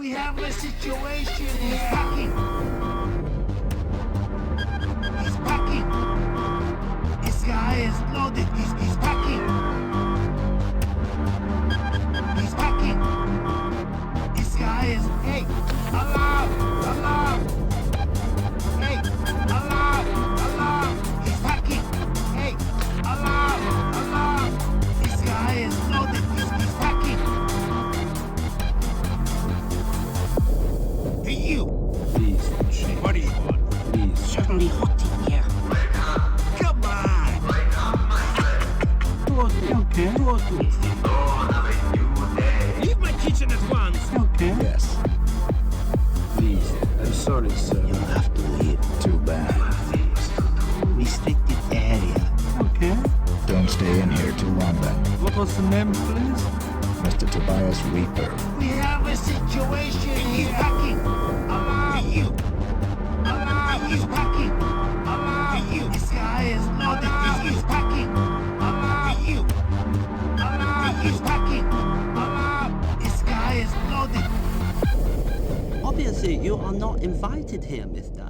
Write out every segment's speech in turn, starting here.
We have a situation here. He's packing. He's packing. This guy is loaded. He's packing. He's packing. This guy is. Hey, alarm! Alarm! Hey, alarm! Alarm! He's packing. Hey, alarm! Alarm! This guy is loaded. He's packing. Hey, you! Please, What do you want? please. Suddenly hot in here. Come on! Okay. Leave my kitchen at once! Okay. Yes, Please. I'm sorry, sir. you'll have to leave. Too bad. Restricted area. Okay. Don't stay in here too long then. What was the name, please? Mr. Tobias Reaper. We have a situation. He's packing. Alarm! You! Alarm! He's packing. Alarm! You! This guy is loaded. He's packing. Alarm! You! Alarm! He's packing. Alarm! This guy is loaded. Obviously, you are not invited here, mister.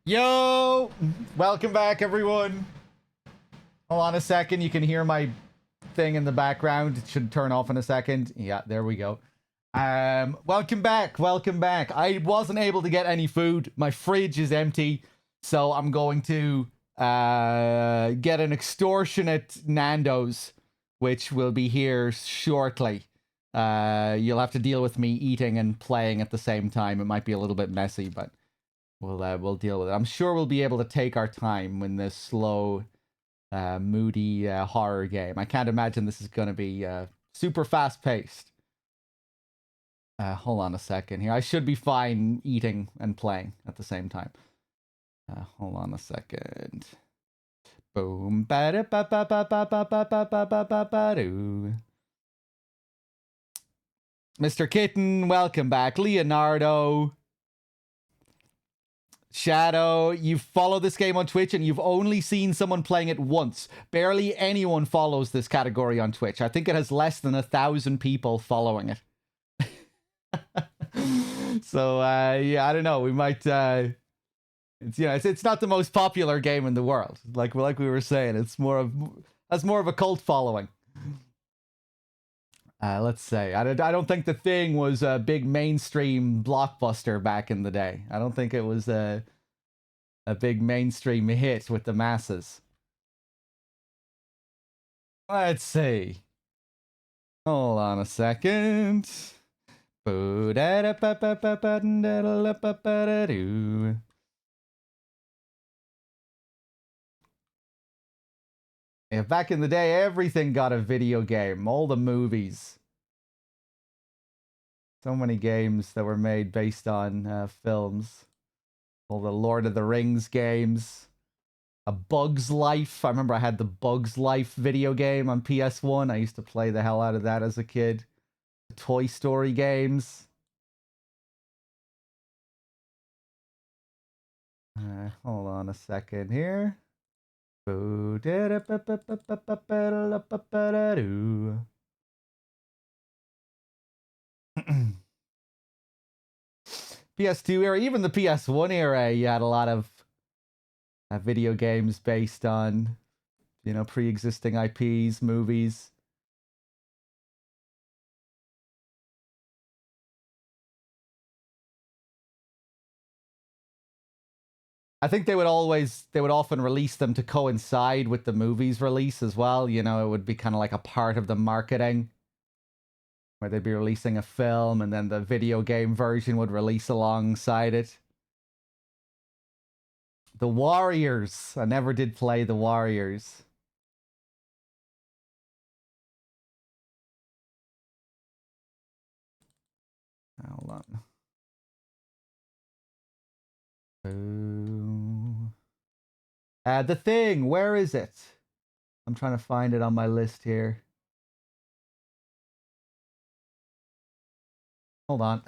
Yo! Welcome back, everyone. Hold on a second. You can hear my thing in the background. It should turn off in a second. Yeah, there we go. Welcome back. Welcome back. I wasn't able to get any food. My fridge is empty. So I'm going to get an extortionate Nando's, which will be here shortly. You'll have to deal with me eating and playing at the same time. It might be a little bit messy, but we'll deal with it. I'm sure we'll be able to take our time in this slow, moody horror game. I can't imagine this is going to be super fast-paced. Hold on a second here. I should be fine eating and playing at the same time. Hold on a second. Boom. Mr. Kitten, welcome back. Leonardo. Shadow, you follow this game on Twitch and you've only seen someone playing it once. Barely anyone follows this category on Twitch. I think it has less than 1,000 people following it. So, yeah, I don't know. We might... It's not the most popular game in the world. Like we were saying, it's has more of a cult following. Let's say I don't think The Thing was a big mainstream blockbuster back in the day. I don't think it was a big mainstream hit with the masses. Let's see. Hold on a second. Yeah, back in the day, everything got a video game. All the movies. So many games that were made based on films. All the Lord of the Rings games. A Bug's Life. I remember I had the Bug's Life video game on PS1. I used to play the hell out of that as a kid. The Toy Story games. Hold on a second here. Yeah, PS2 era, even the PS1 era, you had a lot of video games based on, pre-existing IPs, movies. I think they would often release them to coincide with the movie's release as well. It would be kind of like a part of the marketing where they'd be releasing a film and then the video game version would release alongside it. The Warriors. I never did play The Warriors. Hold on. The Thing, where is it? I'm trying to find it on my list here. Hold on.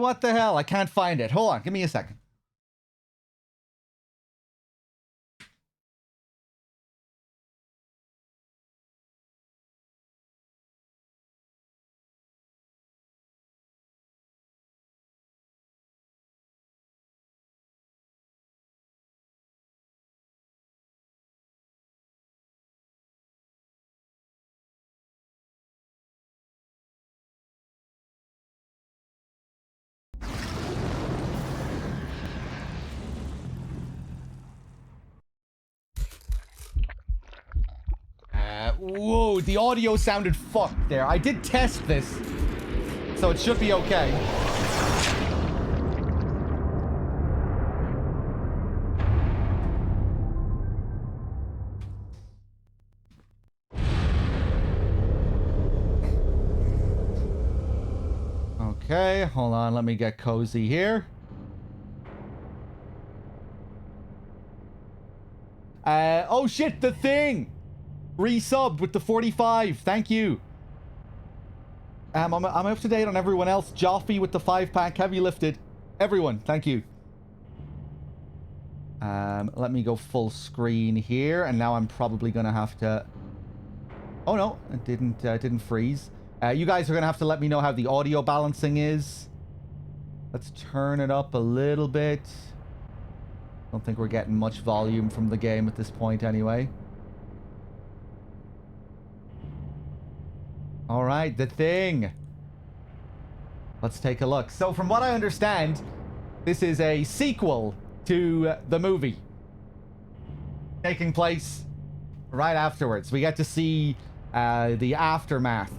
What the hell? I can't find it. Hold on, give me a second. Whoa, the audio sounded fucked there. I did test this, so it should be okay. Okay, hold on, let me get cozy here. Oh shit, The Thing! Resubbed with the 45. Thank you. I'm up to date on everyone else. Joffy with the 5-pack. Heavy lifted. Everyone, thank you. Let me go full screen here. And now I'm probably going to have to Oh no, it didn't freeze. You guys are gonna have to let me know how the audio balancing is. Let's turn it up a little bit. Don't think we're getting much volume from the game at this point anyway. All right, The Thing. Let's take a look. So from what I understand, this is a sequel to the movie, taking place right afterwards. We get to see the aftermath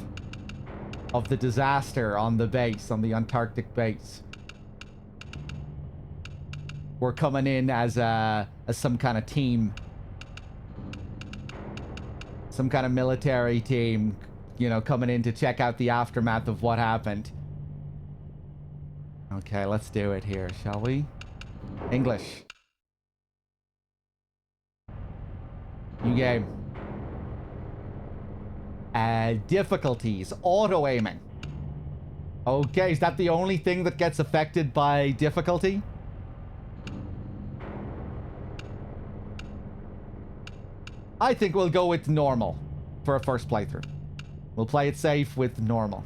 of the disaster on the base, on the Antarctic base. We're coming in as some kind of team. Some kind of military team, you know, coming in to check out the aftermath of what happened. Okay, let's do it here, shall we? English. New game. Difficulties. Auto-aiming. Okay, is that the only thing that gets affected by difficulty? I think we'll go with normal for a first playthrough. We'll play it safe with normal.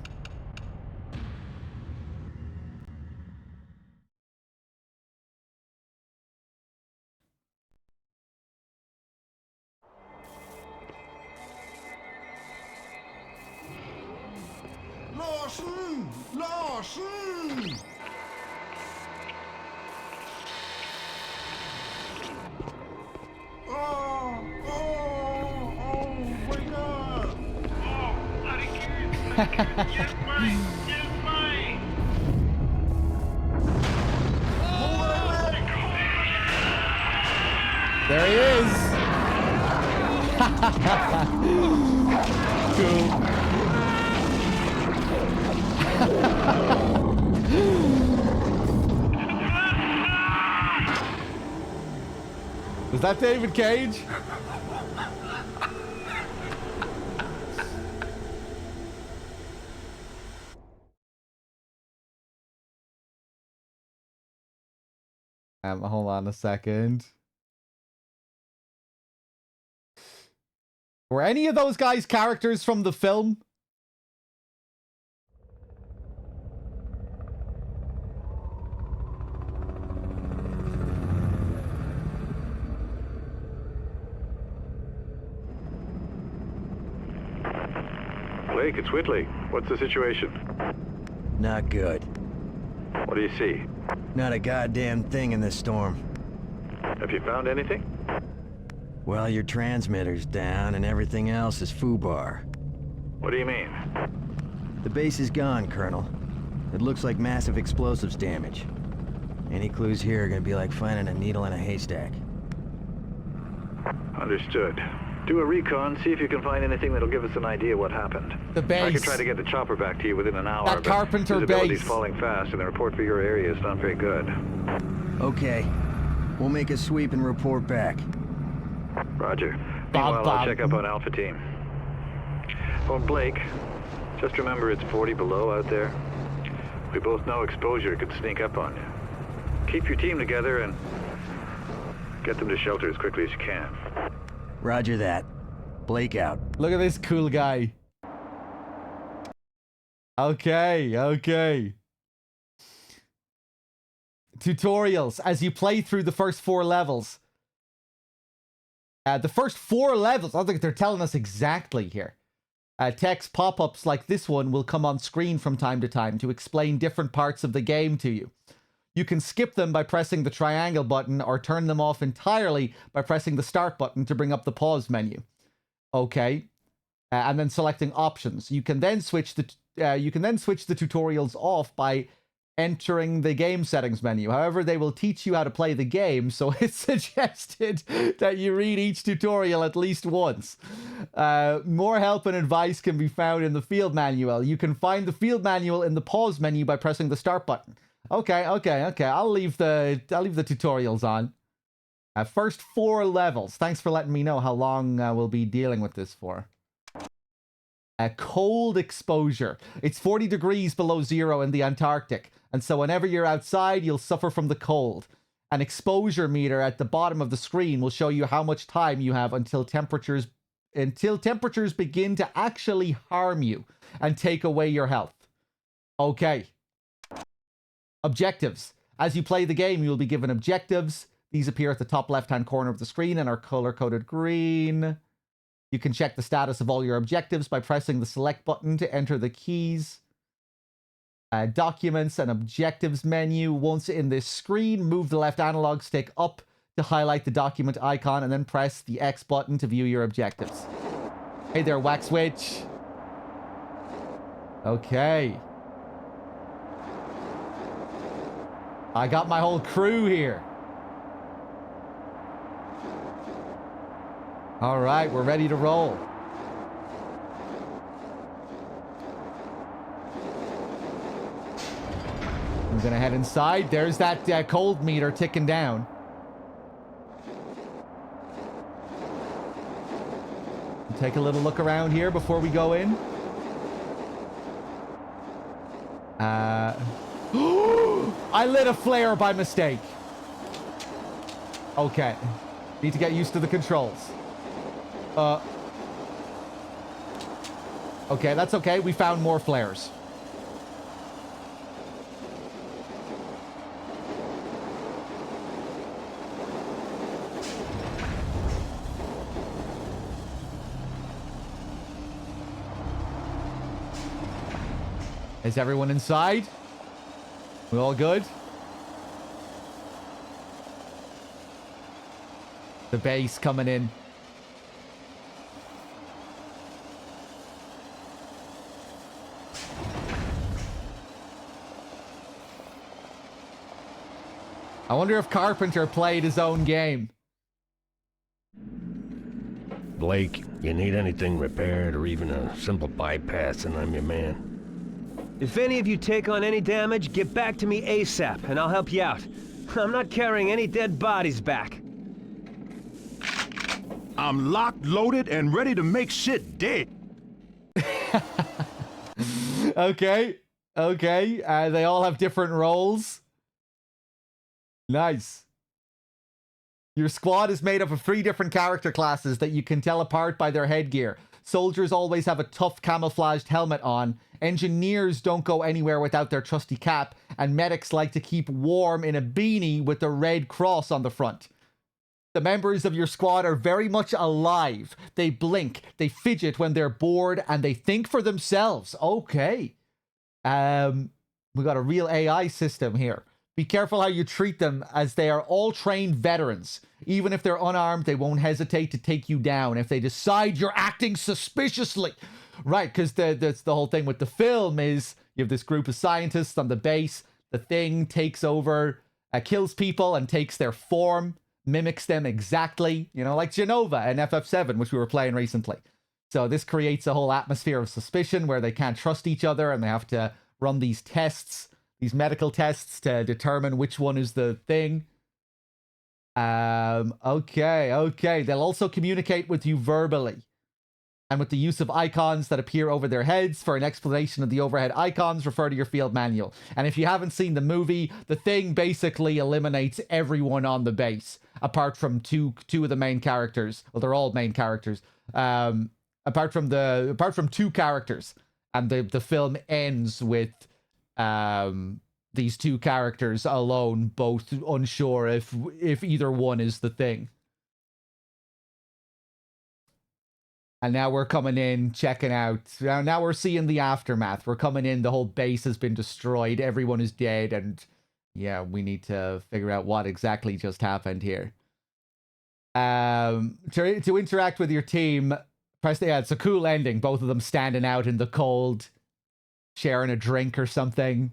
Larson! Larson! Oh, wake up! Oh, bloody kids! Get mine! Get mine! There he is. Cool. Was that David Cage? Hold on a second. Were any of those guys characters from the film? Blake, it's Whitley. What's the situation? Not good. What do you see? Not a goddamn thing in this storm. Have you found anything? Well, your transmitter's down and everything else is foobar. What do you mean? The base is gone, Colonel. It looks like massive explosives damage. Any clues here are gonna be like finding a needle in a haystack. Understood. Do a recon, see if you can find anything that'll give us an idea what happened. The base. I can try to get the chopper back to you within an hour, That but Carpenter visibility's base. falling fast and the report for your area is not very good. Okay. We'll make a sweep and report back. Roger. Meanwhile, Bob. I'll check up on Alpha Team. Oh, Blake, just remember it's 40 below out there. We both know exposure could sneak up on you. Keep your team together and get them to shelter as quickly as you can. Roger that. Blake out. Look at this cool guy. Okay. Tutorials as you play through the first 4 levels. The first 4 levels, I don't think they're telling us exactly here. Text pop-ups like this one will come on screen from time to time to explain different parts of the game to you. You can skip them by pressing the triangle button or turn them off entirely by pressing the start button to bring up the pause menu. Okay. And then selecting options. You can then switch the tutorials off by entering the game settings menu. However, they will teach you how to play the game, so it's suggested that you read each tutorial at least once. More help and advice can be found in the field manual. You can find the field manual in the pause menu by pressing the start button. Okay. I'll leave the tutorials on. First 4 levels. Thanks for letting me know how long we'll be dealing with this for. Cold exposure. It's 40 degrees below zero in the Antarctic, and so whenever you're outside, you'll suffer from the cold. An exposure meter at the bottom of the screen will show you how much time you have until temperatures until temperatures begin to actually harm you and take away your health. Okay. Objectives. As you play the game, you will be given objectives. These appear at the top left-hand corner of the screen and are color-coded green. You can check the status of all your objectives by pressing the select button to enter the keys. Documents and objectives menu. Once in this screen, move the left analog stick up to highlight the document icon and then press the X button to view your objectives. Hey there, Wax Witch. Okay. I got my whole crew here. All right, we're ready to roll. I'm gonna head inside. There's that cold meter ticking down. Take a little look around here before we go in. I lit a flare by mistake. Okay. Need to get used to the controls. Okay, that's okay. We found more flares. Is everyone inside? We all good? The base coming in. I wonder if Carpenter played his own game. Blake, you need anything repaired or even a simple bypass, and I'm your man. If any of you take on any damage, get back to me ASAP, and I'll help you out. I'm not carrying any dead bodies back. I'm locked, loaded, and ready to make shit dead. Okay. Okay. They all have different roles. Nice. Your squad is made up of 3 different character classes that you can tell apart by their headgear. Soldiers always have a tough camouflaged helmet on. Engineers don't go anywhere without their trusty cap. And medics like to keep warm in a beanie with the red cross on the front. The members of your squad are very much alive. They blink, they fidget when they're bored, and they think for themselves. Okay. We got a real AI system here. Be careful how you treat them, as they are all trained veterans. Even if they're unarmed, they won't hesitate to take you down if they decide you're acting suspiciously. Right, because that's the whole thing with the film is you have this group of scientists on the base. The thing takes over, kills people and takes their form, mimics them exactly, you know, like Genova and FF7, which we were playing recently. So this creates a whole atmosphere of suspicion where they can't trust each other and they have to run these tests. These medical tests to determine which one is the thing. Okay. They'll also communicate with you verbally. And with the use of icons that appear over their heads. For an explanation of the overhead icons, refer to your field manual. And if you haven't seen the movie, the thing basically eliminates everyone on the base. Apart from two of the main characters. Well, they're all main characters. Apart from 2 characters. And the film ends with these 2 characters alone, both unsure if either one is the thing. And now we're coming in, checking out. Now we're seeing the aftermath. We're coming in, the whole base has been destroyed, everyone is dead, and yeah, we need to figure out what exactly just happened here. To interact with your team, press the, it's a cool ending, both of them standing out in the cold, sharing a drink or something.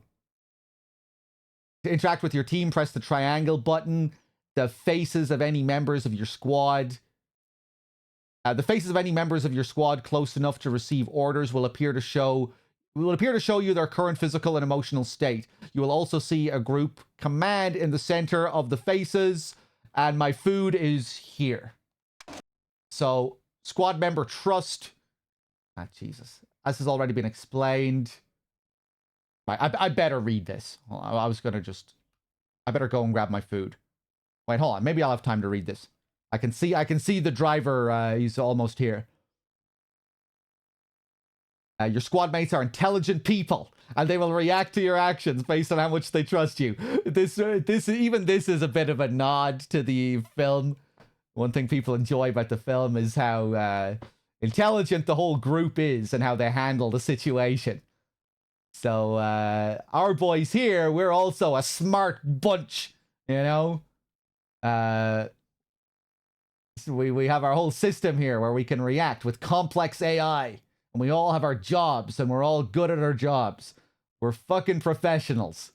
To interact with your team, press the triangle button. The faces of any members of your squad. The faces of any members of your squad close enough to receive orders will appear to show you their current physical and emotional state. You will also see a group command in the center of the faces, and my food is here. So, squad member trust. Ah, Jesus. This has already been explained. I better read this. I was gonna just... I better go and grab my food. Wait, hold on. Maybe I'll have time to read this. I can see the driver. He's almost here. Your squad mates are intelligent people, and they will react to your actions based on how much they trust you. This is a bit of a nod to the film. One thing people enjoy about the film is how intelligent the whole group is and how they handle the situation. So our boys here, we're also a smart bunch, you know. So we have our whole system here where we can react with complex AI. And we all have our jobs, and we're all good at our jobs. We're fucking professionals.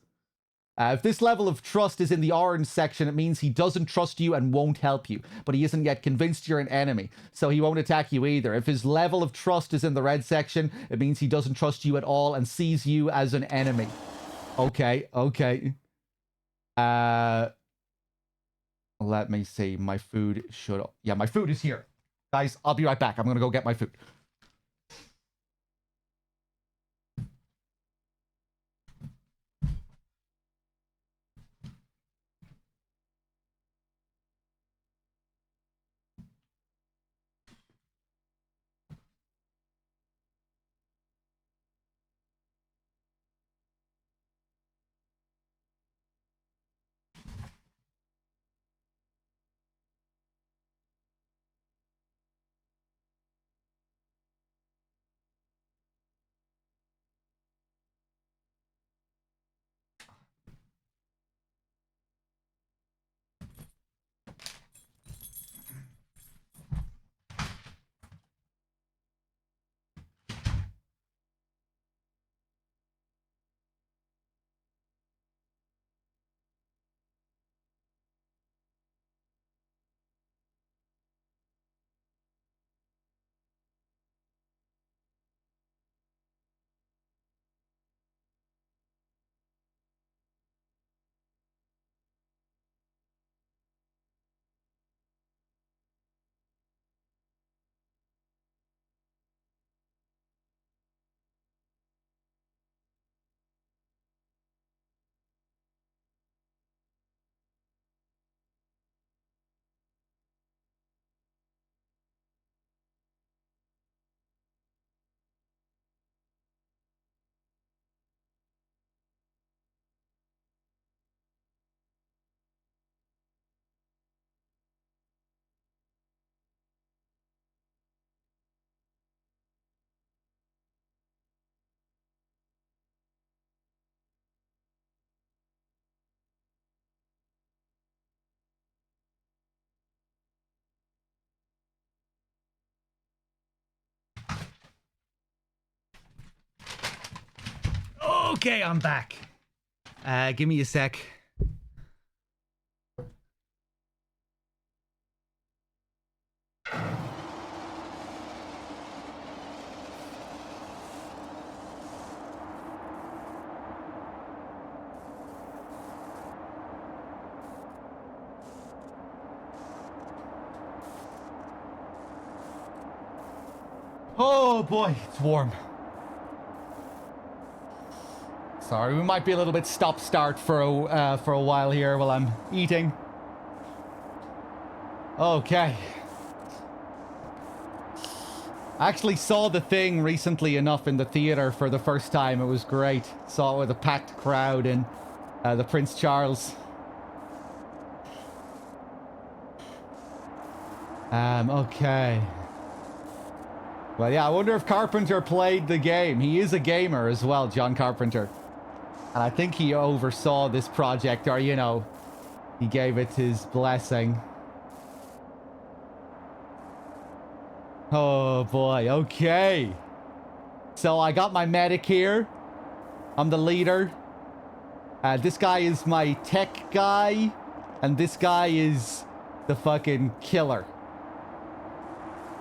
If this level of trust is in the orange section, it means he doesn't trust you and won't help you. But he isn't yet convinced you're an enemy, so he won't attack you either. If his level of trust is in the red section, it means he doesn't trust you at all and sees you as an enemy. Okay, okay. Let me see. My food should... Yeah, my food is here. Guys, I'll be right back. I'm going to go get my food. Okay, I'm back. Give me a sec. Oh boy, it's warm. Sorry, we might be a little bit stop-start for a while here while I'm eating. Okay. I actually saw The Thing recently enough in the theater for the first time. It was great. Saw it with a packed crowd in the Prince Charles. Okay. Well, yeah, I wonder if Carpenter played the game. He is a gamer as well, John Carpenter. And I think he oversaw this project, or, you know, he gave it his blessing. Oh, boy. Okay. So I got my medic here. I'm the leader. This guy is my tech guy. And this guy is the fucking killer.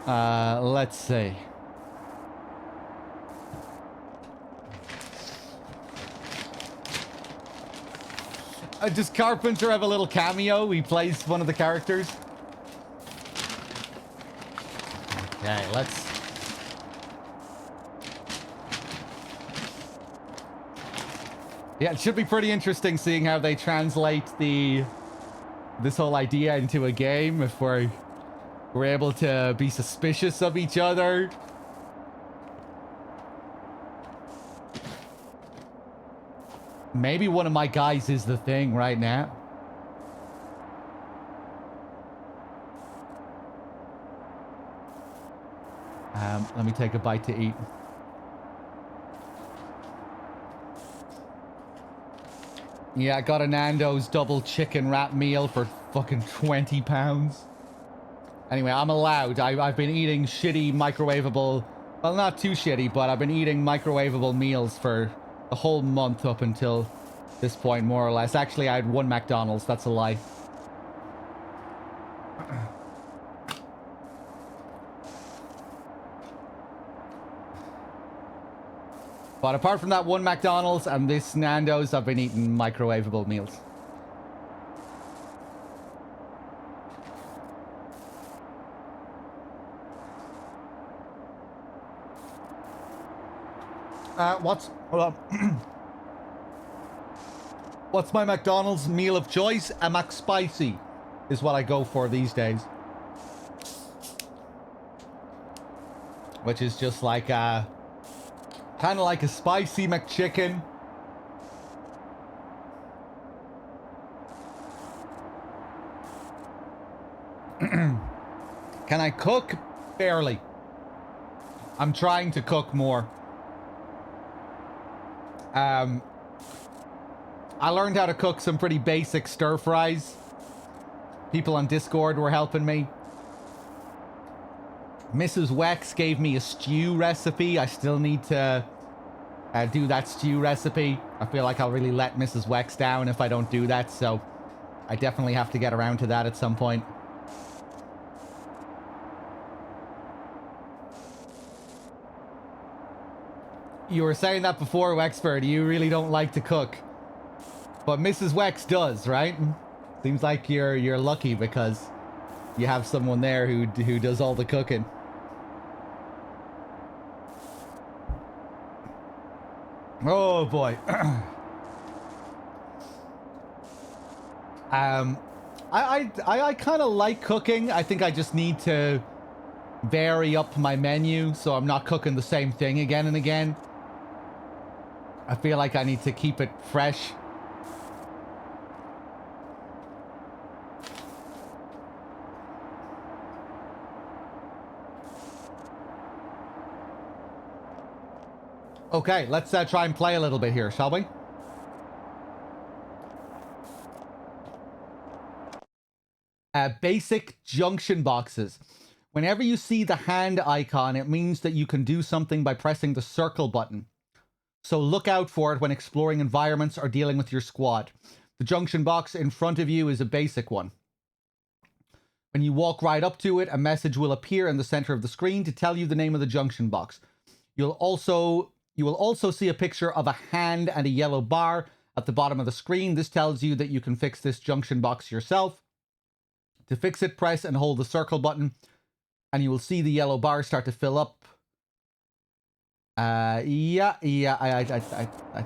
Let's see. Does Carpenter have a little cameo? He plays one of the characters. Okay, let's... Yeah, it should be pretty interesting seeing how they translate this whole idea into a game, if we're able to be suspicious of each other. Maybe one of my guys is the thing right now. Let me take a bite to eat. Yeah, I got a Nando's double chicken wrap meal for fucking £20. Anyway, I'm allowed. I've been eating shitty microwavable... Well, not too shitty, but I've been eating microwavable meals for the whole month up until this point, more or less. Actually, I had one McDonald's. That's a lie. But apart from that one McDonald's and this Nando's, I've been eating microwavable meals. Hold on. What's my McDonald's meal of choice? A McSpicy is what I go for these days. Which is just like a... kind of like a spicy McChicken. Can I cook? Barely. I'm trying to cook more. I learned how to cook some pretty basic stir fries. People on Discord were helping me. Mrs. Wex gave me a stew recipe. I still need to do that stew recipe. I feel like I'll really let Mrs. Wex down if I don't do that, so I definitely have to get around to that at some point. You were saying that before, Wexford. You really don't like to cook. But Mrs. Wex does, right? Seems like you're lucky because you have someone there who does all the cooking. Oh boy. I kind of like cooking. I think I just need to vary up my menu so I'm not cooking the same thing again and again. I feel like I need to keep it fresh. Okay, let's try and play a little bit here, shall we? Basic junction boxes. Whenever you see the hand icon, it means that you can do something by pressing the circle button. So look out for it when exploring environments or dealing with your squad. The junction box in front of you is a basic one. When you walk right up to it, a message will appear in the center of the screen to tell you the name of the junction box. You will also see a picture of a hand and a yellow bar at the bottom of the screen. This tells you that you can fix this junction box yourself. To fix it, press and hold the circle button, and you will see the yellow bar start to fill up. I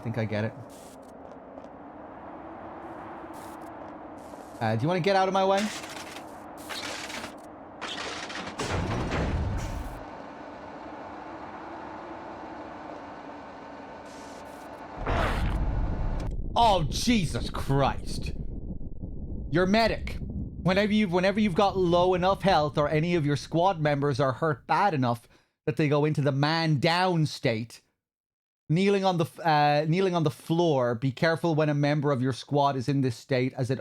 think I get it. Do you want to get out of my way? Oh, Jesus Christ. Your medic. Whenever you've got low enough health or any of your squad members are hurt bad enough that they go into the man down state, kneeling on the floor, be careful when a member of your squad is in this state, as it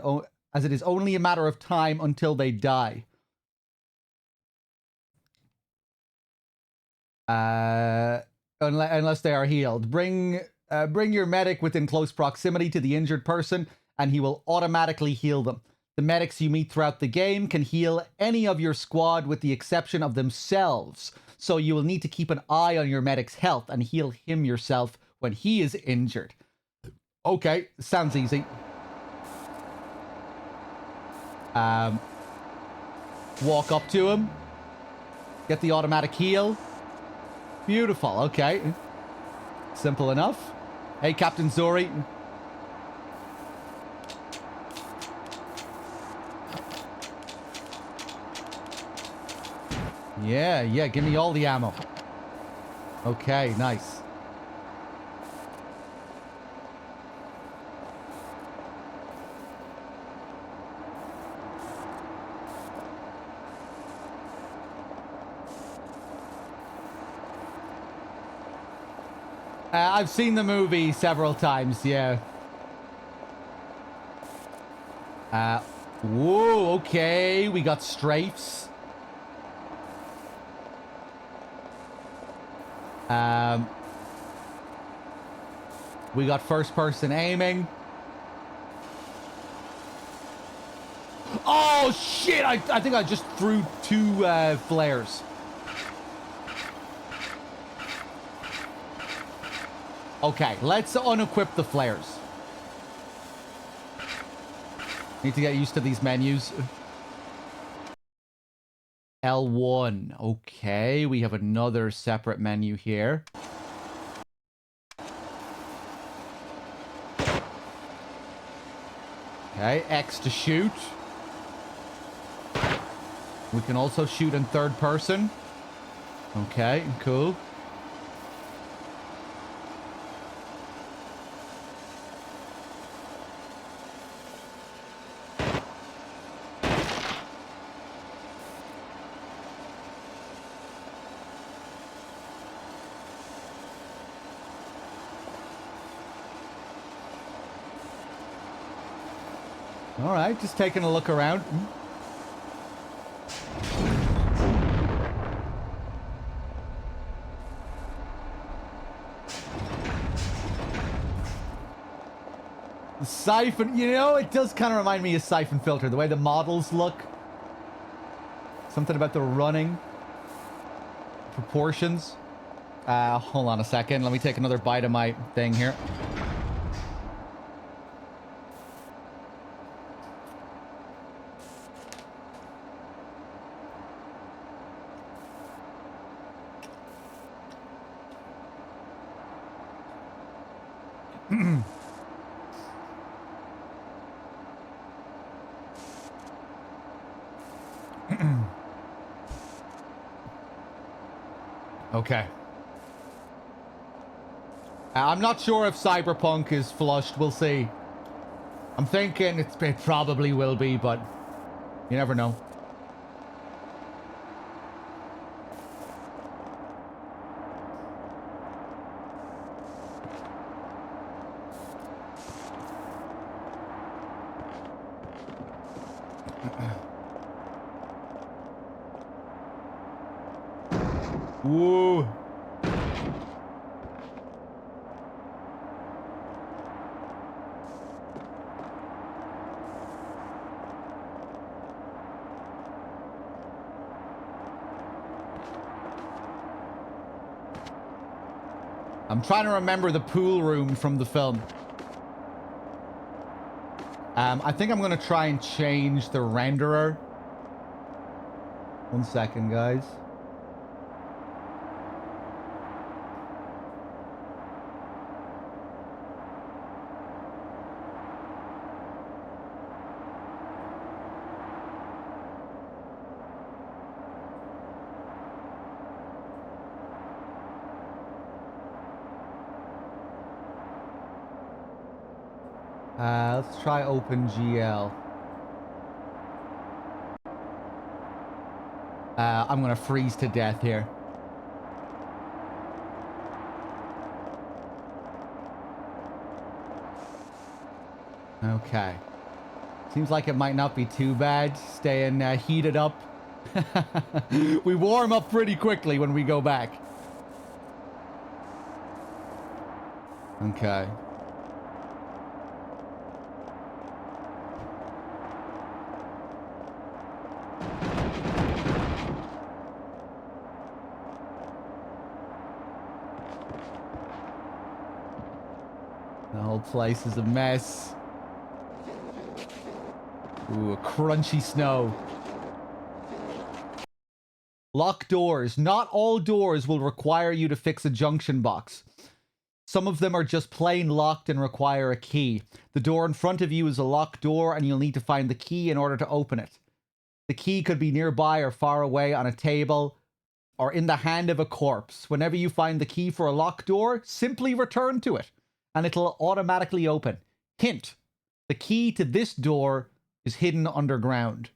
is only a matter of time until they die. Unless they are healed. Bring your medic within close proximity to the injured person, and he will automatically heal them. The medics you meet throughout the game can heal any of your squad with the exception of themselves. So you will need to keep an eye on your medic's health and heal him yourself when he is injured. Okay, sounds easy. Walk up to him. Get the automatic heal. Beautiful, okay. Simple enough. Hey, Captain Zori. Yeah, give me all the ammo. Okay, nice. I've seen the movie several times, yeah. Whoa, okay. We got strafes. We got first person aiming. Oh, shit! I think I just threw 2 flares. Okay, let's unequip the flares. Need to get used to these menus. L1. Okay, we have another separate menu here. Okay, X to shoot. We can also shoot in third person. Okay, cool. All right, just taking a look around. The siphon, you know, it does kind of remind me of Siphon Filter, the way the models look. Something about the running. Proportions. Hold on a second. Let me take another bite of my thing here. Okay. I'm not sure if Cyberpunk is flushed. We'll see. I'm thinking it probably will be, but you never know. Whoa. I'm trying to remember the pool room from the film. I think I'm going to try and change the renderer. 1 second, guys. Let's try OpenGL. I'm gonna freeze to death here. Okay. Seems like it might not be too bad staying heated up. We warm up pretty quickly when we go back. Okay. The whole place is a mess. Ooh, crunchy snow. Lock doors. Not all doors will require you to fix a junction box. Some of them are just plain locked and require a key. The door in front of you is a locked door and you'll need to find the key in order to open it. The key could be nearby or far away on a table or in the hand of a corpse. Whenever you find the key for a locked door, simply return to it and it'll automatically open. Hint, the key to this door is hidden underground.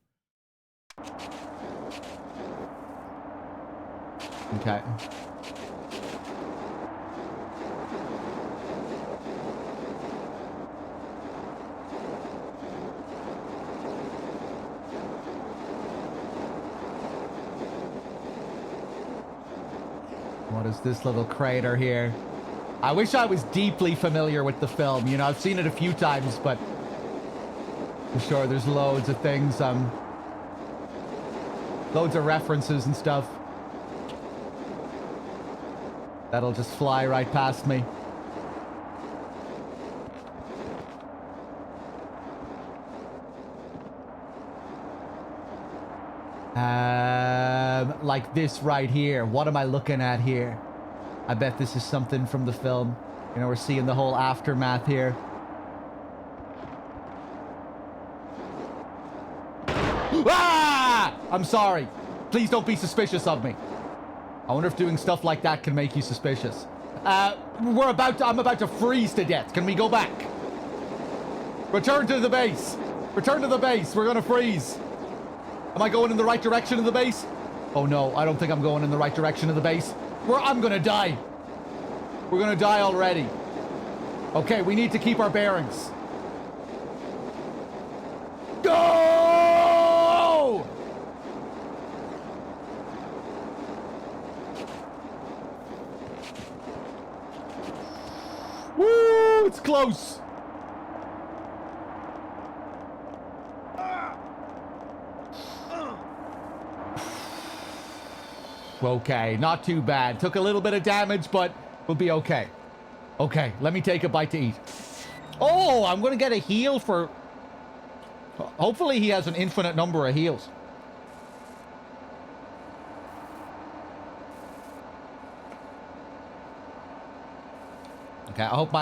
there's this little crater here. I wish I was deeply familiar with the film. You know, I've seen it a few times, but I'm sure there's loads of things, loads of references and stuff that'll just fly right past me. Like this right here. What am I looking at here? I bet this is something from the film. You know, we're seeing the whole aftermath here. Ah! I'm sorry. Please don't be suspicious of me. I wonder if doing stuff like that can make you suspicious. I'm about to freeze to death. Can we go back? Return to the base. Return to the base. We're gonna freeze. Am I going in the right direction of the base? Oh no, I don't think I'm going in the right direction of the base. I'm gonna die. We're gonna die already. Okay, we need to keep our bearings. Go! Woo! It's close. Okay, not too bad. Took a little bit of damage, but we'll be okay. Okay, let me take a bite to eat. Oh, I'm gonna get a heal for... Hopefully he has an infinite number of heals. Okay, I hope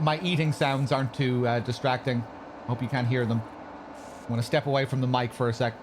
my eating sounds aren't too distracting. I hope you can't hear them. I'm gonna step away from the mic for a sec.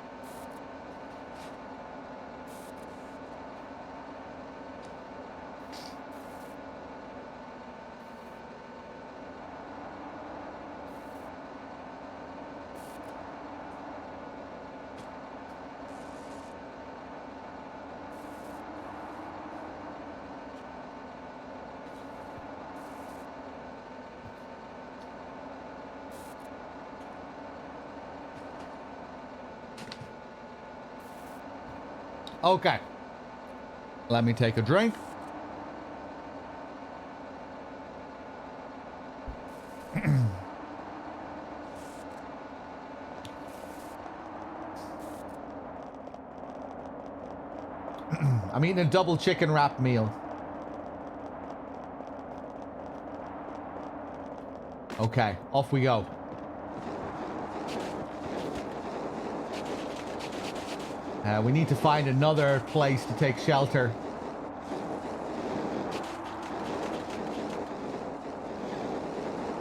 Okay. Let me take a drink. I'm eating a double chicken wrap meal. Okay, off we go. We need to find another place to take shelter.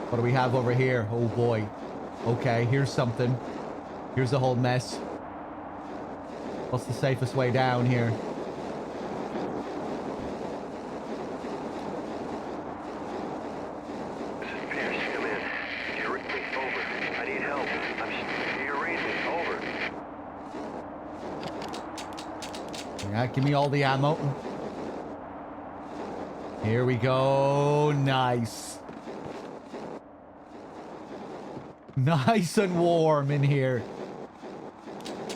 What do we have over here? Oh boy. Okay, here's something. Here's a whole mess. What's the safest way down here? Give me all the ammo. Here we go. Nice. Nice and warm in here.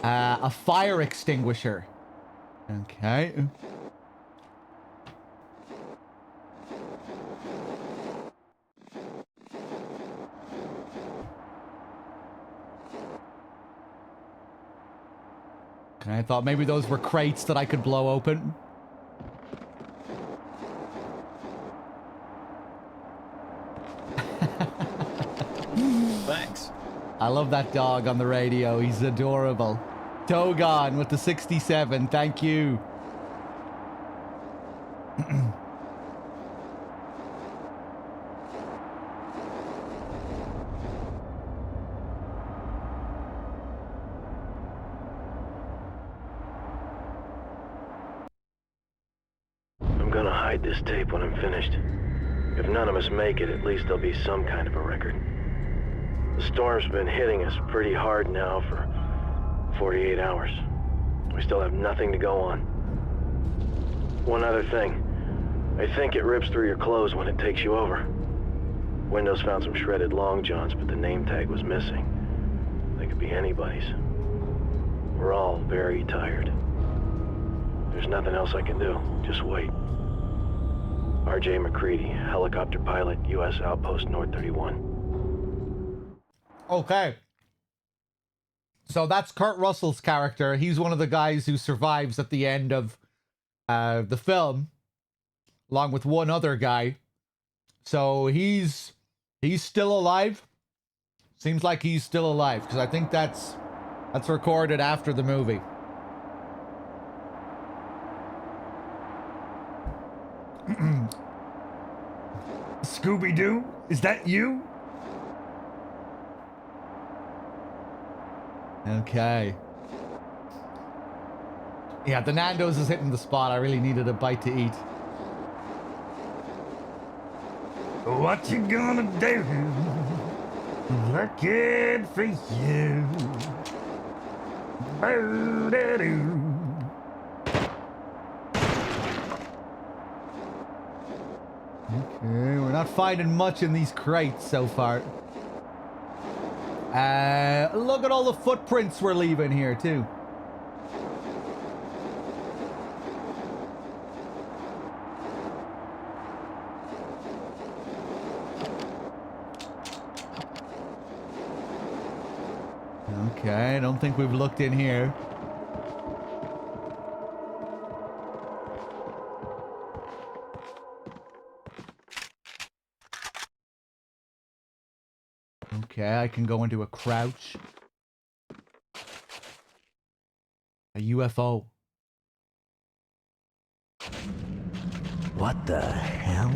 A fire extinguisher. Okay. I thought maybe those were crates that I could blow open. Thanks. I love that dog on the radio. He's adorable. Togon with the 67. Thank you. This tape when I'm finished. If none of us make it, at least there'll be some kind of a record. The storm's been hitting us pretty hard now for 48 hours. We still have nothing to go on. One other thing. I think it rips through your clothes when it takes you over. Windows found some shredded long johns, but the name tag was missing. They could be anybody's. We're all very tired. There's nothing else I can do. Just wait. R.J. McCready, helicopter pilot, U.S. Outpost North 31. Okay. So that's Kurt Russell's character. He's one of the guys who survives at the end of the film, along with one other guy. So he's still alive. Seems like he's still alive, because I think that's recorded after the movie. Scooby-Doo? Is that you? Okay. Yeah, the Nando's is hitting the spot. I really needed a bite to eat. What you gonna do? Looking for you. Boo-da-doo. Okay, we're not finding much in these crates so far. Look at all the footprints we're leaving here, too. Okay, I don't think we've looked in here. Okay, I can go into a crouch. A UFO. What the hell?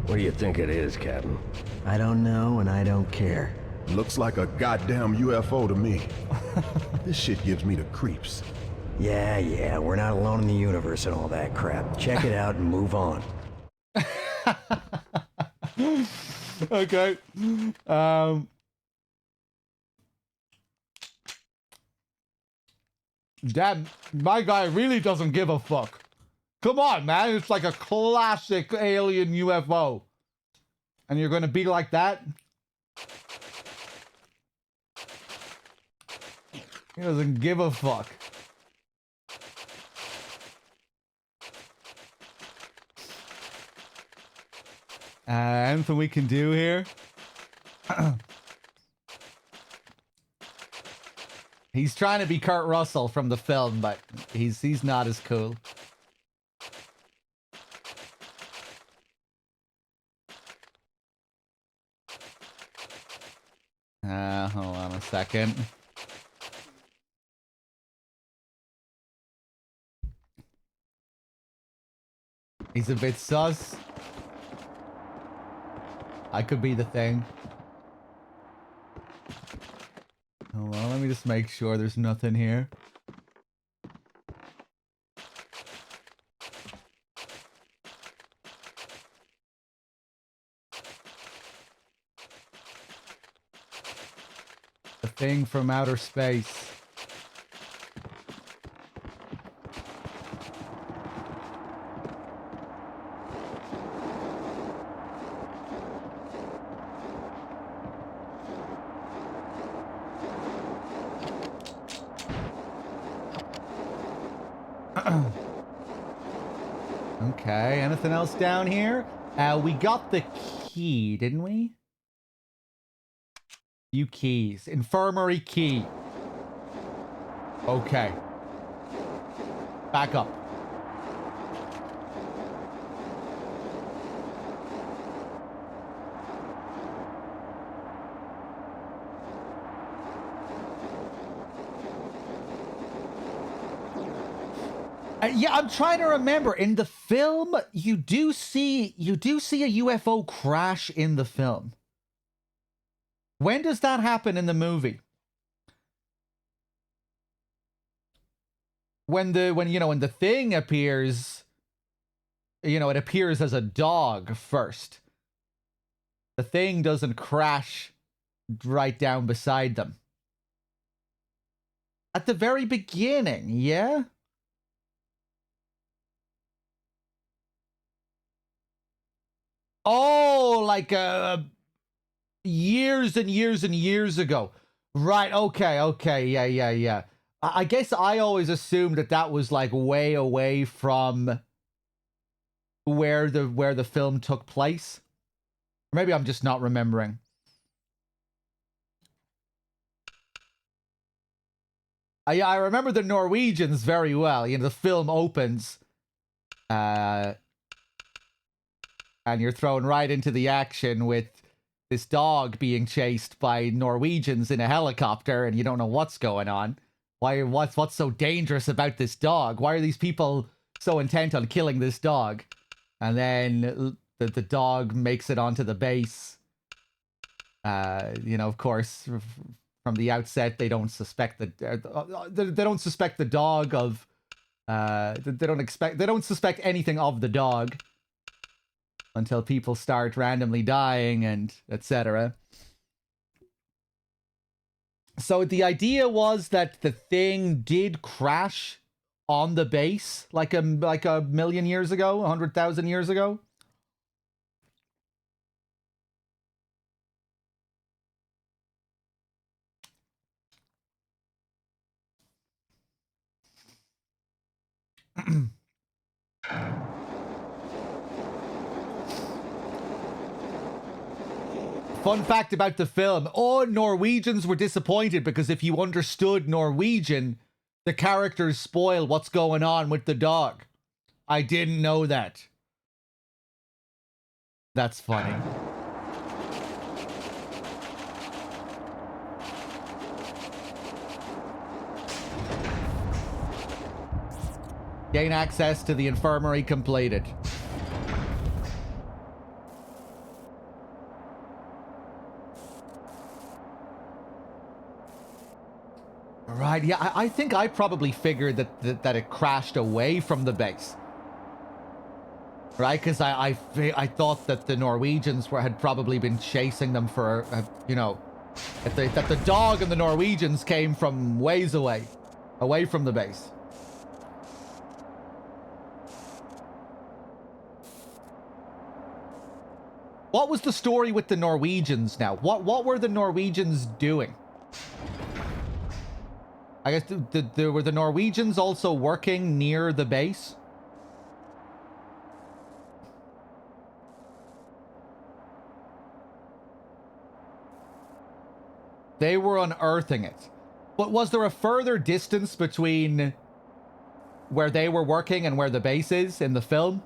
What do you think it is, Captain? I don't know, and I don't care. Looks like a goddamn UFO to me. This shit gives me the creeps. Yeah, we're not alone in the universe and all that crap. Check it out and move on. Okay. Damn, my guy really doesn't give a fuck. Come on, man. It's like a classic alien UFO. And you're gonna be like that? He doesn't give a fuck. Anything we can do here? He's trying to be Kurt Russell from the film, but he's not as cool. Hold on a second. He's a bit sus. I could be the thing. Hold on, let me just make sure there's nothing here. The thing from outer space. Okay, anything else down here? We got the key, didn't we? Few keys. Infirmary key. Okay. Back up. Yeah, I'm trying to remember. In the film, you do see a UFO crash in the film. When does that happen in the movie? When the thing appears, it appears as a dog first. The thing doesn't crash right down beside them. At the very beginning, yeah? Oh, like years and years and years ago. Right, okay, yeah. I guess I always assumed that that was like way away from where the film took place. Or maybe I'm just not remembering. I remember the Norwegians very well. You know, the film opens, and you're thrown right into the action with this dog being chased by Norwegians in a helicopter, and you don't know what's going on. What's so dangerous about this dog? Why are these people so intent on killing this dog? And then the dog makes it onto the base. You know, of course, from the outset, they don't suspect they don't suspect the dog of they don't suspect anything of the dog until people start randomly dying and etc. So the idea was that the thing did crash on the base like a million years ago, 100,000 years ago. Fun fact about the film. Oh, Norwegians were disappointed because if you understood Norwegian, the characters spoil what's going on with the dog. I didn't know that. That's funny. Gain access to the infirmary completed. Right, yeah, I think I probably figured that it crashed away from the base. Right, because I thought that the Norwegians had probably been chasing them for, you know, that the dog and the Norwegians came from ways away from the base. What was the story with the Norwegians now? What were the Norwegians doing? I guess were the Norwegians also working near the base? They were unearthing it. But was there a further distance between where they were working and where the base is in the film?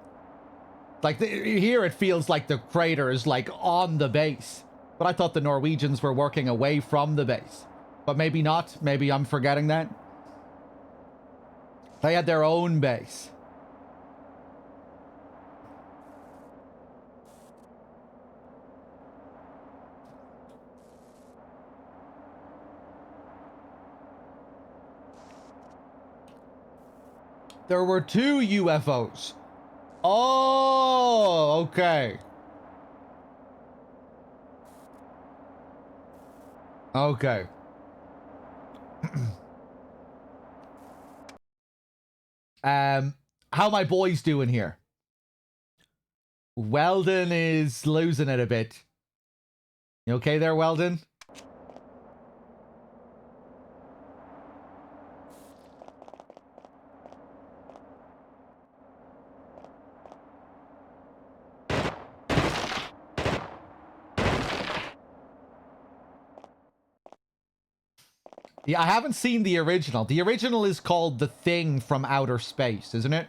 Like, here it feels like the crater is, like, on the base. But I thought the Norwegians were working away from the base. But maybe not. Maybe I'm forgetting that. They had their own base. There were 2 UFOs. Oh, okay. Okay. How my boys doing here? Weldon is losing it a bit. You okay there, Weldon? Yeah, I haven't seen the original. The original is called The Thing from Outer Space, isn't it?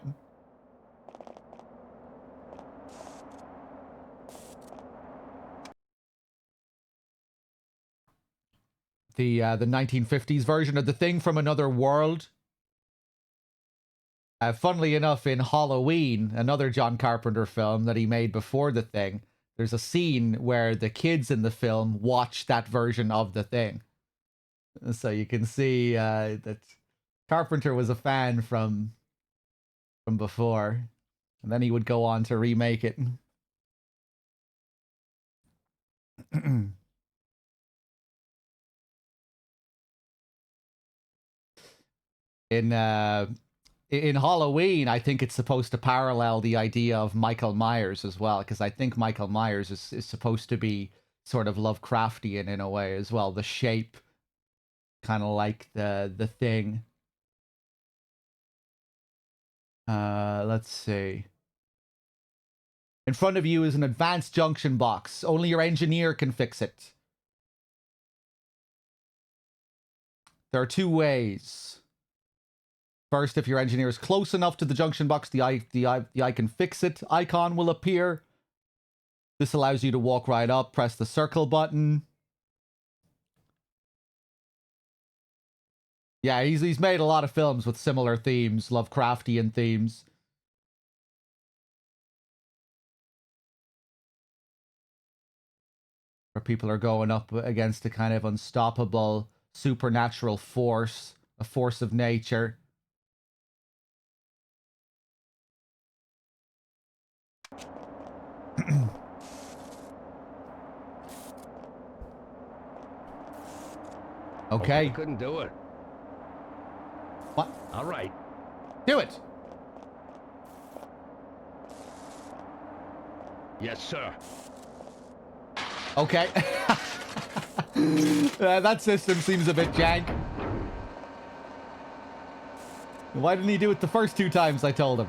The 1950s version of The Thing from Another World. Funnily enough, in Halloween, another John Carpenter film that he made before The Thing, there's a scene where the kids in the film watch that version of The Thing. So you can see that Carpenter was a fan from before, and then he would go on to remake it. In Halloween, I think it's supposed to parallel the idea of Michael Myers as well, because I think Michael Myers is supposed to be sort of Lovecraftian in a way as well. The shape, kind of like the Thing. Let's see. In front of you is an advanced junction box. Only your engineer can fix it. There are two ways. First, if your engineer is close enough to the junction box, the I can fix it icon will appear. This allows you to walk right up, press the circle button. Yeah, he's made a lot of films with similar themes, Lovecraftian themes. Where people are going up against a kind of unstoppable supernatural force, a force of nature. Okay. Couldn't do it. What? All right. Do it. Yes, sir. Okay. That system seems a bit jank. Why didn't he do it the first 2 times I told him?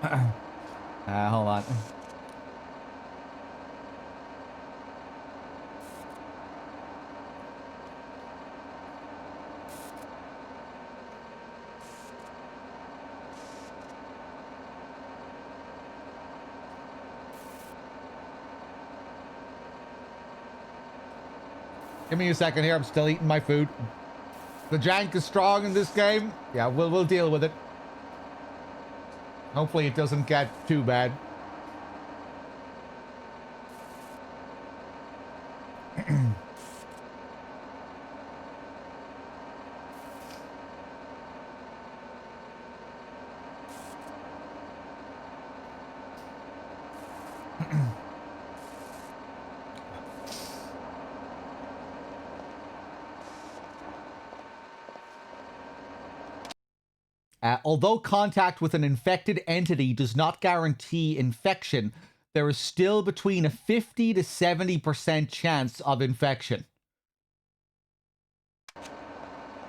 Hold on. Give me a second here. I'm still eating my food. The jank is strong in this game. Yeah, we'll deal with it. Hopefully it doesn't get too bad. Although contact with an infected entity does not guarantee infection, there is still between a 50 to 70% chance of infection.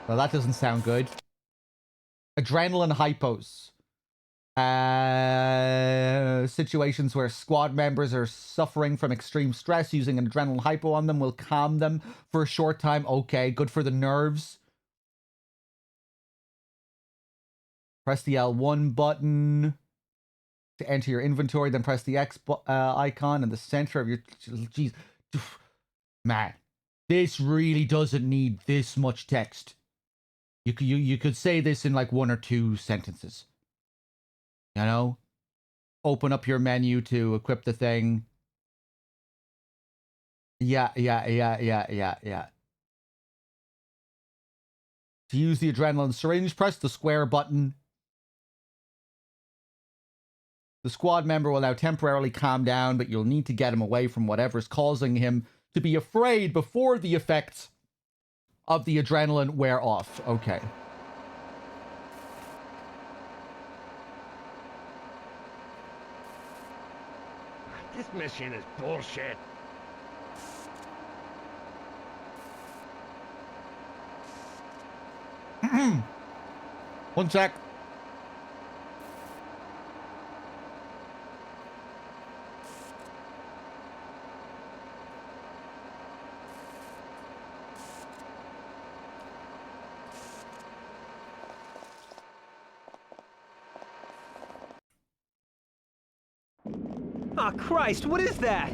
Well, that doesn't sound good. Adrenaline hypos. Situations where squad members are suffering from extreme stress, using an adrenaline hypo on them will calm them for a short time. Okay, good for the nerves. Press the L1 button to enter your inventory, then press the X icon in the center of your... Jeez. Man, this really doesn't need this much text. You could say this in like 1 or 2 sentences. You know? Open up your menu to equip the thing. Yeah. To use the adrenaline syringe, press the square button. The squad member will now temporarily calm down, but you'll need to get him away from whatever's causing him to be afraid before the effects of the adrenaline wear off. Okay. This mission is bullshit. One sec. Oh, Christ, what is that?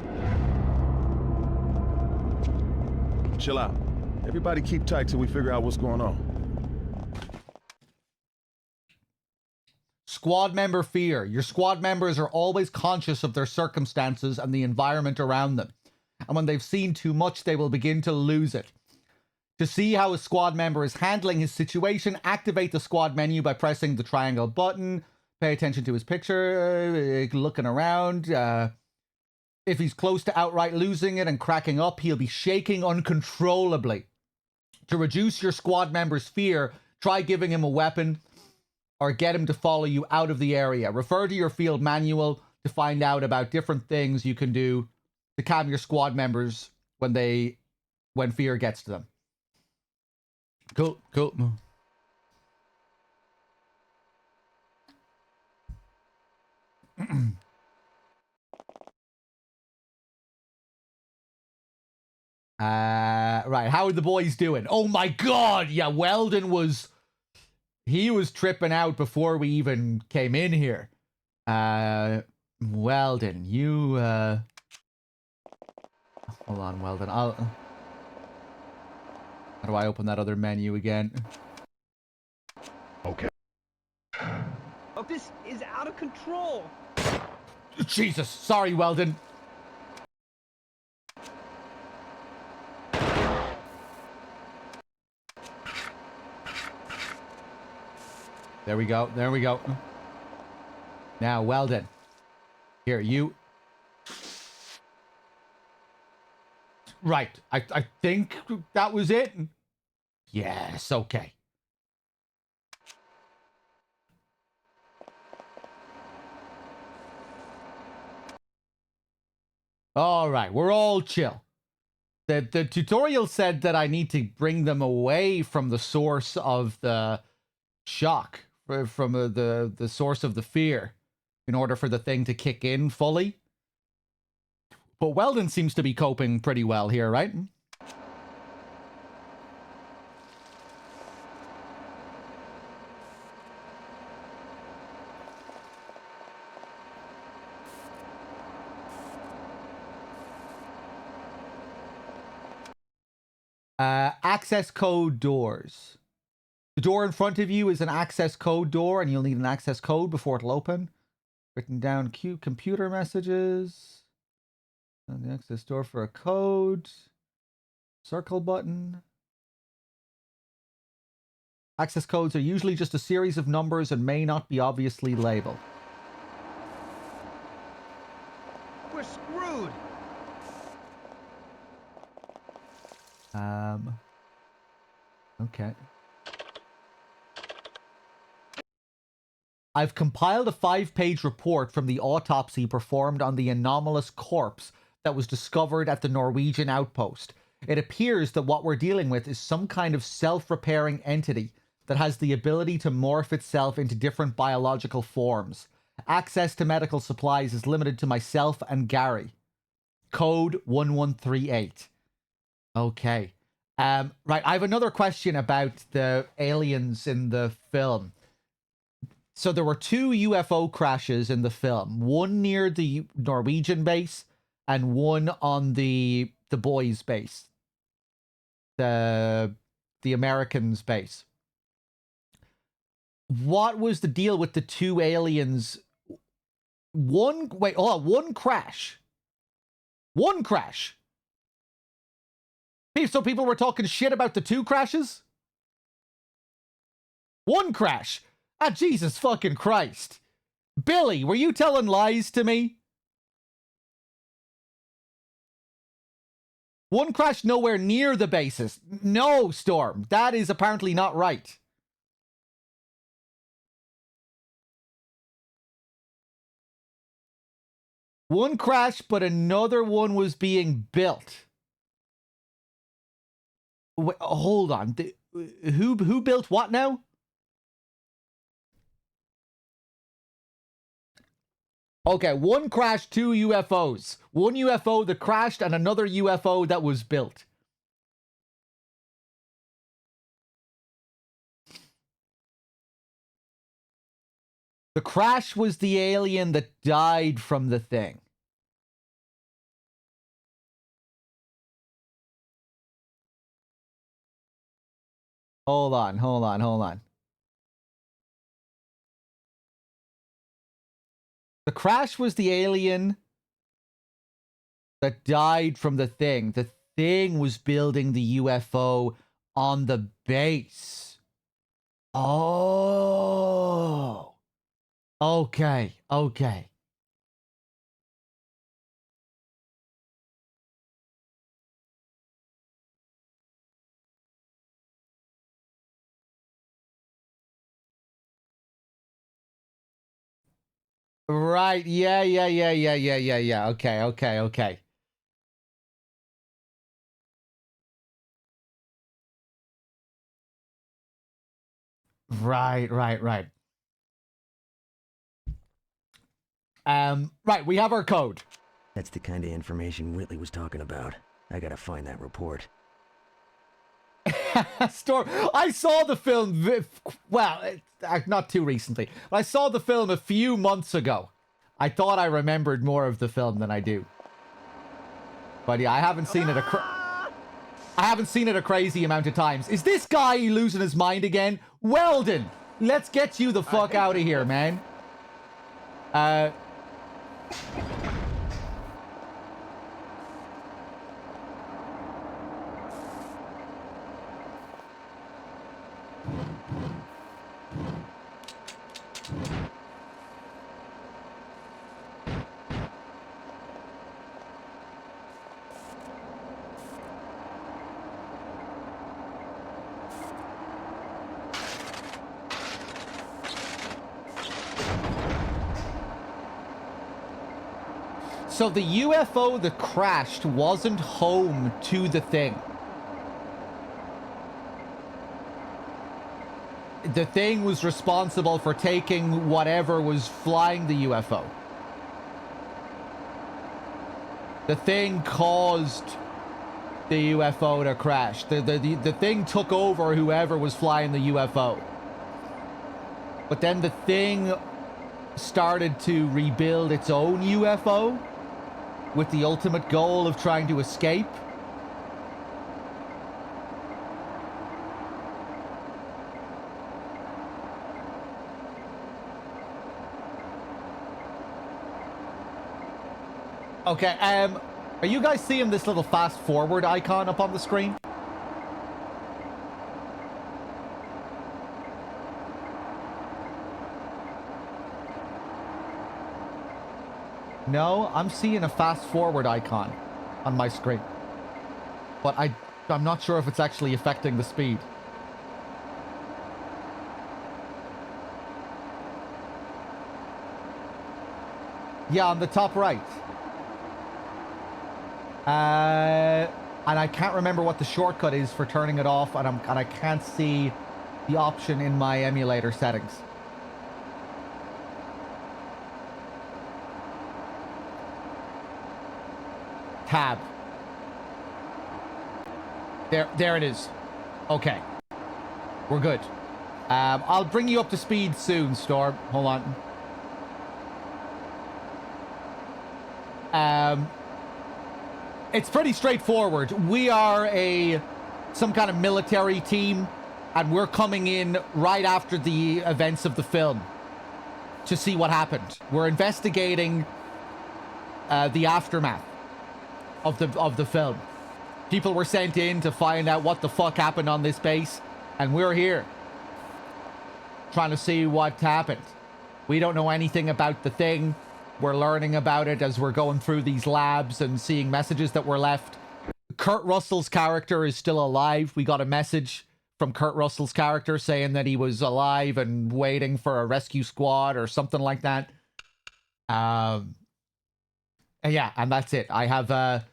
Chill out. Everybody keep tight till we figure out what's going on. Squad member fear. Your squad members are always conscious of their circumstances and the environment around them. And when they've seen too much, they will begin to lose it. To see how a squad member is handling his situation, activate the squad menu by pressing the triangle button. Pay attention to his picture, looking around. If he's close to outright losing it and cracking up, he'll be shaking uncontrollably. To reduce your squad member's fear, try giving him a weapon or get him to follow you out of the area. Refer to your field manual to find out about different things you can do to calm your squad members when fear gets to them. Cool. Right, how are the boys doing? Oh my god, yeah, Weldon was... He was tripping out before we even came in here. Weldon, you, Hold on, Weldon, How do I open that other menu again? Okay. Oh, this is out of control. Jesus, sorry, Weldon. There we go. There we go. Now, Weldon. Here, you. Right. I think that was it. Yes, okay. All right, we're all chill. The tutorial said that I need to bring them away from the source of the shock, from the source of the fear, in order for the thing to kick in fully. But Weldon seems to be coping pretty well here, right? Access code doors. The door in front of you is an access code door, and you'll need an access code before it'll open. Written down computer messages. On the access door for a code. Circle button. Access codes are usually just a series of numbers and may not be obviously labeled. We're screwed. Okay. I've compiled a 5-page report from the autopsy performed on the anomalous corpse that was discovered at the Norwegian outpost. It appears that what we're dealing with is some kind of self-repairing entity that has the ability to morph itself into different biological forms. Access to medical supplies is limited to myself and Gary. Code 1138. Okay. Right, I have another question about the aliens in the film. So there were 2 UFO crashes in the film. One near the Norwegian base and one on the boys' base. The Americans' base. What was the deal with the 2 aliens? One crash. One crash. So people were talking shit about the 2 crashes? One crash. Ah, Jesus fucking Christ. Billy, were you telling lies to me? One crash nowhere near the bases. No, Storm. That is apparently not right. One crash, but another one was being built. Wait, hold on. Who built what now? Okay, one crash, 2 UFOs. One UFO that crashed and another UFO that was built. The crash was the alien that died from the thing. Hold on. The crash was the alien that died from the thing. The thing was building the UFO on the base. Oh. Okay. Right. Yeah. Okay. Right. Right, we have our code. That's the kind of information Whitley was talking about. I gotta find that report. Storm, I saw the film, not too recently, but I saw the film a few months ago. I thought I remembered more of the film than I do. But yeah, I haven't seen it a crazy amount of times. Is this guy losing his mind again? Weldon, let's get you the fuck out of here, man. So the UFO that crashed wasn't home to the thing. The thing was responsible for taking whatever was flying the UFO. The thing caused the UFO to crash. The thing took over whoever was flying the UFO. But then the thing started to rebuild its own UFO with the ultimate goal of trying to escape. Okay, are you guys seeing this little fast forward icon up on the screen? No, I'm seeing a fast forward icon on my screen. But I'm not sure if it's actually affecting the speed. Yeah, on the top right. And I can't remember what the shortcut is for turning it off, and I can't see the option in my emulator settings. Tab. There it is. Okay. We're good. I'll bring you up to speed soon, Storm. Hold on. It's pretty straightforward. We are some kind of military team, and we're coming in right after the events of the film to see what happened. We're investigating the aftermath of the film. People were sent in to find out what the fuck happened on this base, and we're here trying to see what happened. We don't know anything about the thing. We're learning about it as we're going through these labs and seeing messages that were left. Kurt Russell's character is still alive. We got a message from Kurt Russell's character saying that he was alive and waiting for a rescue squad or something like that. Yeah, and that's it. I have a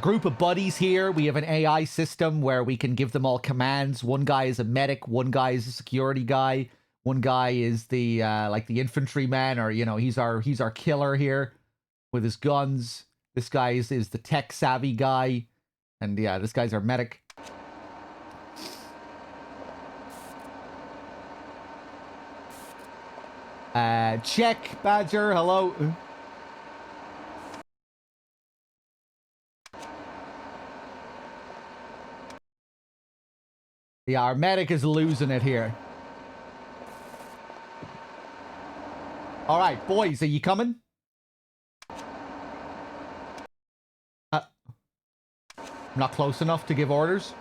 group of buddies here. We have an AI system where we can give them all commands. One guy is a medic. One guy is a security guy. One guy is the like the infantryman, or he's our killer here with his guns. This guy is the tech savvy guy, and yeah, this guy's our medic. Check, Badger. Hello. Yeah, our medic is losing it here. All right, boys, are you coming? Not close enough to give orders.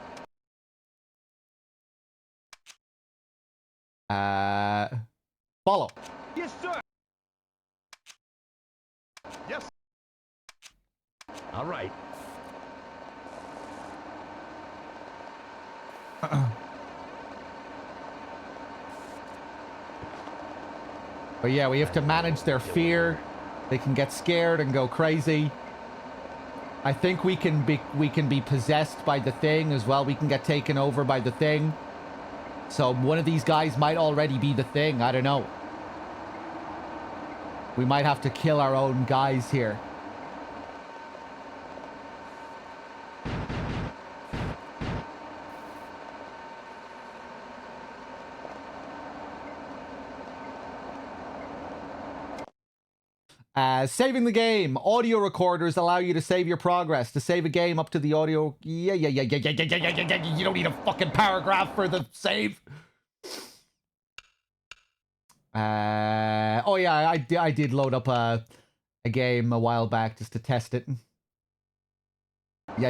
Follow. Yes, sir. Yes. All right. But yeah, we have to manage their fear. They can get scared and go crazy. I think we can be possessed by the thing as well. We can get taken over by the thing. So one of these guys might already be the thing. I don't know. We might have to kill our own guys here. Saving the game. Audio recorders allow you to save your progress. To save a game up to the audio... Yeah. You don't need a fucking paragraph for the save. Oh yeah, I did load up a game a while back just to test it. Yeah.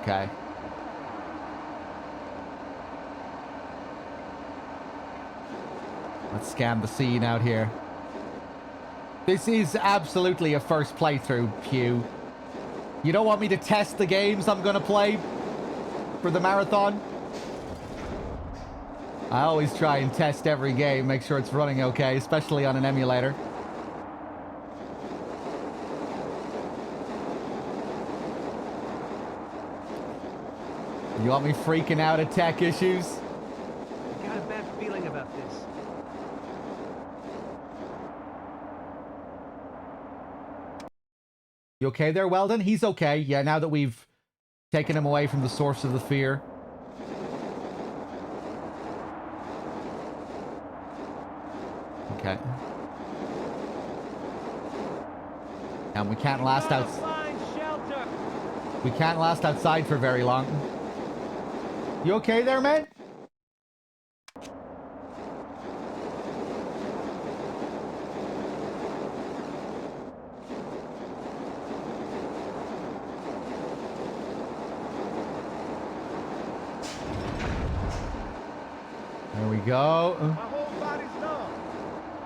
Okay. Let's scan the scene out here. This is absolutely a first playthrough, Pew. You don't want me to test the games I'm gonna play for the marathon? I always try and test every game, make sure it's running okay, especially on an emulator. You want me freaking out at tech issues? I got a bad feeling about this. You okay there, Weldon? He's okay. Yeah, now that we've taken him away from the source of the fear. Okay. And we can't last We can't last outside for very long. You okay there, man? There we go.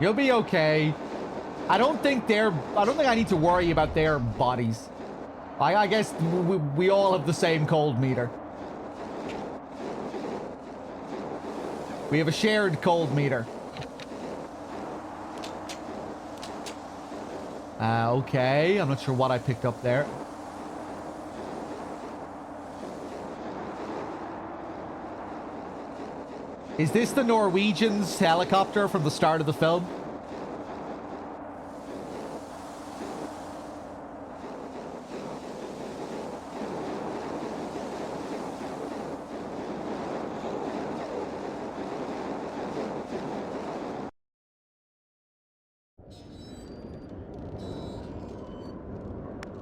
You'll be okay. I don't think I need to worry about their bodies. I guess we all have the same cold meter. We have a shared cold meter. Okay. I'm not sure what I picked up there. Is this the Norwegian's helicopter from the start of the film?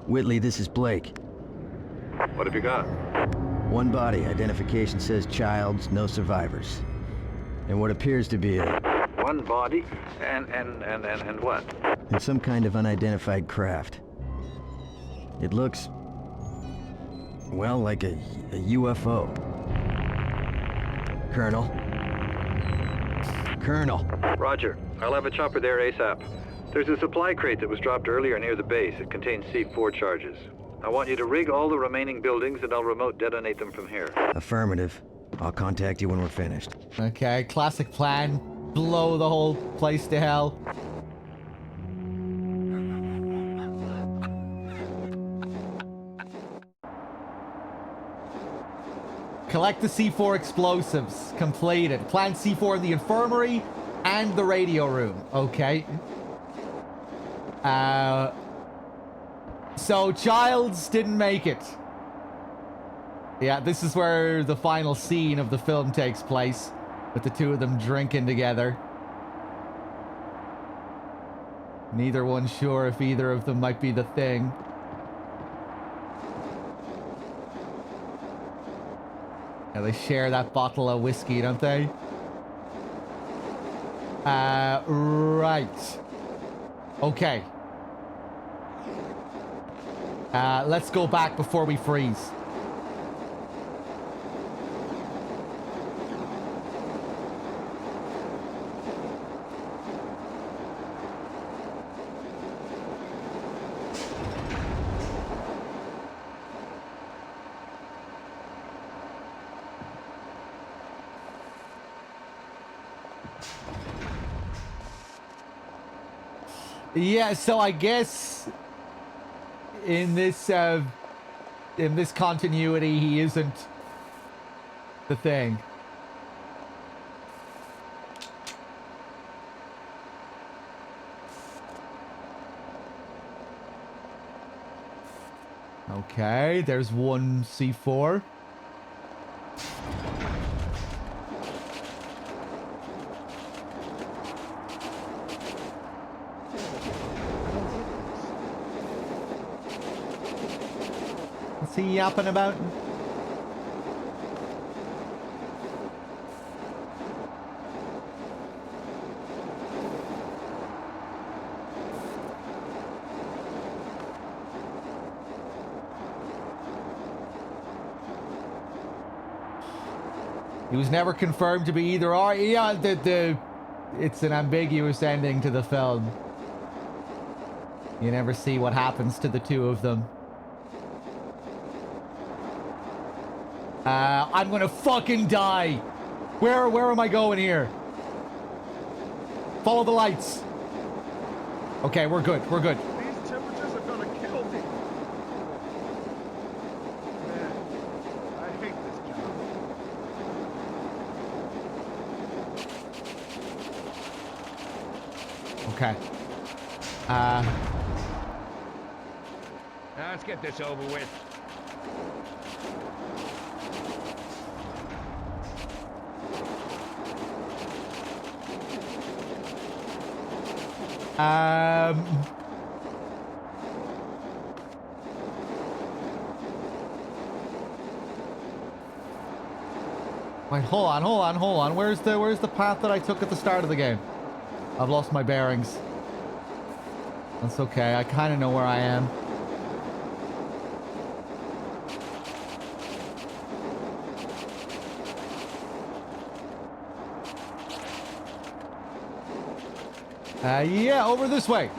Whitley, this is Blake. What have you got? One body. Identification says Childs, no survivors. And what appears to be a... One body? And what? And some kind of unidentified craft. It looks... well, like a UFO. Colonel? Colonel! Roger. I'll have a chopper there ASAP. There's a supply crate that was dropped earlier near the base. It contains C4 charges. I want you to rig all the remaining buildings and I'll remote detonate them from here. Affirmative. I'll contact you when we're finished. Okay, classic plan. Blow the whole place to hell. Collect the C4 explosives. Completed. Plant C4 in the infirmary and the radio room. Okay. So Childs didn't make it. Yeah, this is where the final scene of the film takes place, with the two of them drinking together. Neither one sure if either of them might be the thing. Yeah, they share that bottle of whiskey, don't they? Right. Okay. Let's go back before we freeze. Yeah, so I guess in this continuity, he isn't the thing. Okay, there's one C4. What's he yapping about? He was never confirmed to be either or. Yeah, it's an ambiguous ending to the film. You never see what happens to the two of them. I'm gonna fucking die. Where am I going here? Follow the lights. Okay, we're good. We're good. These temperatures are gonna kill me. Man, I hate this job. Okay. Now let's get this over with. Wait, hold on. Where's the path that I took at the start of the game? I've lost my bearings. That's okay. I kind of know where I am. Yeah, over this way.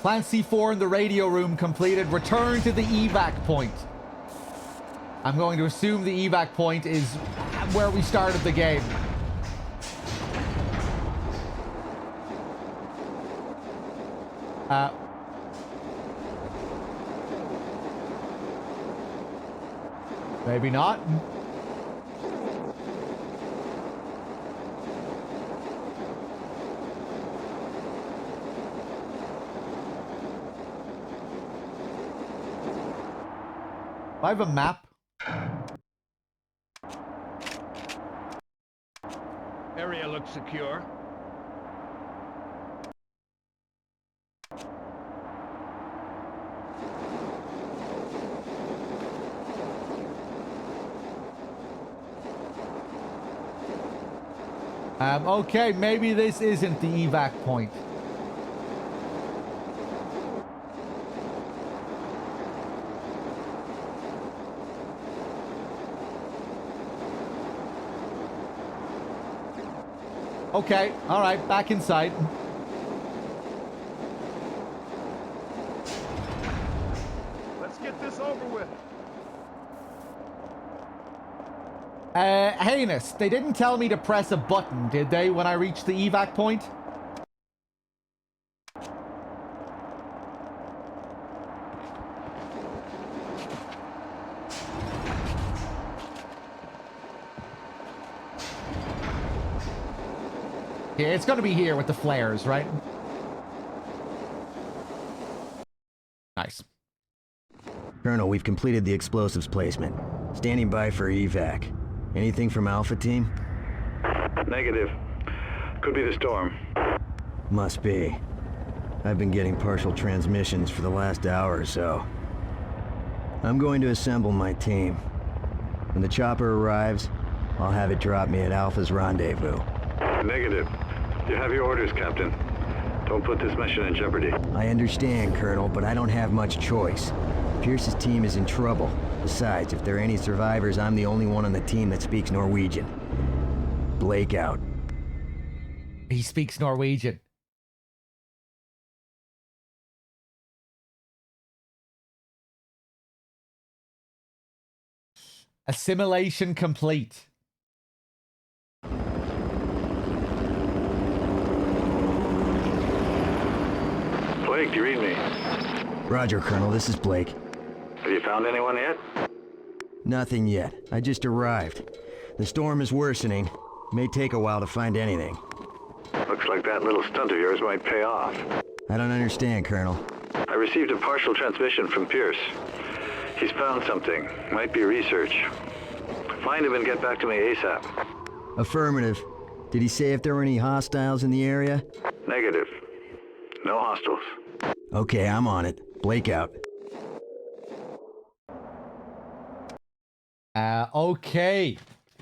Plan C4 in the radio room completed. Return to the evac point. I'm going to assume the evac point is where we started the game. Maybe not. I have a map. Area looks secure. Okay, maybe this isn't the evac point. Okay, all right, back inside. Let's get this over with. Heinous, they didn't tell me to press a button, did they, when I reached the evac point? Yeah, it's gonna be here with the flares, right? Nice. Colonel, we've completed the explosives placement. Standing by for evac. Anything from Alpha Team? Negative. Could be the storm. Must be. I've been getting partial transmissions for the last hour or so. I'm going to assemble my team. When the chopper arrives, I'll have it drop me at Alpha's rendezvous. Negative. You have your orders, Captain. Don't put this mission in jeopardy. I understand, Colonel, but I don't have much choice. Pierce's team is in trouble. Besides, if there are any survivors, I'm the only one on the team that speaks Norwegian. Blake out. He speaks Norwegian. Assimilation complete. Blake, do you read me? Roger, Colonel. This is Blake. Have you found anyone yet? Nothing yet. I just arrived. The storm is worsening. May take a while to find anything. Looks like that little stunt of yours might pay off. I don't understand, Colonel. I received a partial transmission from Pierce. He's found something. Might be research. Find him and get back to me ASAP. Affirmative. Did he say if there were any hostiles in the area? Negative. No hostiles. Okay, I'm on it. Blake out. Okay.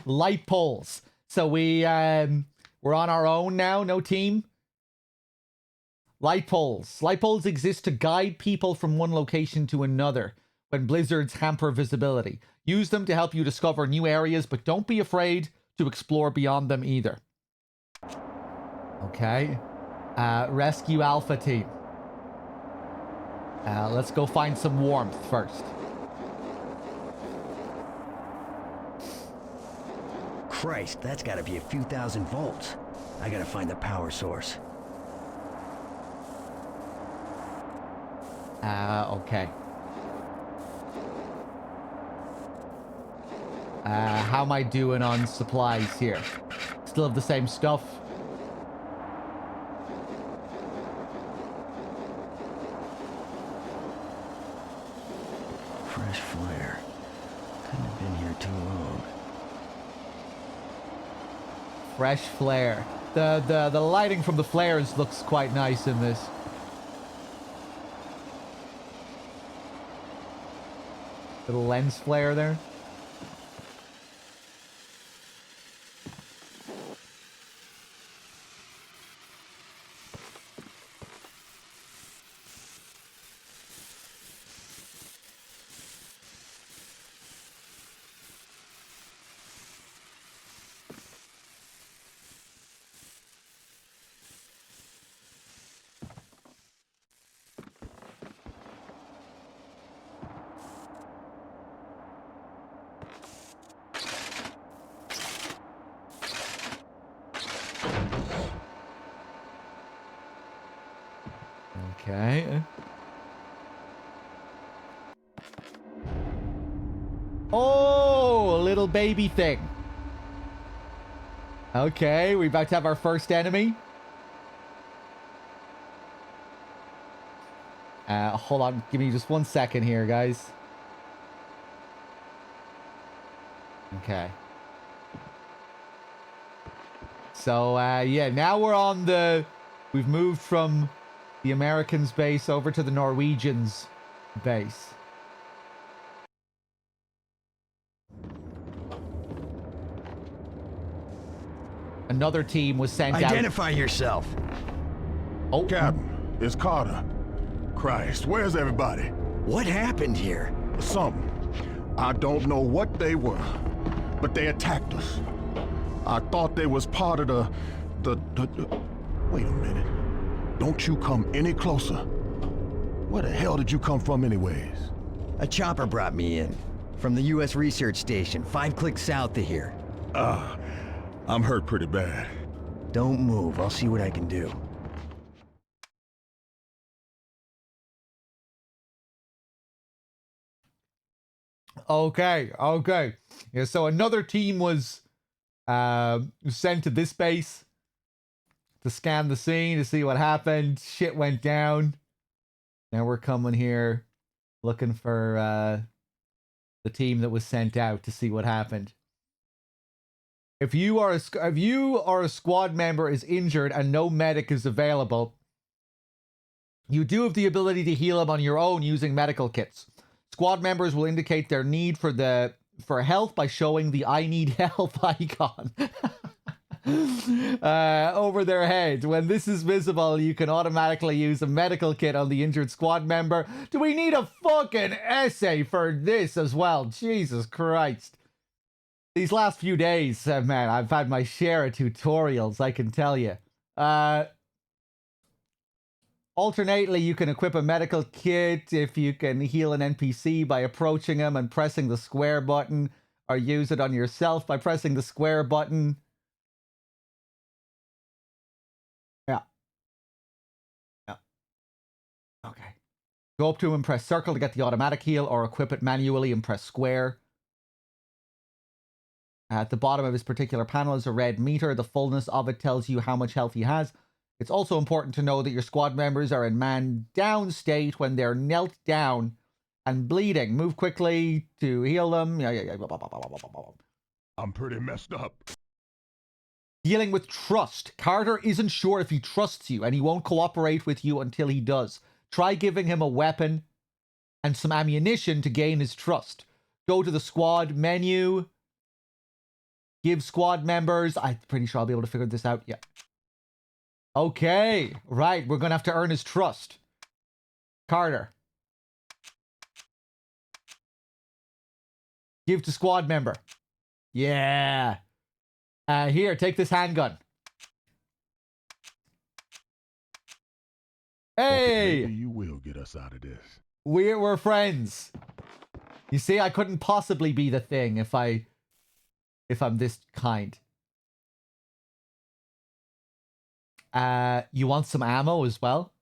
Light poles. So we're on our own now, no team. Light poles. Light poles exist to guide people from one location to another when blizzards hamper visibility. Use them to help you discover new areas, but don't be afraid to explore beyond them either. Okay. Rescue Alpha Team. Let's go find some warmth first. Christ, that's gotta be a few thousand volts. I gotta find the power source. Okay. How am I doing on supplies here? Still have the same stuff? Fresh flare. Couldn't have been here too long. Fresh flare. The lighting from the flares looks quite nice in this. Little lens flare there. Okay. Oh, a little baby thing. Okay, we about to have our first enemy. Hold on, give me just 1 second here, guys. Okay. So, yeah, now we're on the... We've moved from the Americans' base over to the Norwegians' base. Another team was sent out. Identify yourself. Oh, Captain, it's Carter. Christ, where's everybody? What happened here? Something. I don't know what they were, but they attacked us. I thought they was part of the... Wait a minute. Don't you come any closer. Where the hell did you come from anyways? A chopper brought me in. From the U.S. Research Station, 5 clicks south of here. I'm hurt pretty bad. Don't move. I'll see what I can do. Okay, okay. Yeah, so another team was sent to this base to scan the scene to see what happened. Shit went down. Now we're coming here looking for the team that was sent out to see what happened. If you are a squad member is injured and no medic is available, you do have the ability to heal them on your own using medical kits. Squad members will indicate their need for help by showing the I need help icon over their head. When this is visible, you can automatically use a medical kit on the injured squad member. Do we need a fucking essay for this as well? Jesus Christ. These last few days, man, I've had my share of tutorials, I can tell you. Alternately, you can equip a medical kit if you can heal an NPC by approaching him and pressing the square button. or use it on yourself by pressing the square button. Yeah. Yeah. Okay. Go up to him and press circle to get the automatic heal, or equip it manually and press square. At the bottom of his particular panel is a red meter. The fullness of it tells you how much health he has. It's also important to know that your squad members are in man down state when they're knelt down and bleeding. Move quickly to heal them. Yeah. I'm pretty messed up. Dealing with trust. Carter isn't sure if he trusts you, and he won't cooperate with you until he does. Try giving him a weapon and some ammunition to gain his trust. Go to the squad menu. Give squad members... I'm pretty sure I'll be able to figure this out. Yeah. Okay. Right. We're going to have to earn his trust. Carter. Give to squad member. Yeah. Here, take this handgun. Hey! Maybe you will get us out of this. We're friends. You see, I couldn't possibly be the thing if I'm this kind. You want some ammo as well?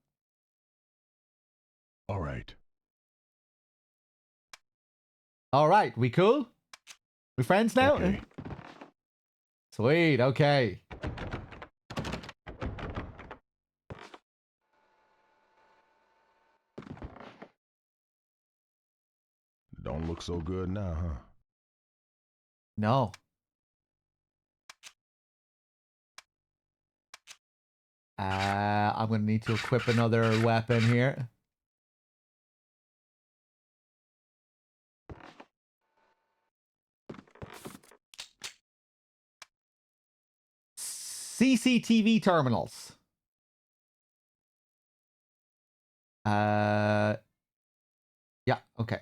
All right. All right, we cool? We friends now? Okay. Sweet, okay. Don't look so good now, huh? No. I'm going to need to equip another weapon here. CCTV terminals. Yeah, okay.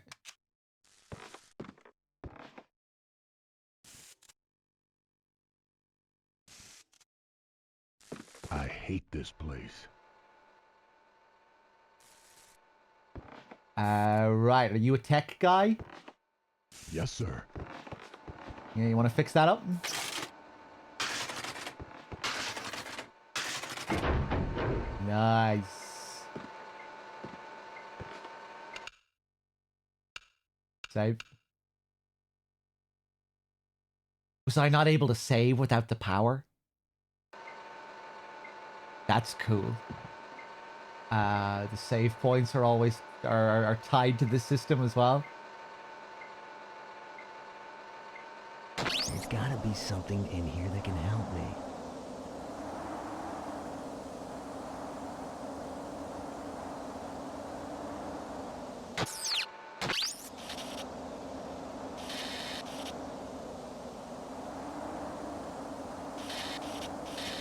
I hate this place. Right. Are you a tech guy? Yes, sir. Yeah, you want to fix that up? Nice. Save. Was I not able to save without the power? That's cool. The save points are always are tied to the system as well. There's gotta be something in here that can help me.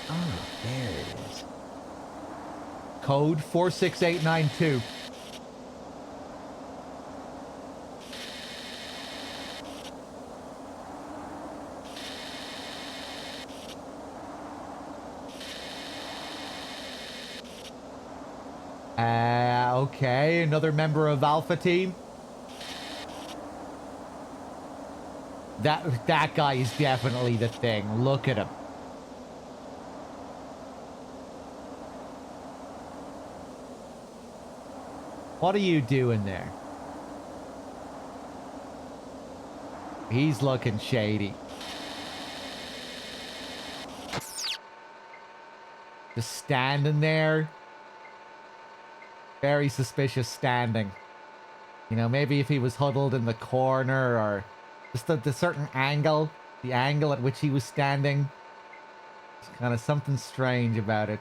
Oh, there it is. Code 46892. Okay, another member of Alpha Team. That guy is definitely the thing. Look at him. What are you doing there? He's looking shady. Just standing there. Very suspicious standing. You know, maybe if he was huddled in the corner, or just the certain angle, the angle at which he was standing. There's kind of something strange about it.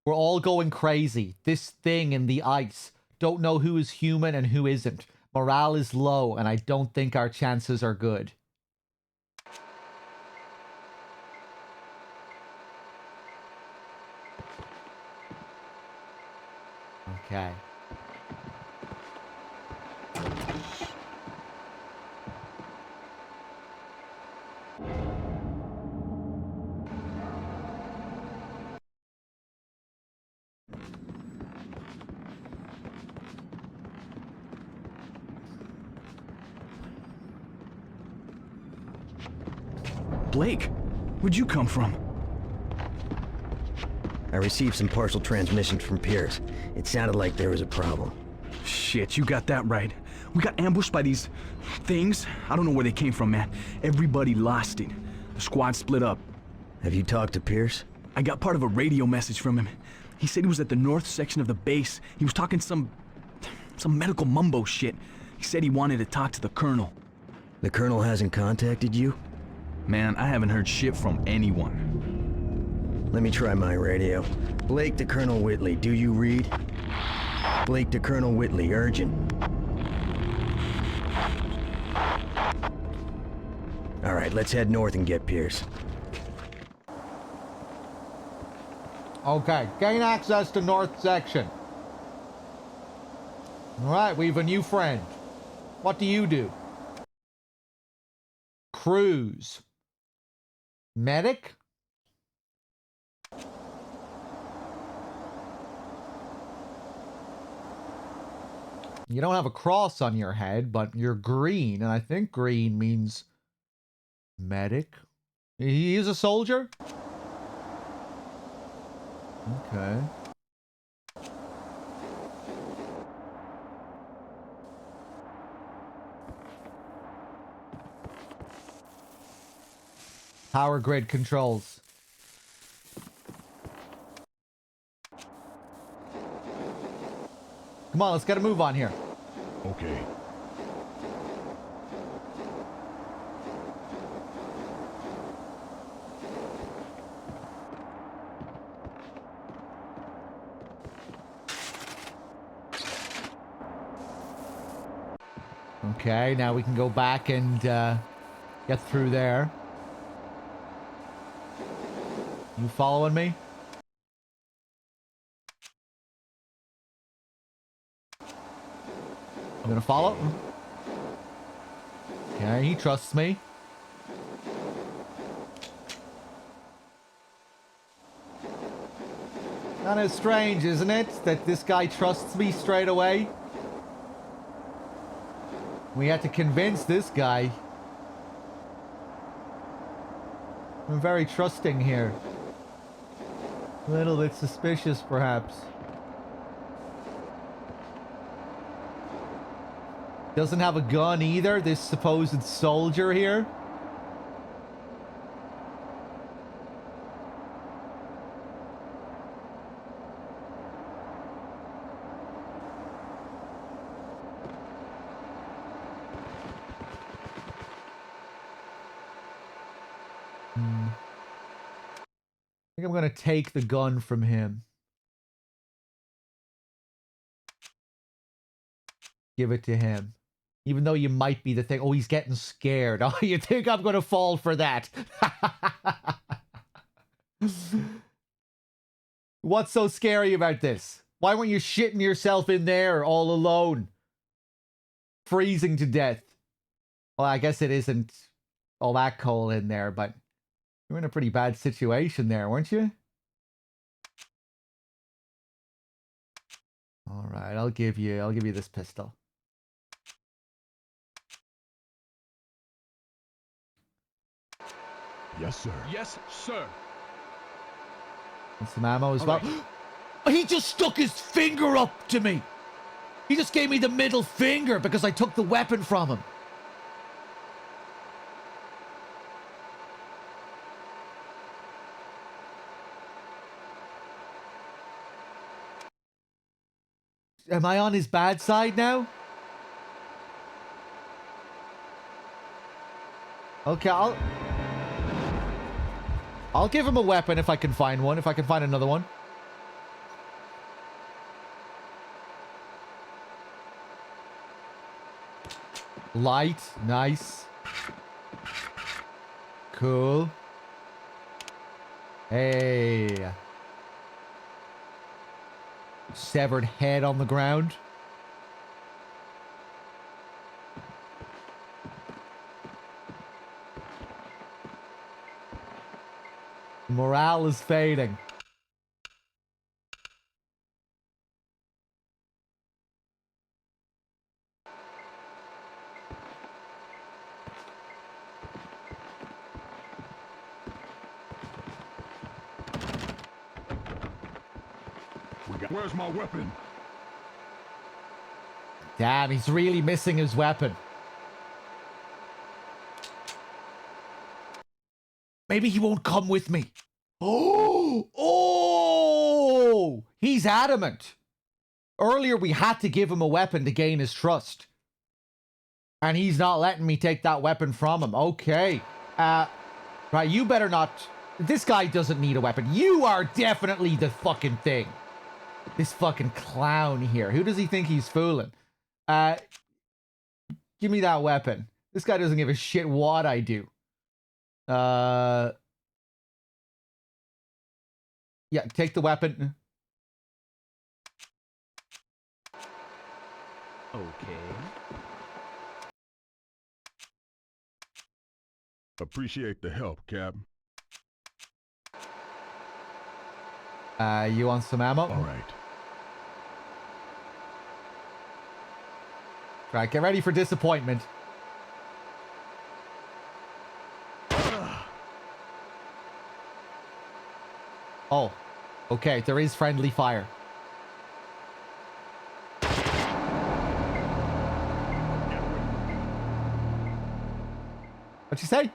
We're all going crazy. This thing in the ice. Don't know who is human and who isn't. Morale is low, and I don't think our chances are good. Okay. Blake, where'd you come from? I received some partial transmissions from Pierce. It sounded like there was a problem. Shit, you got that right. We got ambushed by these things. I don't know where they came from, man. Everybody lost it. The squad split up. Have you talked to Pierce? I got part of a radio message from him. He said he was at the north section of the base. He was talking some medical mumbo shit. He said he wanted to talk to the colonel. The colonel hasn't contacted you? Man, I haven't heard shit from anyone. Let me try my radio. Blake to Colonel Whitley, do you read? Blake to Colonel Whitley, urgent. All right, let's head north and get Pierce. Okay, gain access to north section. All right, we have a new friend. What do you do? Cruise. Medic? You don't have a cross on your head, but you're green, and I think green means medic. He is a soldier? Okay. Power grid controls. Come on, let's get a move on here. Okay. Okay, now we can go back and get through there. You following me? I'm gonna follow. Okay, he trusts me. Kind of strange, isn't it? That this guy trusts me straight away. We had to convince this guy. I'm very trusting here. A little bit suspicious, perhaps. Doesn't have a gun either, this supposed soldier here. I think I'm gonna take the gun from him. Give it to him. Even though you might be the thing. Oh, he's getting scared. Oh, you think I'm gonna fall for that? What's so scary about this? Why weren't you shitting yourself in there all alone? Freezing to death. Well, I guess it isn't all that cold in there, but you're in a pretty bad situation there, weren't you? All right, I'll give you this pistol. Yes, sir. Yes, sir. And some ammo as well. Right. He just stuck his finger up to me. He just gave me the middle finger because I took the weapon from him. Am I on his bad side now? Okay, I'll give him a weapon if I can find one, if I can find another one. Light, nice. Cool. Hey. Severed head on the ground. Morale is fading. Where's my weapon? Damn, he's really missing his weapon. Maybe he won't come with me. Oh, he's adamant. Earlier, we had to give him a weapon to gain his trust. And he's not letting me take that weapon from him. Okay. Right, you better not... This guy doesn't need a weapon. You are definitely the fucking thing. This fucking clown here. Who does he think he's fooling? Give me that weapon. This guy doesn't give a shit what I do. Yeah, take the weapon. Okay. Appreciate the help, Cap. You want some ammo? All right. Right, get ready for disappointment. Oh, okay, there is friendly fire. What'd you say?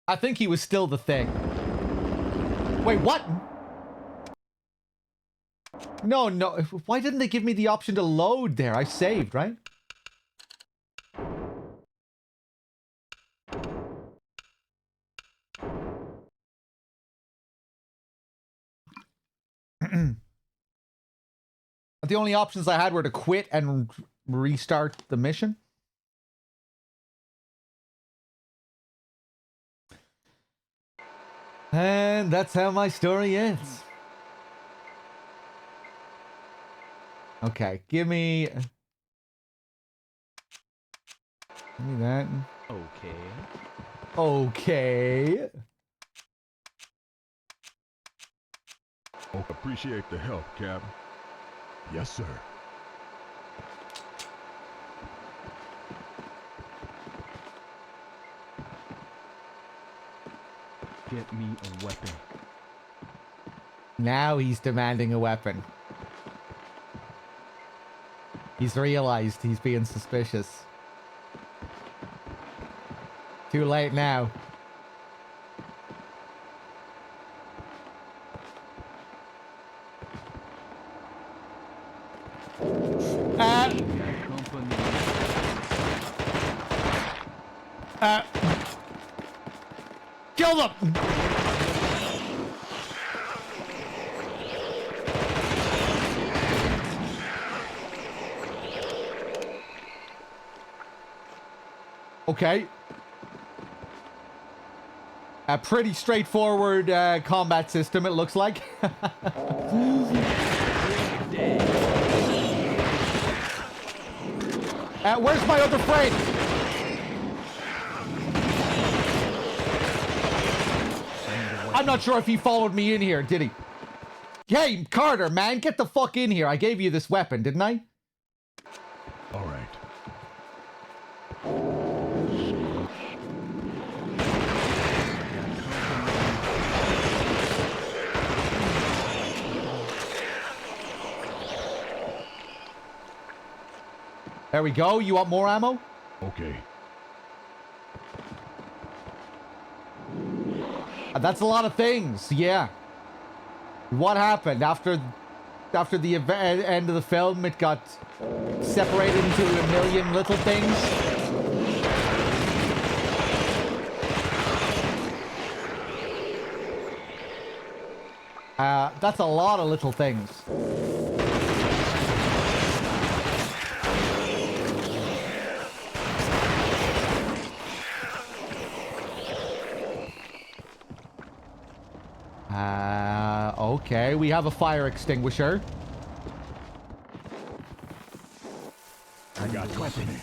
I think he was still the thing. Wait, what? No, no. Why didn't they give me the option to load there? I saved, right? The only options I had were to quit and restart the mission. And that's how my story ends. Okay, give me that. Okay. Okay. Oh, appreciate the help, Cap. Yes, sir. Get me a weapon. Now he's demanding a weapon. He's realized he's being suspicious. Too late now. Kill them! Okay. A pretty straightforward combat system, it looks like. Where's my other friend? I'm not sure if he followed me in here, did he? Hey, Carter, man, get the fuck in here. I gave you this weapon, didn't I? All right. There we go. You want more ammo? Okay. That's a lot of things. Yeah. What happened after the end of the film? It got separated into a million little things. That's a lot of little things. Okay, we have a fire extinguisher. I got company.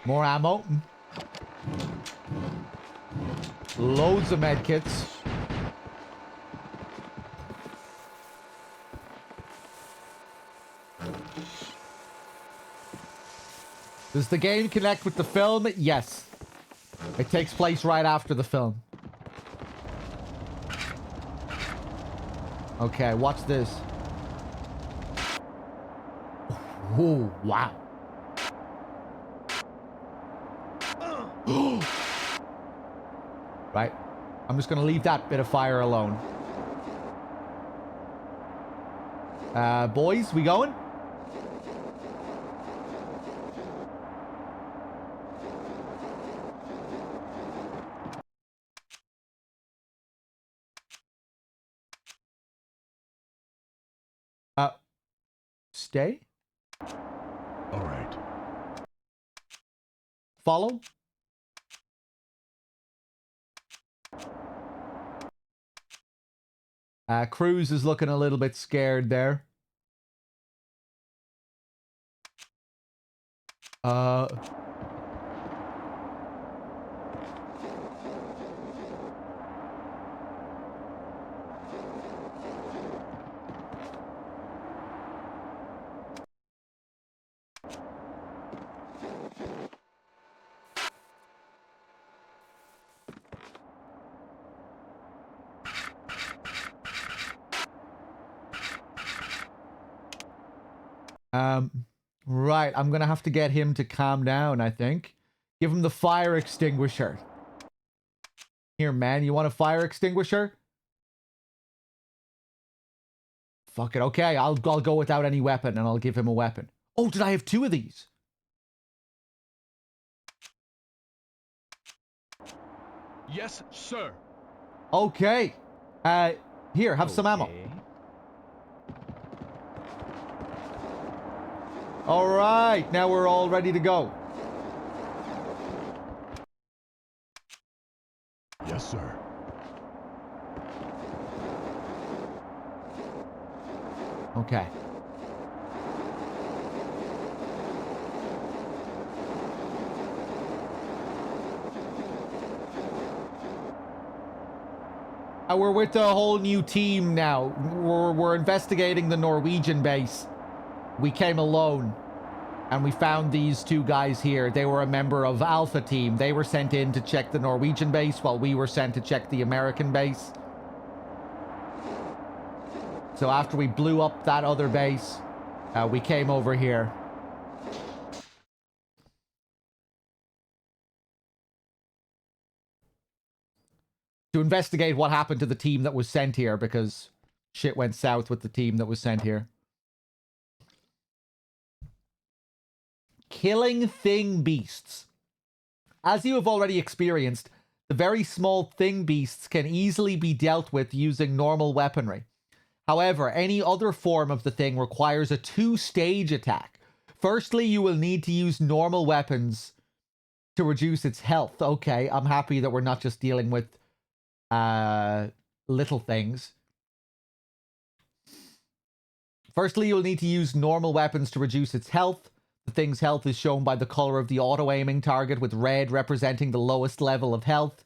More ammo. Loads of medkits. Does the game connect with the film? Yes. It takes place right after the film. Okay, watch this. Oh, wow. Right. I'm just going to leave that bit of fire alone. Boys, we going? Stay? All right. Follow? Cruz is looking a little bit scared there. Right, I'm gonna have to get him to calm down, I think. Give him the fire extinguisher. Here, man, you want a fire extinguisher? Fuck it, okay, I'll go without any weapon and I'll give him a weapon. Oh, did I have 2 of these? Yes, sir. Okay. Here, have some ammo. All right, now we're all ready to go. Yes, sir. Okay. We're with a whole new team now. We're investigating the Norwegian base. We came alone, and we found these 2 guys here. They were a member of Alpha Team. They were sent in to check the Norwegian base, while we were sent to check the American base. So after we blew up that other base, we came over here. To investigate what happened to the team that was sent here, because shit went south with the team that was sent here. Killing thing beasts. As you have already experienced, the very small thing beasts can easily be dealt with using normal weaponry. However, any other form of the thing requires a 2-stage attack. Firstly, you will need to use normal weapons to reduce its health. Okay, I'm happy that we're not just dealing with little things. Firstly, you'll need to use normal weapons to reduce its health. The thing's health is shown by the color of the auto-aiming target, with red representing the lowest level of health.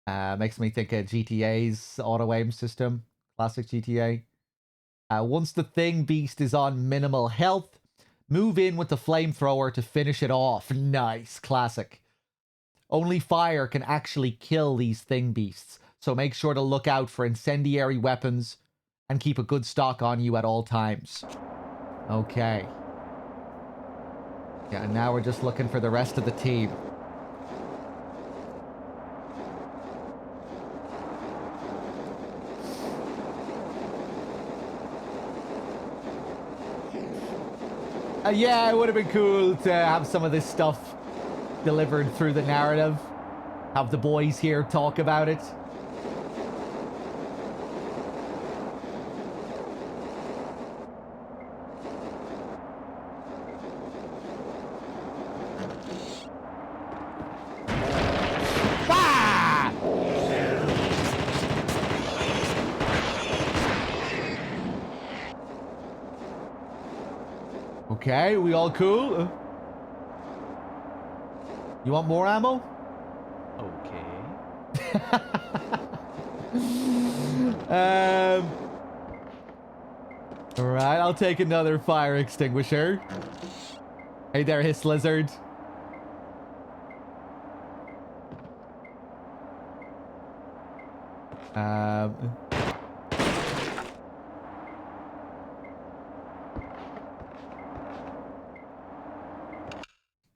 Makes me think of GTA's auto-aim system. Classic GTA. Once the thing beast is on minimal health, move in with the flamethrower to finish it off. Nice. Classic. Only fire can actually kill these thing beasts, so make sure to look out for incendiary weapons and keep a good stock on you at all times. Okay. Yeah, and now we're just looking for the rest of the team. Yeah, it would have been cool to have some of this stuff delivered through the narrative. Have the boys here talk about it. Okay, we all cool? You want more ammo? Okay. Alright, I'll take another fire extinguisher. Hey there, hiss lizard.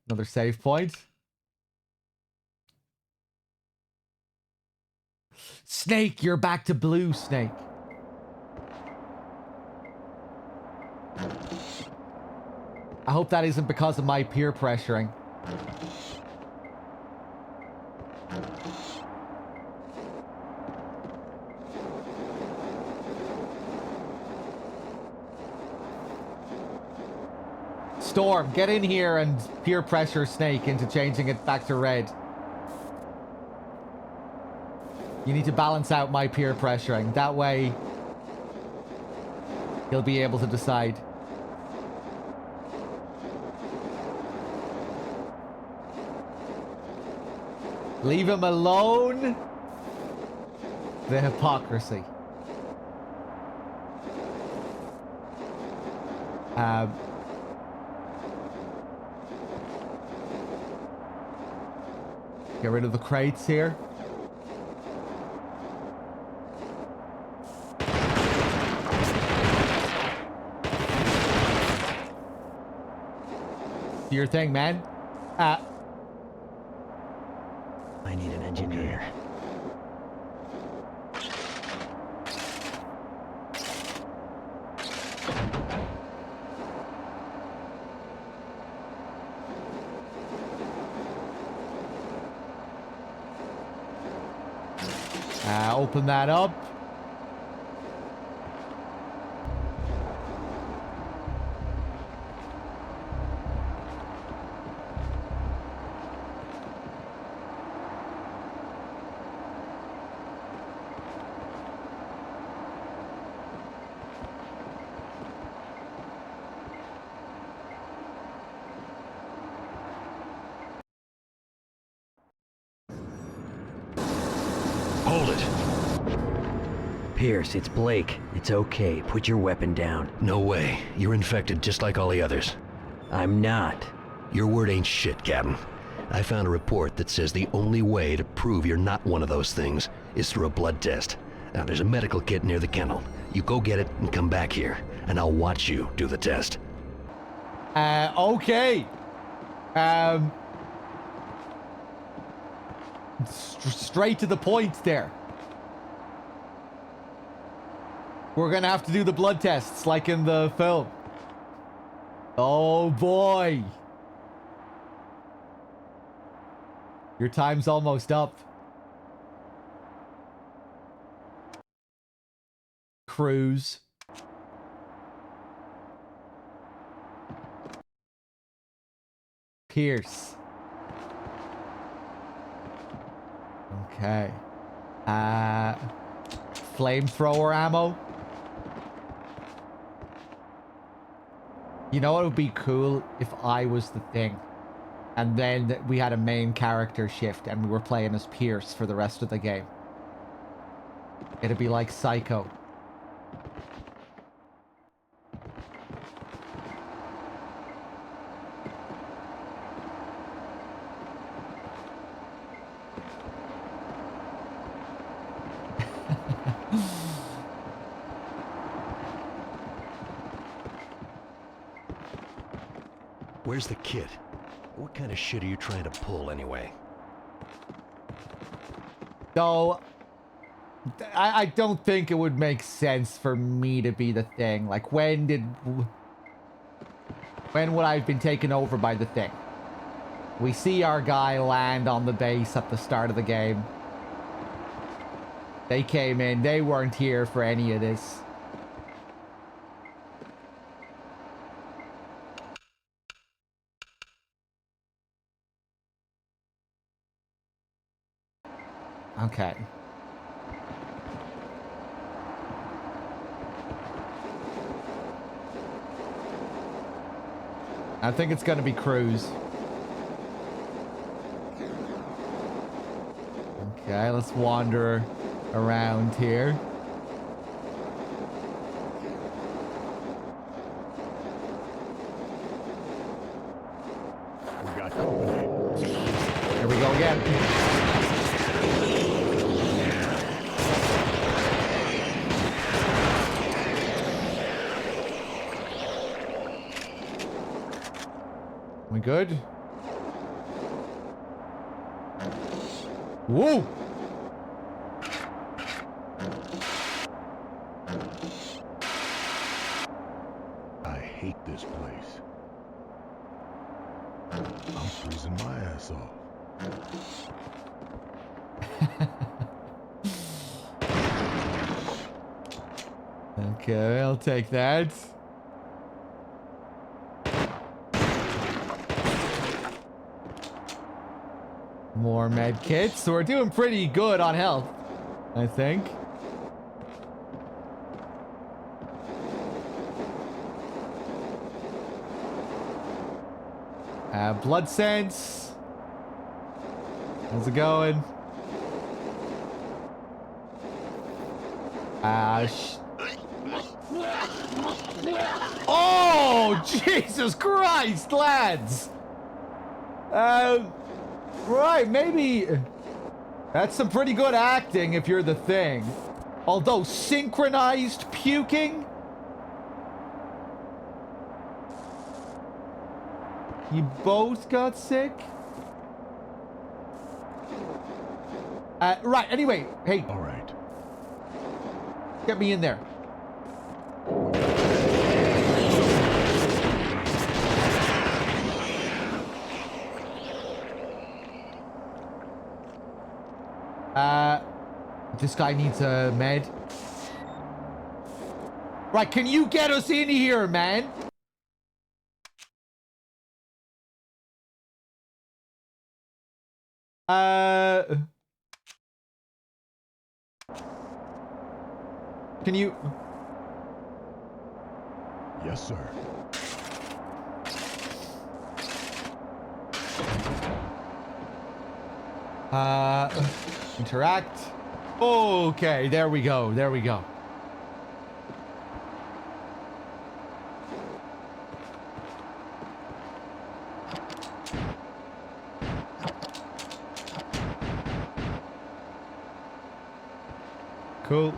Another save point. Snake, you're back to blue, Snake. I hope that isn't because of my peer pressuring. Storm, get in here and peer pressure Snake into changing it back to red. You need to balance out my peer pressuring. That way, he'll be able to decide. Leave him alone. The hypocrisy. Get rid of the crates here. Do your thing, man. I need an engineer. Open that up. Hold it. Pierce, it's Blake. It's okay. Put your weapon down. No way. You're infected just like all the others. I'm not. Your word ain't shit, Captain. I found a report that says the only way to prove you're not one of those things is through a blood test. Now, there's a medical kit near the kennel. You go get it and come back here, and I'll watch you do the test. Okay. Straight to the point there. We're gonna have to do the blood tests like in the film. Oh boy. Your time's almost up. Cruise. Pierce. Okay. Flamethrower ammo. You know what would be cool if I was the thing and then we had a main character shift and we were playing as Pierce for the rest of the game. It'd be like Psycho. Where's the kit? What kind of shit are you trying to pull, anyway? So, I don't think it would make sense for me to be the thing. Like, when would I have been taken over by the thing? We see our guy land on the base at the start of the game. They came in. They weren't here for any of this. Okay. I think it's going to be Cruz. Okay, let's wander around here. We got company. Here we go again. We good? Whoa! I hate this place. I'm freezing my ass off. Okay, I'll take that. More med kits. So we're doing pretty good on health, I think. Blood sense. How's it going? Oh, Jesus Christ, lads! Right, maybe... That's some pretty good acting if you're the thing. Although, synchronized puking? You both got sick? Right, anyway, hey. All right. Get me in there. This guy needs a med. Right, can you get us in here, man? Can you... Yes, sir. Interact. Okay, there we go. There we go. Cool.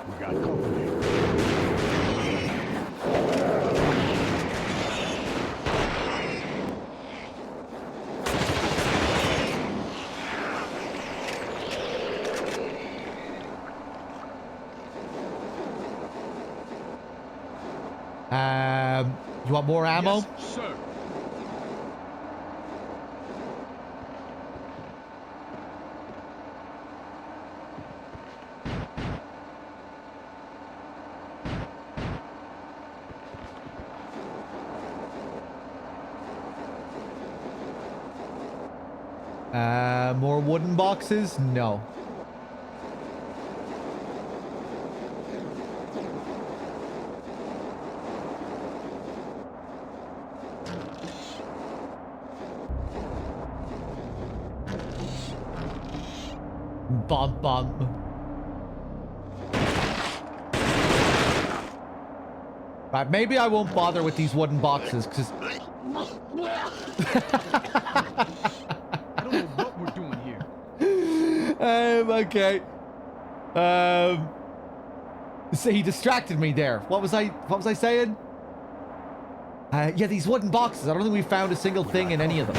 We got company. You want more ammo? Yes, sir. More wooden boxes? No. Bump, bump. Right, maybe I won't bother with these wooden boxes, because... I don't know what we're doing here. Okay. So he distracted me there. What was I saying? Yeah, these wooden boxes. I don't think we found a single thing in any of them.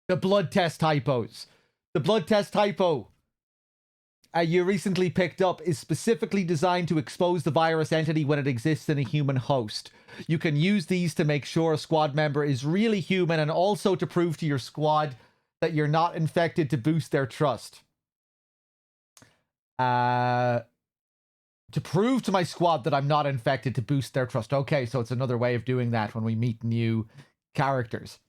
The blood test typos. The blood test typo you recently picked up is specifically designed to expose the virus entity when it exists in a human host. You can use these to make sure a squad member is really human and also to prove to your squad that you're not infected to boost their trust. To prove to my squad that I'm not infected to boost their trust. Okay, so it's another way of doing that when we meet new characters.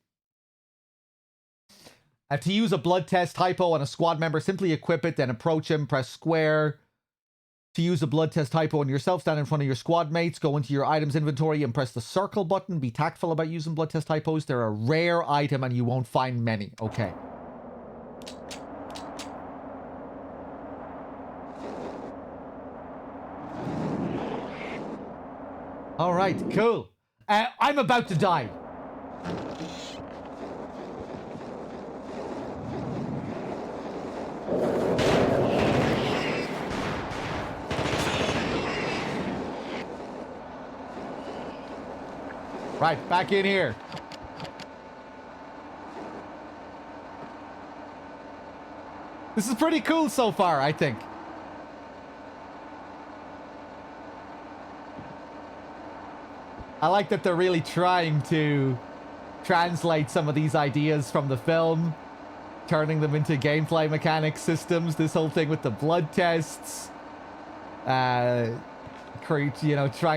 To use a blood test hypo on a squad member, simply equip it, then approach him, press square. To use a blood test hypo on yourself, stand in front of your squad mates, go into your items inventory and press the circle button. Be tactful about using blood test hypos. They're a rare item and you won't find many. Okay. All right, cool. I'm about to die. Right, back in here. This is pretty cool so far, I think. I like that they're really trying to translate some of these ideas from the film, turning them into gameplay mechanics systems. This whole thing with the blood tests, trying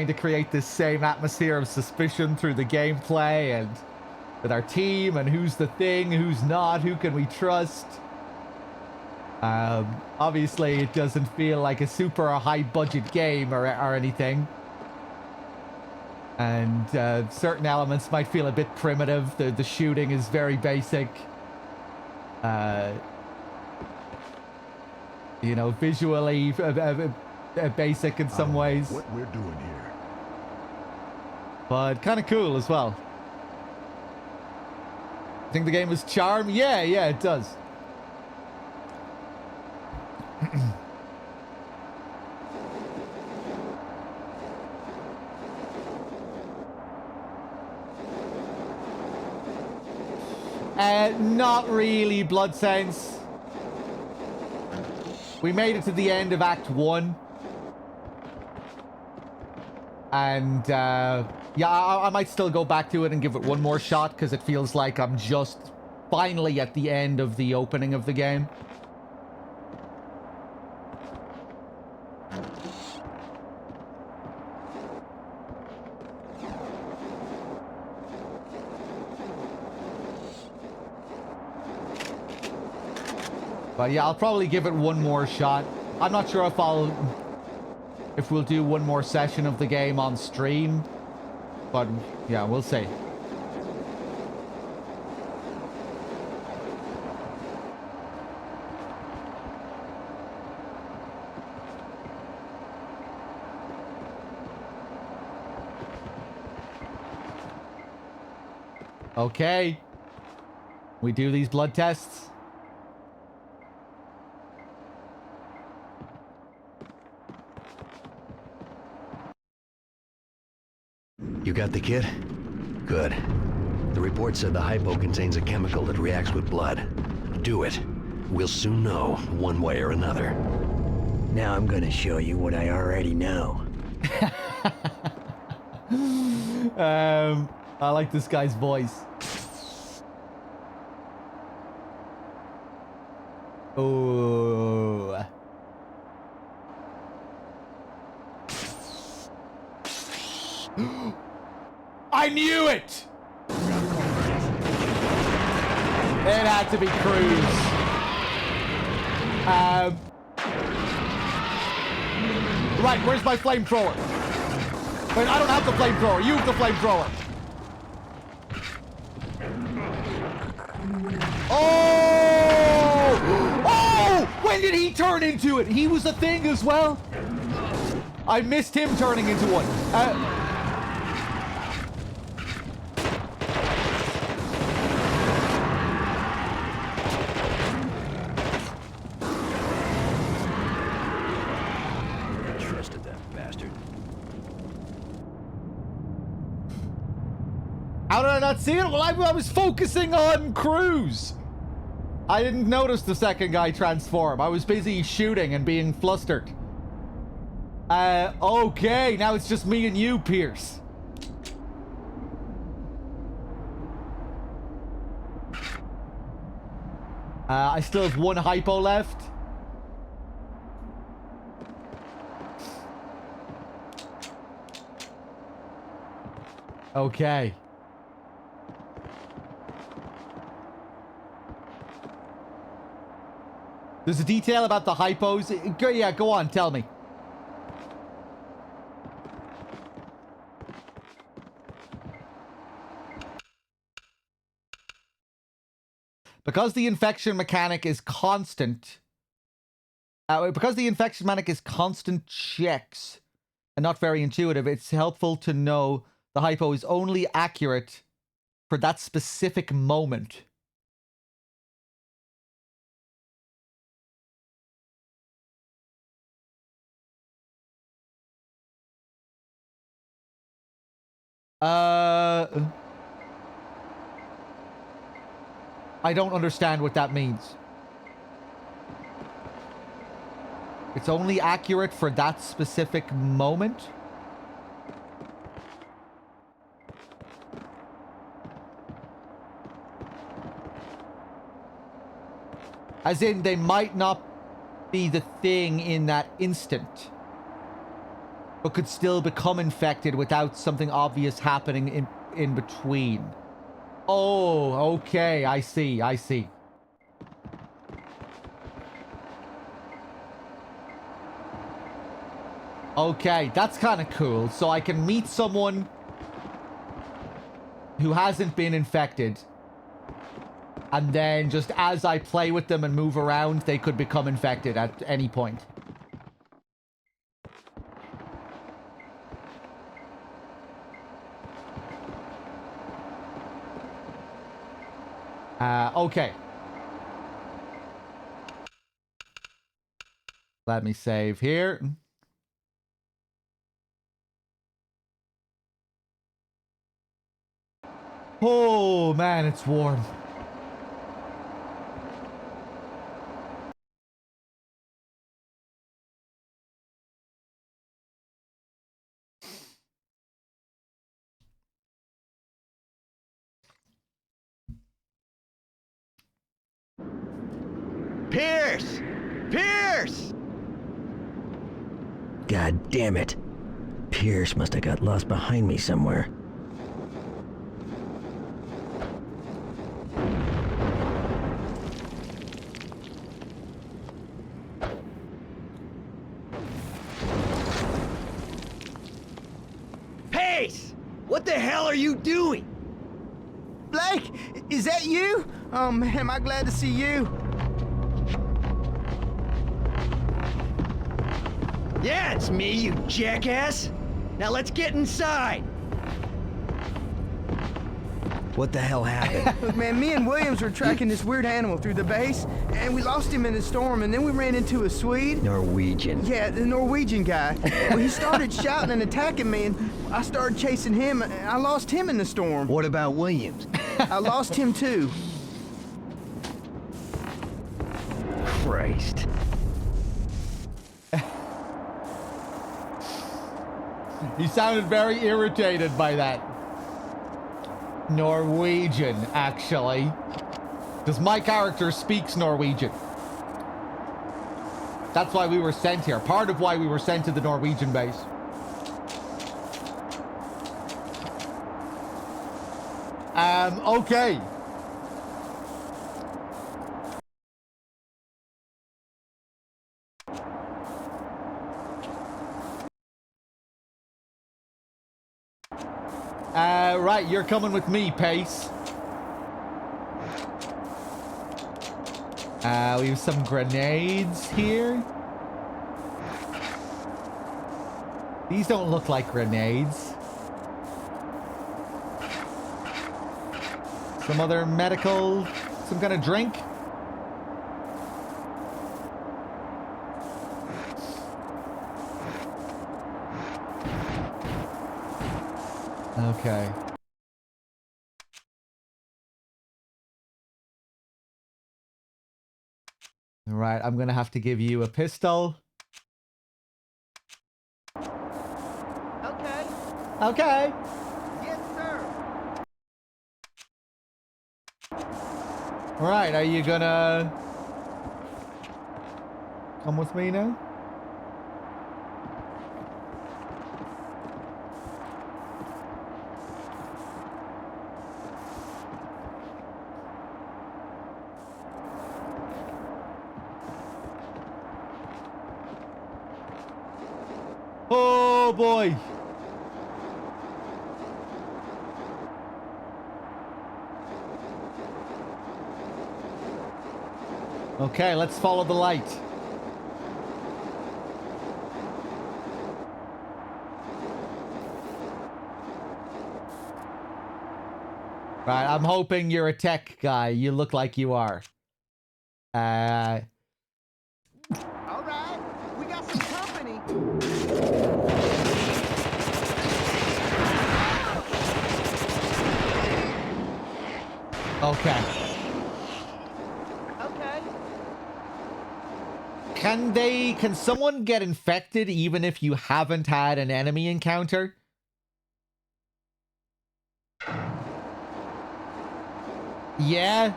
to create this same atmosphere of suspicion through the gameplay and with our team and who's the thing, who's not, who can we trust. Obviously, it doesn't feel like a super high-budget game or anything. And certain elements might feel a bit primitive. The shooting is very basic. Visually basic in some ways. What we're doing here. But kind of cool as well. Think the game has charm? Yeah, it does. Not really, Blood Sense. We made it to the end of Act 1. And, I might still go back to it and give it one more shot, because it feels like I'm just finally at the end of the opening of the game. But yeah, I'll probably give it one more shot. I'm not sure if we'll do one more session of the game on stream. But yeah, we'll see. Okay. We do these blood tests. You got the kit? Good. The report said the hypo contains a chemical that reacts with blood. Do it. We'll soon know, one way or another. Now I'm gonna show you what I already know. I like this guy's voice. Oh. I knew it! It had to be Cruz. Right, where's my flamethrower? Wait, I don't have the flamethrower. You have the flamethrower. Oh! Oh! When did he turn into it? He was a thing as well. I missed him turning into one. Trusted that bastard. How did I not see it? Well, I was focusing on Cruz. I didn't notice the second guy transform. I was busy shooting and being flustered. Okay, now it's just me and you, Pierce. I still have one hypo left. Okay. There's a detail about the hypos. Yeah, go on, tell me. Because the infection mechanic is constant. Because the infection mechanic is constant checks and not very intuitive, it's helpful to know the hypo is only accurate for that specific moment. I don't understand what that means. It's only accurate for that specific moment? As in, they might not be the thing in that instant, but could still become infected without something obvious happening in between. Oh, okay. I see. I see. Okay, that's kind of cool. So I can meet someone who hasn't been infected, and then just as I play with them and move around, they could become infected at any point. Okay. Let me save here. Oh, man, it's warm. Pierce! Pierce! God damn it. Pierce must have got lost behind me somewhere. Pace! What the hell are you doing? Blake, is that you? Oh man, am I glad to see you. Yeah, it's me, you jackass. Now let's get inside. What the hell happened? Look, man, me and Williams were tracking this weird animal through the base, and we lost him in the storm, and then we ran into a Swede. Norwegian. Yeah, the Norwegian guy. Well, he started shouting and attacking me, and I started chasing him, and I lost him in the storm. What about Williams? I lost him too. Christ. He sounded very irritated by that. Norwegian, actually. Because my character speaks Norwegian. That's why we were sent here. Part of why we were sent to the Norwegian base. Okay. Right, you're coming with me, Pace. We have some grenades here. These don't look like grenades. Some other medical, some kind of drink. Okay. All right, I'm gonna have to give you a pistol. Okay. Okay. Yes, sir. All right, are you gonna come with me now? Oh boy. Okay, let's follow the light. Right, I'm hoping you're a tech guy. You look like you are. All right, we got some company. Okay. Okay. Can someone get infected even if you haven't had an enemy encounter? Yeah.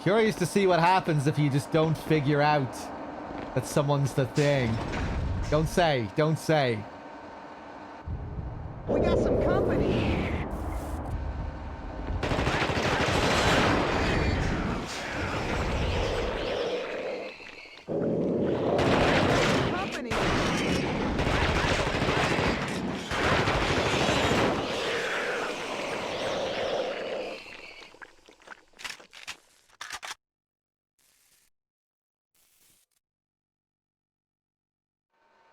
Curious to see what happens if you just don't figure out that someone's the thing. Don't say. Don't say. We got some company. Company.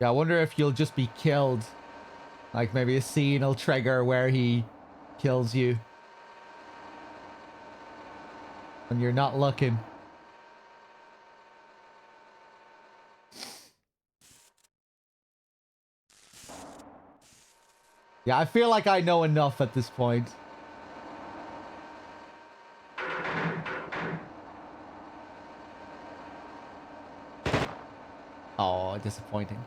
Yeah, I wonder if you'll just be killed. Like maybe a scene will trigger where he kills you. And you're not looking. Yeah, I feel like I know enough at this point. Oh, disappointing.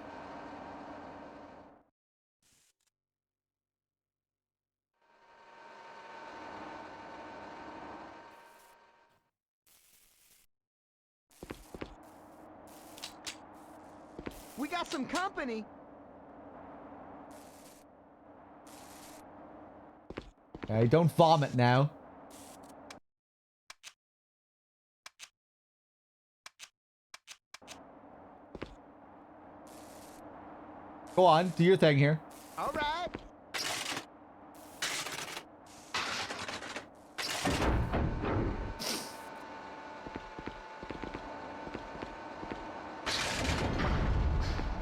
We got some company. Okay, don't vomit now. Go on, do your thing here. All right.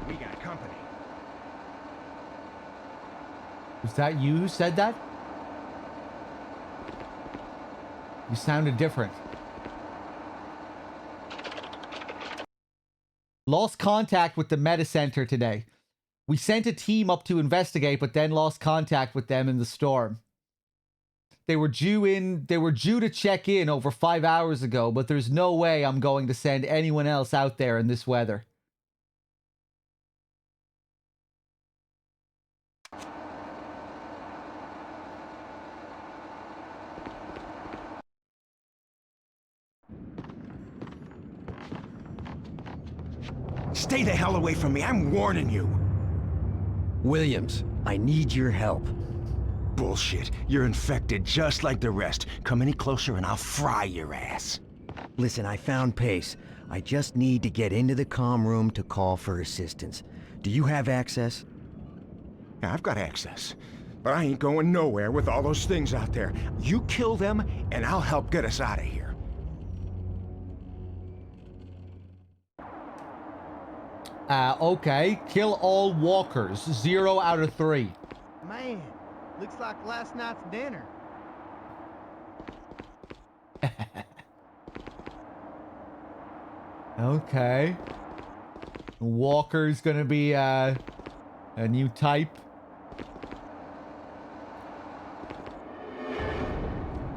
We got company. Was that you who said that? You sounded different. Lost contact with the Meta Center today. We sent a team up to investigate, but then lost contact with them in the storm. They were due to check in over 5 hours ago, but there's no way I'm going to send anyone else out there in this weather. Stay the hell away from me, I'm warning you! Williams, I need your help. Bullshit. You're infected just like the rest. Come any closer and I'll fry your ass. Listen, I found Pace. I just need to get into the comm room to call for assistance. Do you have access? Yeah, I've got access. But I ain't going nowhere with all those things out there. You kill them, and I'll help get us out of here. Okay. Kill all walkers. 0 out of 3. Man, looks like last night's dinner. Okay. Walker's gonna be a new type.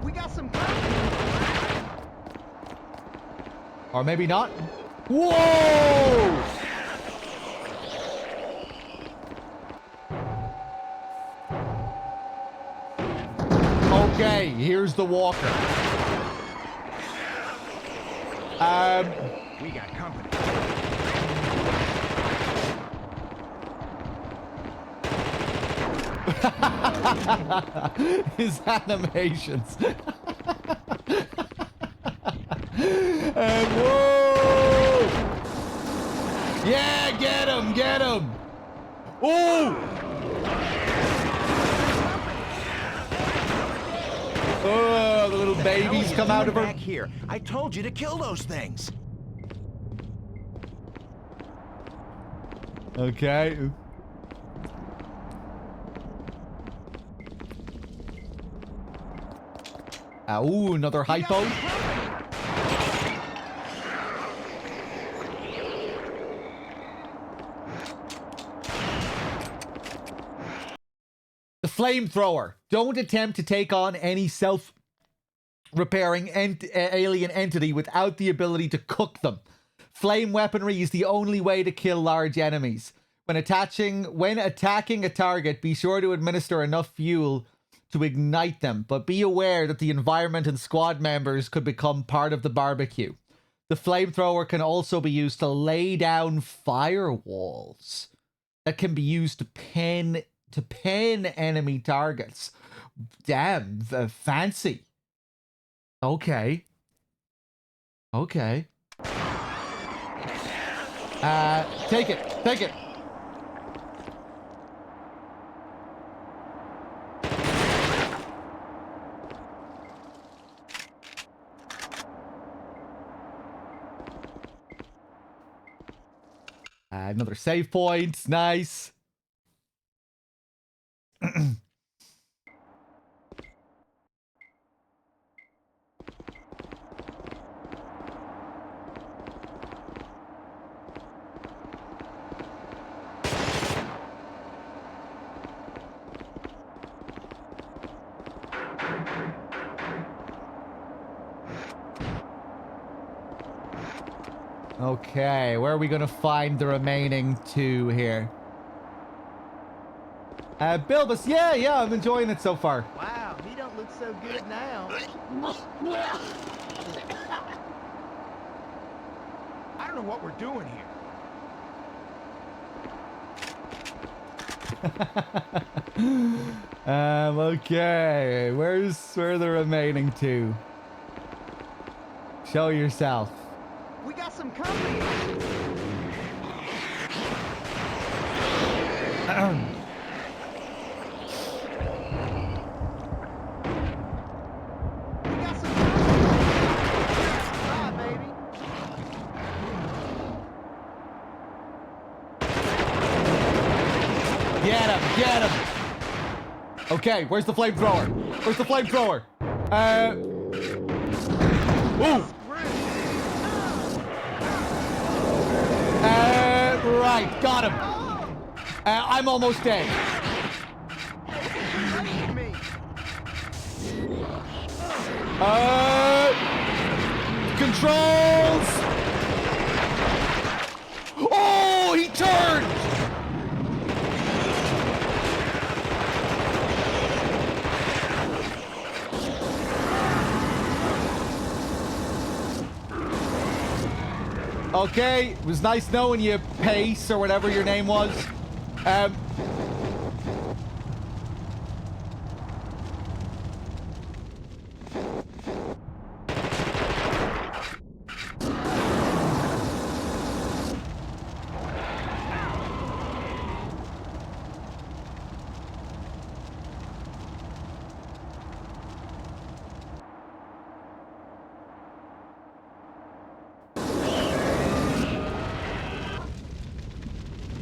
We got some company. Or maybe not. Whoa! Okay, here's the walker. We got company. His animations. Whoa! Yeah, get him, get him! Oh! Oh, the little babies come out of her. Back here. I told you to kill those things. Okay. Ooh, another hypo. The flamethrower. Don't attempt to take on any self-repairing alien entity without the ability to cook them. Flame weaponry is the only way to kill large enemies. When attacking a target, be sure to administer enough fuel to ignite them, but be aware that the environment and squad members could become part of the barbecue. The flamethrower can also be used to lay down firewalls that can be used to pin enemy targets. Damn, fancy. Okay. Okay. Take it. Take it. Another save point. Nice. Okay, where are we going to find the remaining two here? Bilbus, yeah, I'm enjoying it so far. Wow, he don't look so good now. I don't know what we're doing here. Okay, where are the remaining two? Show yourself. We got some company. Get him! Okay, where's the flamethrower? Where's the flamethrower? Ooh! Right, got him. I'm almost dead. Controls! Oh, he turned! Okay, it was nice knowing you, Pace, or whatever your name was.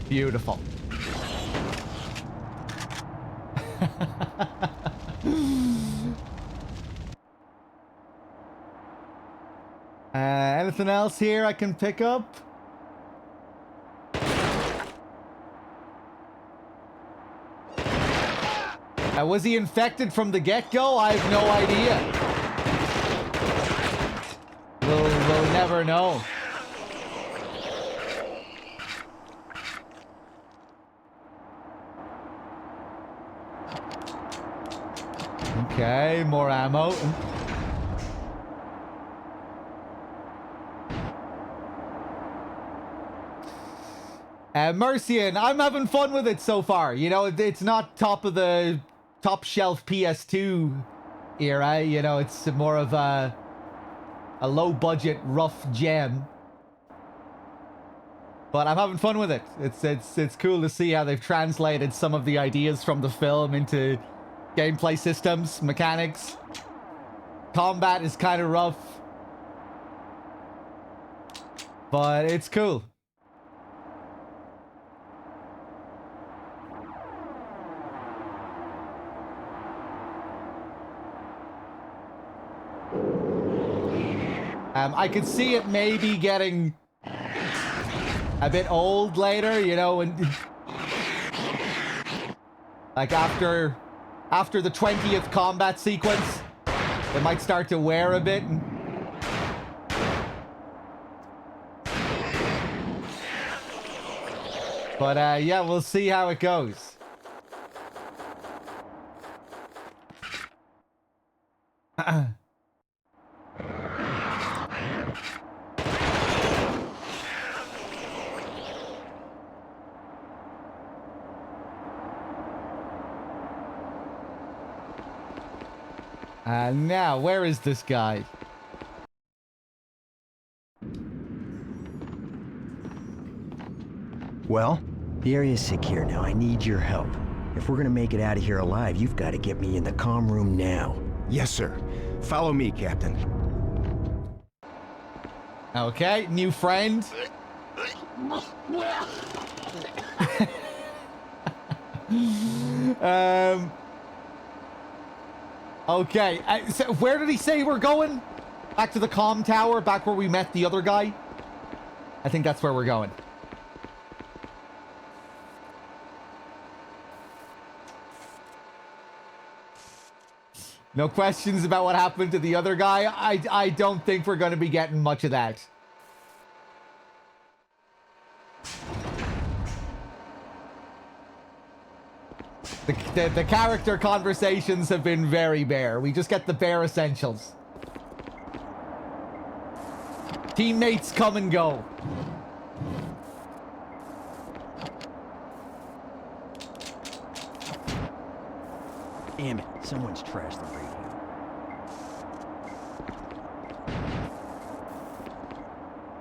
Beautiful. Anything else here I can pick up? Was he infected from the get-go? I have no idea. We'll never know. Okay, more ammo. Mercian, I'm having fun with it so far. You know, it's not top shelf PS2 era. You know, it's more of a low budget, rough gem. But I'm having fun with it. It's cool to see how they've translated some of the ideas from the film into gameplay systems, mechanics. Combat is kind of rough, but it's cool. I could see it maybe getting a bit old later, you know, and like after the 20th combat sequence, it might start to wear a bit. But yeah, we'll see how it goes. Now, where is this guy? Well, the area's secure now. I need your help. If we're gonna make it out of here alive, you've got to get me in the comm room now. Yes, sir. Follow me, Captain. Okay, new friend. Okay, so where did he say we're going? Back to the comm tower, back where we met the other guy? I think that's where we're going. No questions about what happened to the other guy? I don't think we're going to be getting much of that. The character conversations have been very bare. We just get the bare essentials. Teammates come and go. Damn it, someone's trashed the radio.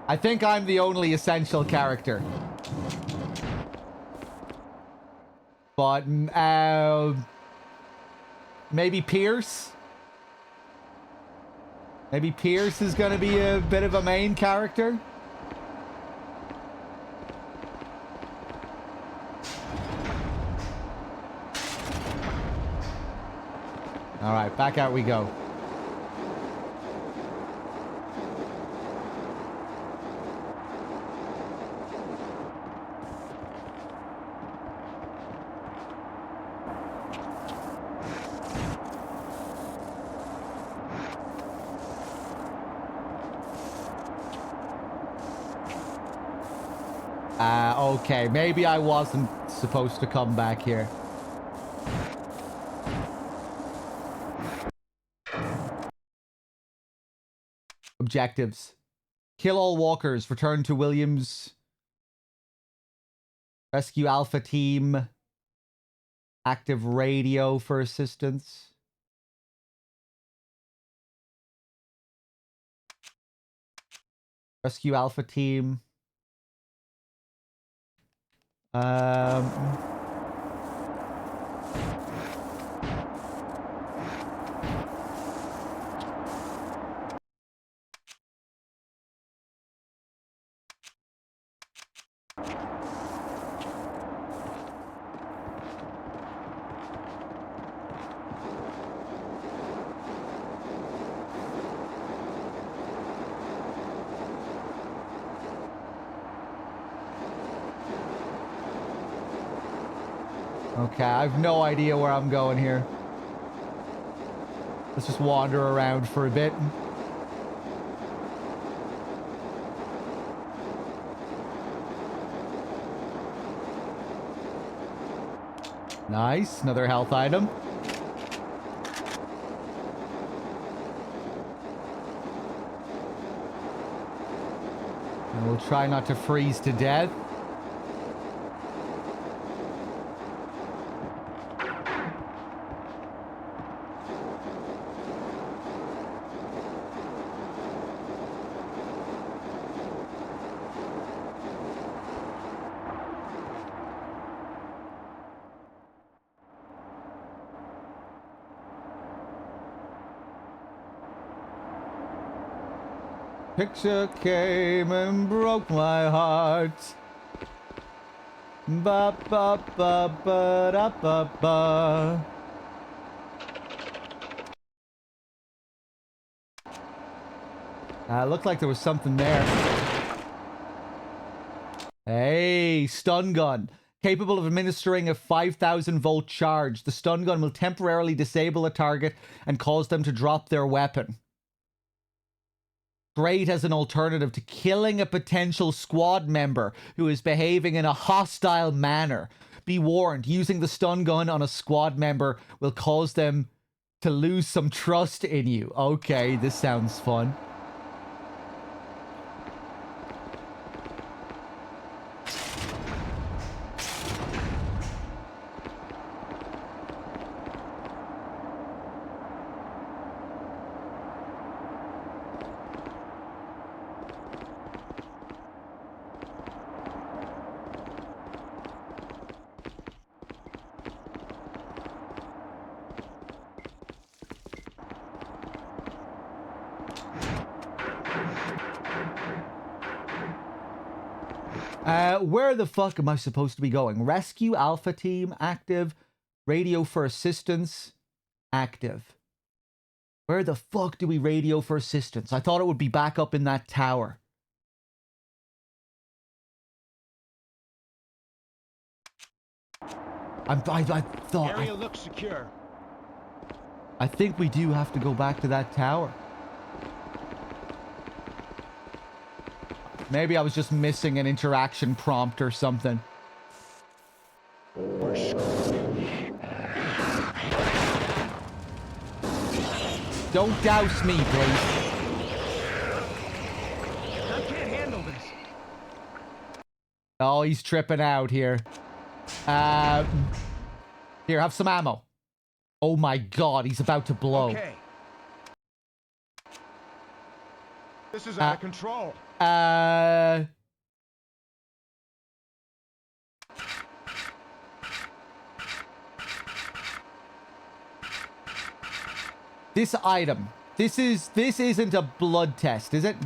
I think I'm the only essential character. But, maybe Pierce? Maybe Pierce is going to be a bit of a main character? Alright, back out we go. Okay, maybe I wasn't supposed to come back here. Objectives. Kill all walkers. Return to Williams. Rescue Alpha Team. Active radio for assistance. Rescue Alpha Team. Okay, I have no idea where I'm going here. Let's just wander around for a bit. Nice, another health item. And we'll try not to freeze to death. Picture came and broke my heart. Ba ba ba ba da ba ba. Looked like there was something there. Hey, stun gun. Capable of administering a 5,000 volt charge. The stun gun will temporarily disable a target and cause them to drop their weapon. Great as an alternative to killing a potential squad member who is behaving in a hostile manner. Be warned, using the stun gun on a squad member will cause them to lose some trust in you. Okay, this sounds fun. Where the fuck am I supposed to be going? Rescue Alpha Team, active. Radio for assistance, active. Where the fuck do we radio for assistance? I thought it would be back up in that tower. I thought... Area looks secure. I think we do have to go back to that tower. Maybe I was just missing an interaction prompt or something. Don't douse me, please. I can't handle this. Oh, he's tripping out here. Here, have some ammo. Oh my god, he's about to blow. Okay. This is out of control. This item. This isn't a blood test, is it?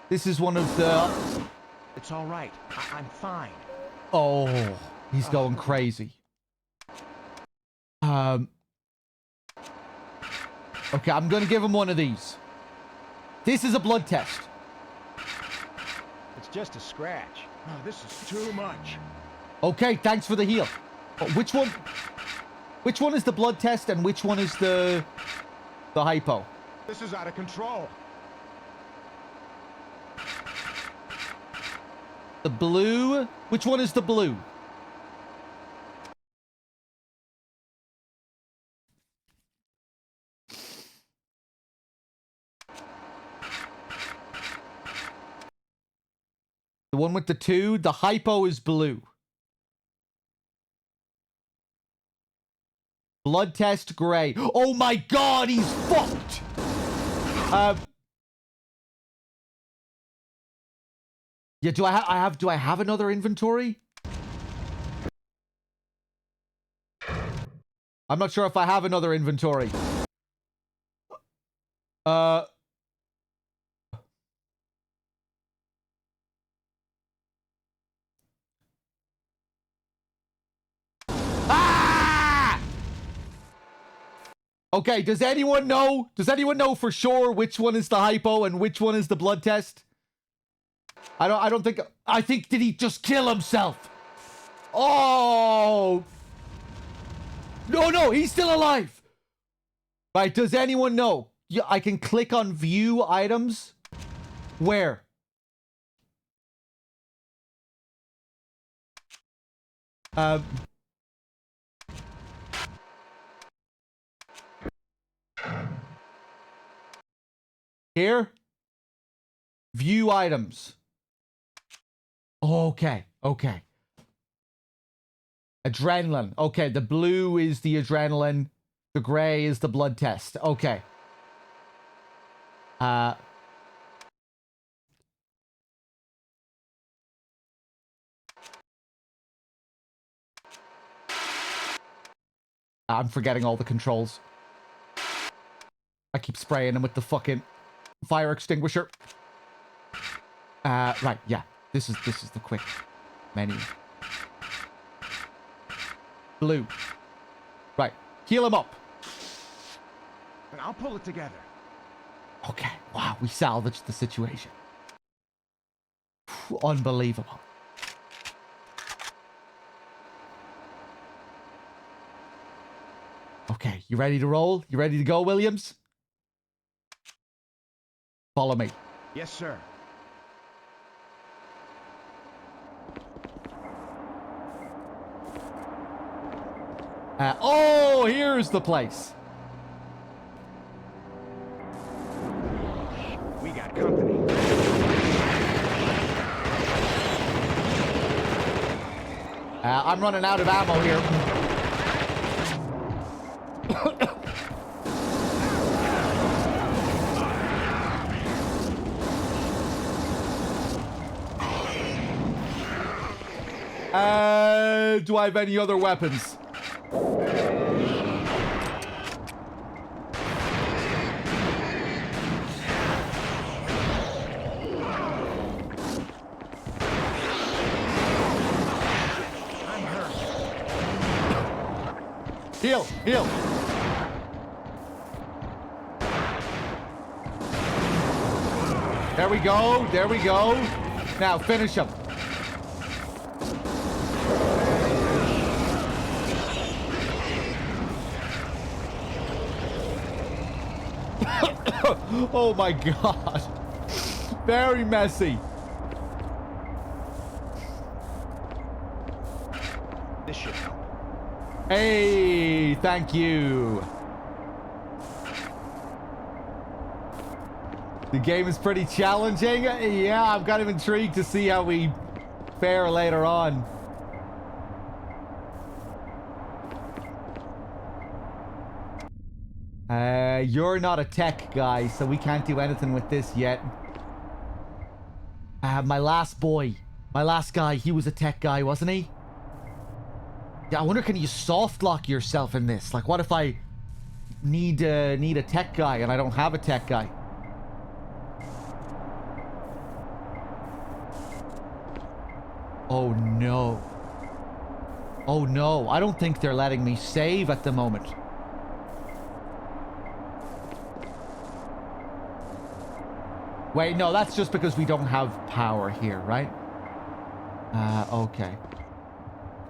This is one of the... It's all right. I'm fine. Oh, he's going crazy. Okay, I'm gonna give him one of these. This is a blood test. It's just a scratch. Oh, this is too much. Okay, thanks for the heal. Oh, which one? Which one is the blood test and which one is the hypo? This is out of control. The blue? Which one is the blue? The one with the 2, the hypo is blue. Blood test gray. Oh my god, he's fucked! Yeah, do I have another inventory? I'm not sure if I have another inventory. Okay, does anyone know? Does anyone know for sure which one is the hypo and which one is the blood test? I think did he just kill himself? Oh! No, he's still alive. Right, does anyone know? Yeah, I can click on view items. Where? Here? View items. Okay. Adrenaline. Okay, the blue is the adrenaline. The gray is the blood test. Okay. I'm forgetting all the controls. I keep spraying them with the fucking... fire extinguisher. Right, yeah. This is the quick menu. Blue. Right. Heal him up. And I'll pull it together. Okay. Wow, we salvaged the situation. Unbelievable. Okay, you ready to roll? You ready to go, Williams? Follow me. Yes, sir. Oh, here's the place. We got company. I'm running out of ammo here. Do I have any other weapons? Heal, heal. There we go, there we go. Now finish him. Oh my god. Very messy. This should help. Hey, thank you. The game is pretty challenging. Yeah, I'm kind of intrigued to see how we fare later on. You're not a tech guy, so we can't do anything with this yet. My last guy, he was a tech guy, wasn't he? Yeah, I wonder, can you soft lock yourself in this? Like, what if I need a tech guy and I don't have a tech guy? Oh no. Oh no, I don't think they're letting me save at the moment. Wait, no, that's just because we don't have power here, right? Okay.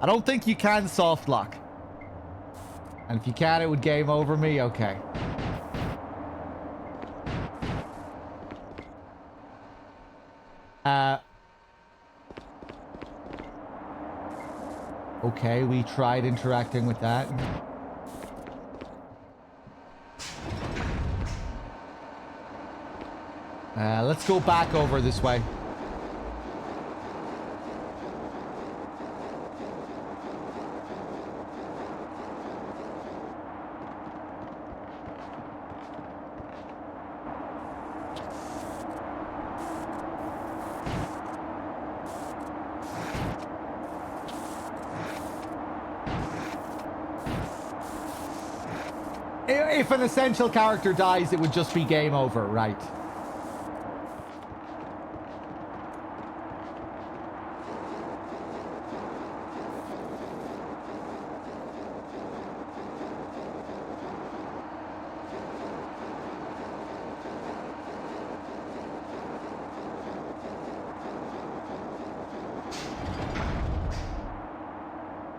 I don't think you can soft lock. And if you can, it would game over me. Okay. Okay, we tried interacting with that. Let's go back over this way. If an essential character dies, it would just be game over, right?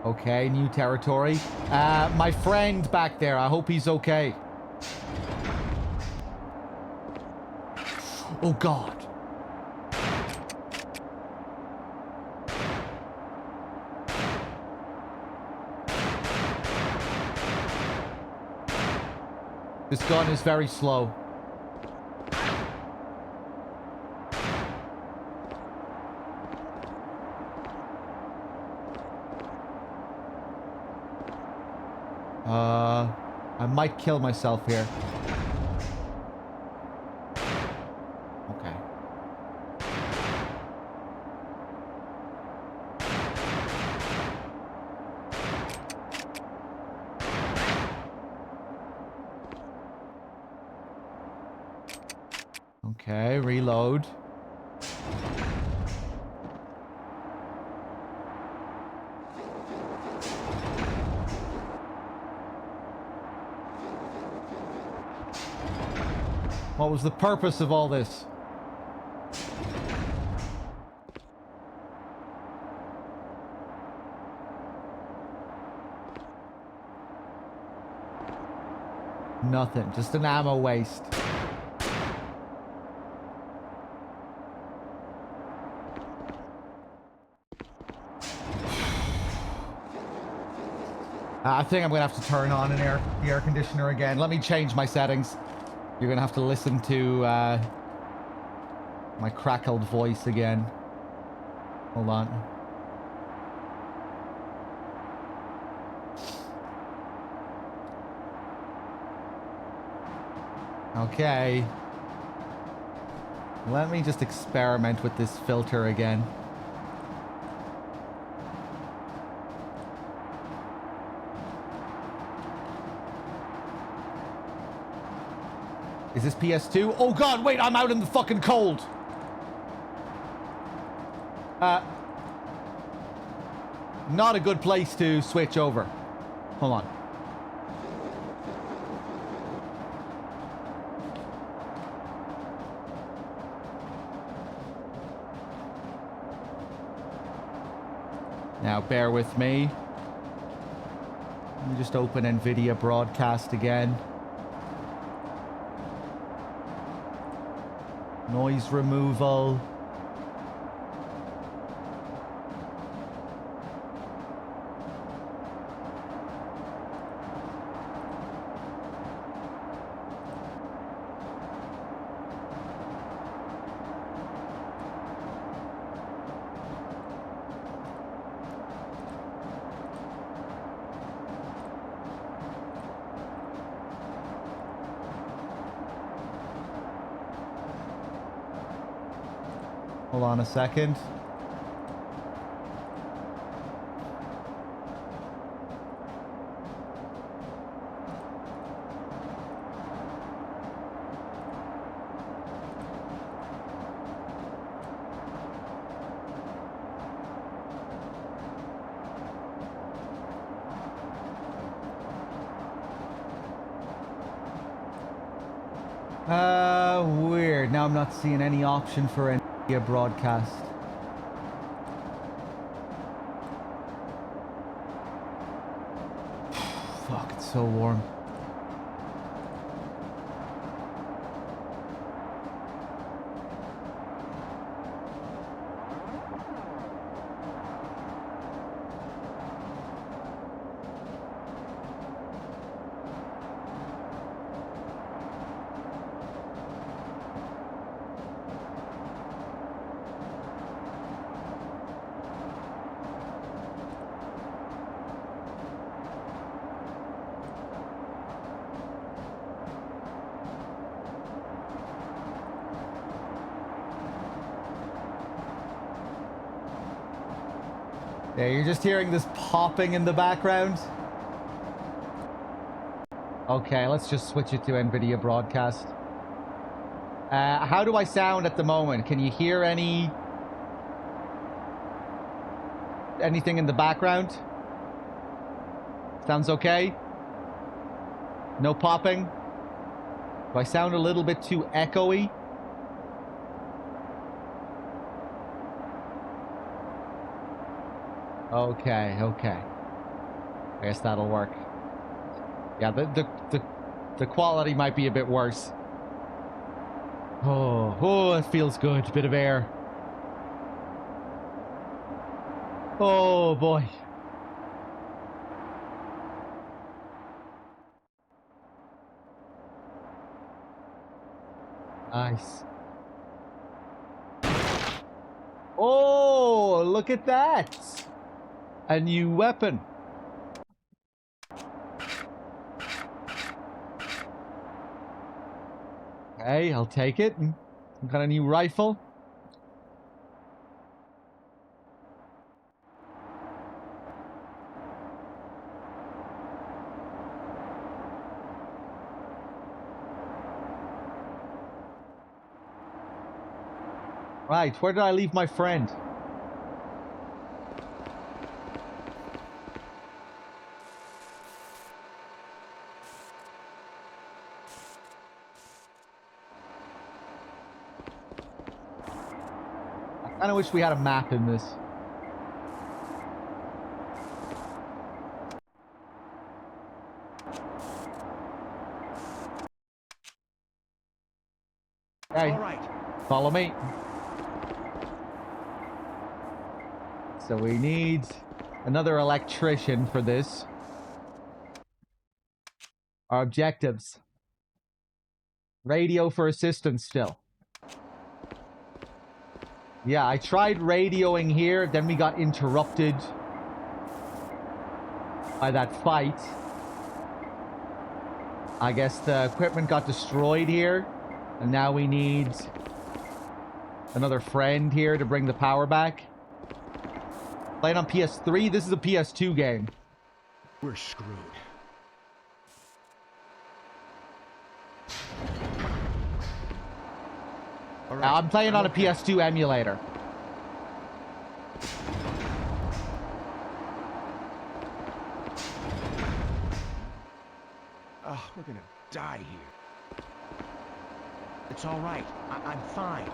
Okay, new territory. My friend back there, I hope he's okay. Oh God. This gun is very slow. I might kill myself here. Okay. Okay, reload. What was the purpose of all this? Nothing, just an ammo waste. I think I'm gonna have to turn on the air conditioner again. Let me change my settings. You're gonna have to listen to my crackled voice again. Hold on. Okay. Let me just experiment with this filter again. Is this PS2? Oh god, wait, I'm out in the fucking cold. Not a good place to switch over. Hold on. Now, bear with me. Let me just open NVIDIA Broadcast again. Noise removal. Hold on a second. Weird. Now I'm not seeing any option for NVIDIA Broadcast. Fuck, it's so warm. Yeah, you're just hearing this popping in the background. Okay, let's just switch it to NVIDIA Broadcast. How do I sound at the moment? Can you hear anything in the background? Sounds okay? No popping? Do I sound a little bit too echoey? Okay, okay. I guess that'll work. Yeah, the quality might be a bit worse. Oh, it feels good. Bit of air. Oh boy. Nice. Oh, look at that. A new weapon. Okay, I'll take it. Some kind of new rifle. Right, where did I leave my friend? I kind of wish we had a map in this. Okay. All right. Follow me. So we need another electrician for this. Our objectives. Radio for assistance still. Yeah, I tried radioing here, then we got interrupted by that fight. I guess the equipment got destroyed here, and now we need another friend here to bring the power back. Playing on PS3, this is a PS2 game. We're screwed. All right, I'm playing on a okay. PS2 emulator. Oh, we're gonna die here. It's all right. I'm fine.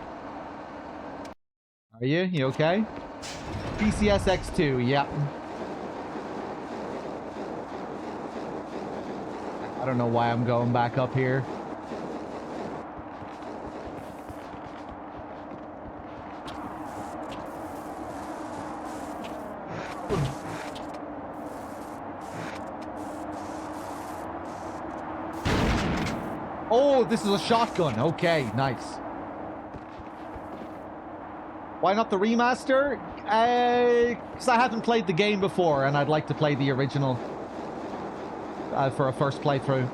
Are you? You okay? PCS X2, yep. I don't know why I'm going back up here. Oh, this is a shotgun. Okay, nice. Why not the remaster? Because I haven't played the game before, and I'd like to play the original for a first playthrough.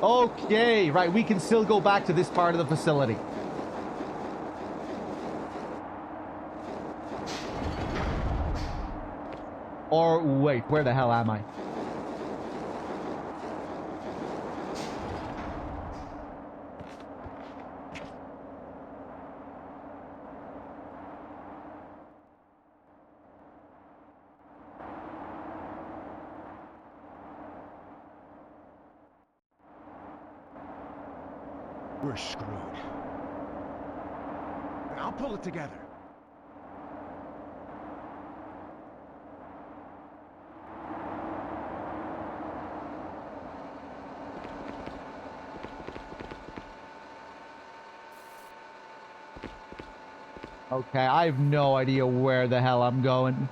Okay, right, we can still go back to this part of the facility. Or, wait, where the hell am I? We're screwed. I'll pull it together. Okay, I have no idea where the hell I'm going.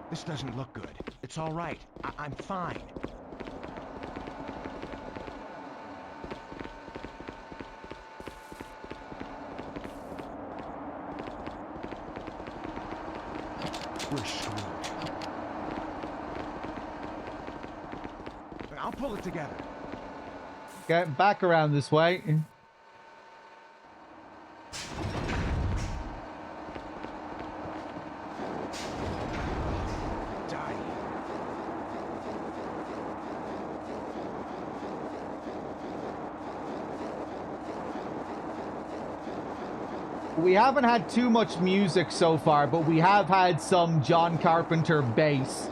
This doesn't look good. It's all right. I'm fine. We're screwed. I'll pull it together. Get back around this way. We haven't had too much music so far, but we have had some John Carpenter bass.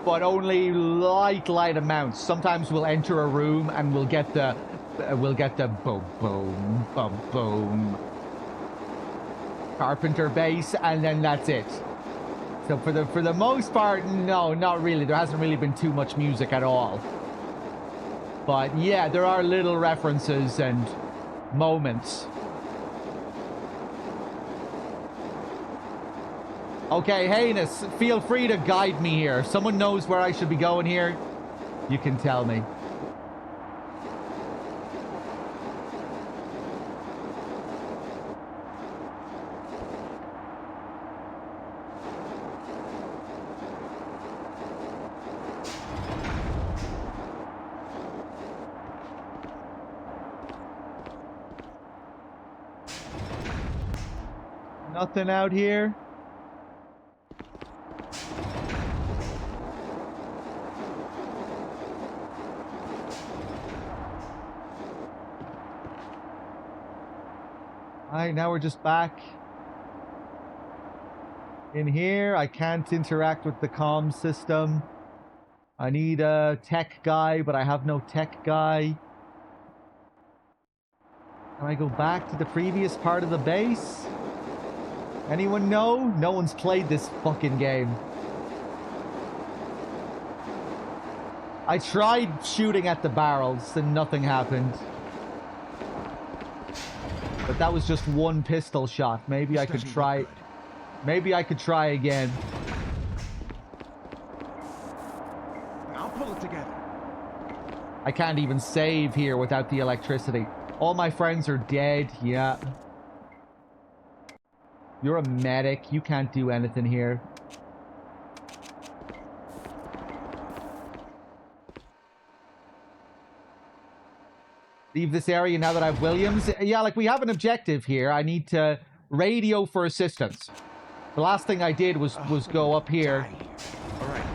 But only light amounts. Sometimes we'll enter a room and we'll get the boom boom boom boom Carpenter bass, and then that's it. So for the most part, no, not really. There hasn't really been too much music at all. But yeah, there are little references and moments. Okay, Heinous, feel free to guide me here. If someone knows where I should be going here, you can tell me. Nothing out here. Alright, now we're just back in here. I can't interact with the comm system. I need a tech guy, but I have no tech guy. Can I go back to the previous part of the base? Anyone know? No one's played this fucking game. I tried shooting at the barrels and nothing happened. But that was just one pistol shot. Maybe I could try... Maybe I could try again. I'll pull it together. I can't even save here without the electricity. All my friends are dead. Yeah. You're a medic. You can't do anything here. Leave this area now that I have Williams. Yeah, like we have an objective here. I need to radio for assistance. The last thing I did was go up here.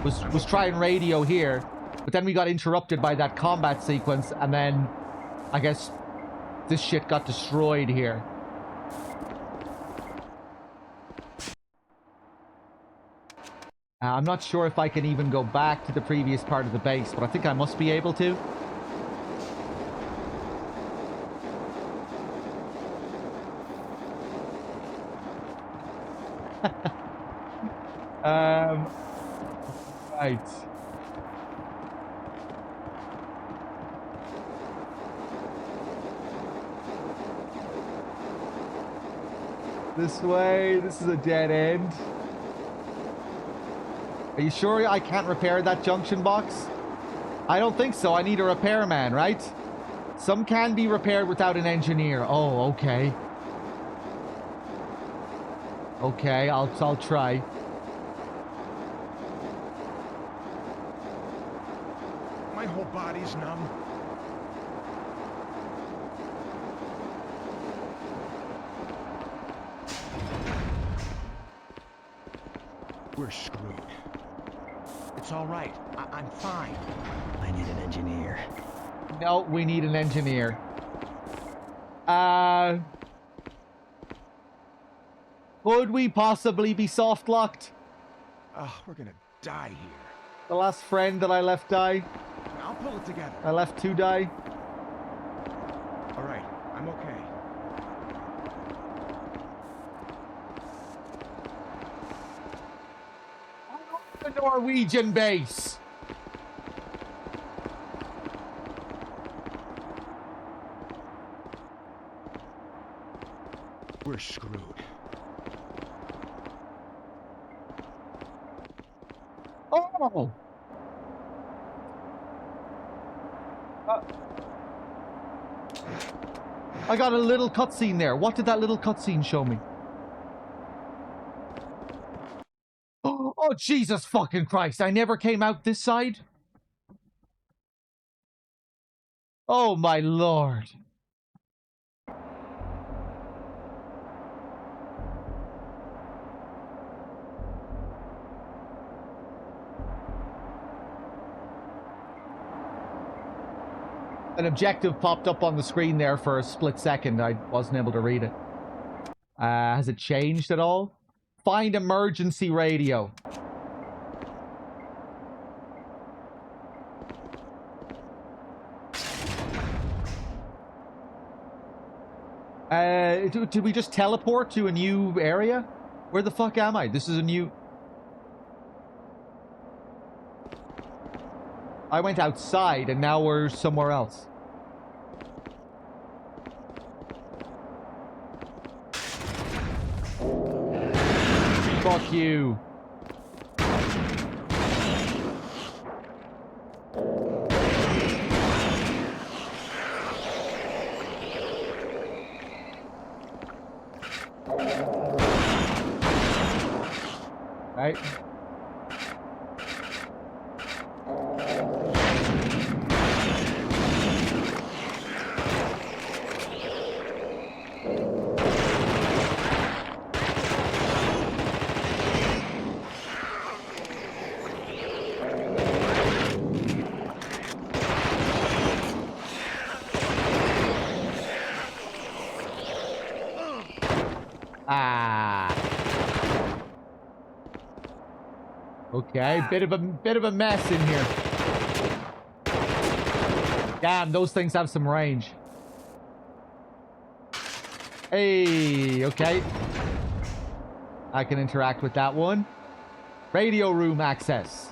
Was try and radio here. But then we got interrupted by that combat sequence, and then I guess this shit got destroyed here. I'm not sure if I can even go back to the previous part of the base, but I think I must be able to. Right. This way. This is a dead end. Are you sure I can't repair that junction box? I don't think so. I need a repairman, right? Some can be repaired without an engineer. Oh, okay. Okay, I'll try. My whole body's numb. We're screwed. It's all right. I'm fine. I need an engineer. No, we need an engineer. Could we possibly be soft locked? Oh, we're gonna die here. The last friend that I left die. I'll pull it together. I left to die. All right, I'm okay. The Norwegian base. We're screwed. Oh! I got a little cutscene there. What did that little cutscene show me? Oh, Jesus fucking Christ. I never came out this side? Oh, my Lord. An objective popped up on the screen there for a split second. I wasn't able to read it. Has it changed at all? Find emergency radio. Did we just teleport to a new area? Where the fuck am I? This is a new... I went outside and now we're somewhere else. Fuck you. Right. Okay, bit of a mess in here. Damn, those things have some range. Hey, okay. I can interact with that one. Radio room access.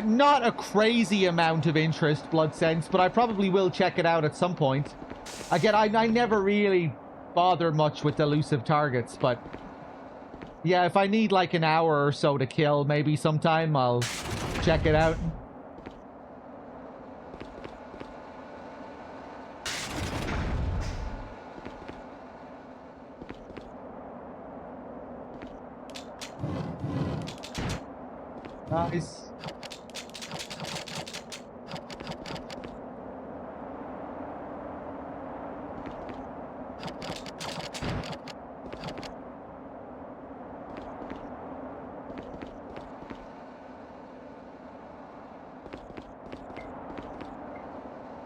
Not a crazy amount of interest, Blood Sense, but I probably will check it out at some point. Again, I never really bother much with elusive targets, but yeah, if I need like an hour or so to kill, maybe sometime I'll check it out. Nice.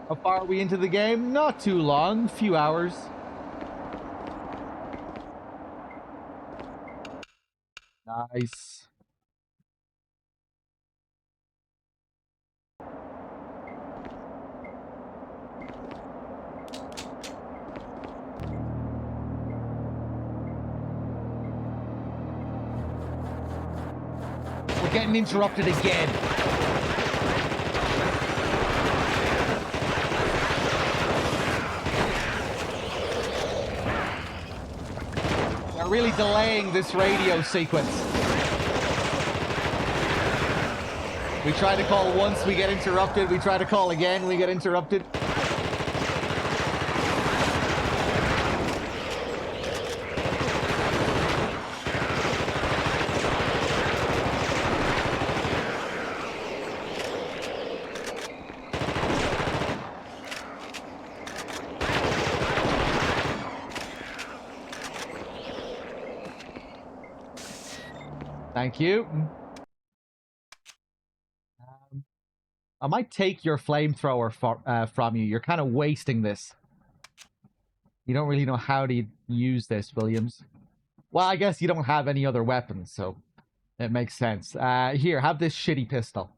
How far are we into the game? Not too long, few hours. Nice. We're getting interrupted again. They're really delaying this radio sequence. We try to call once, we get interrupted. We try to call again, we get interrupted. Thank you. I might take your flamethrower from you. You're kind of wasting this. You don't really know how to use this, Williams. Well, I guess you don't have any other weapons, so it makes sense. Here, have this shitty pistol.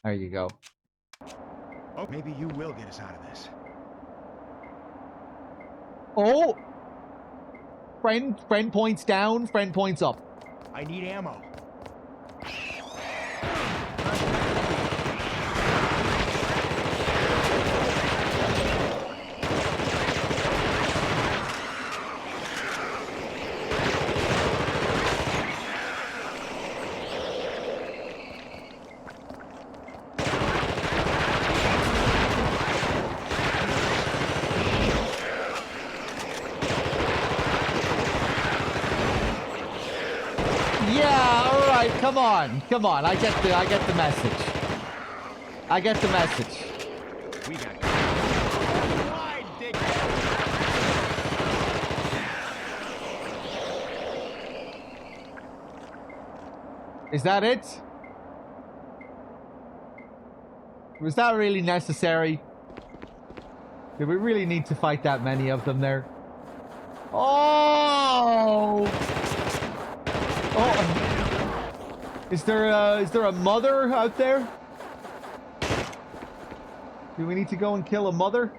There you go. Oh, maybe you will get us out of this. Oh! Friend points down, friend points up. I need ammo. Come on, come on. I get the message. I get the message. We got Is that it? Was that really necessary? Did we really need to fight that many of them there? Oh! Oh! Is there a mother out there? Do we need to go and kill a mother?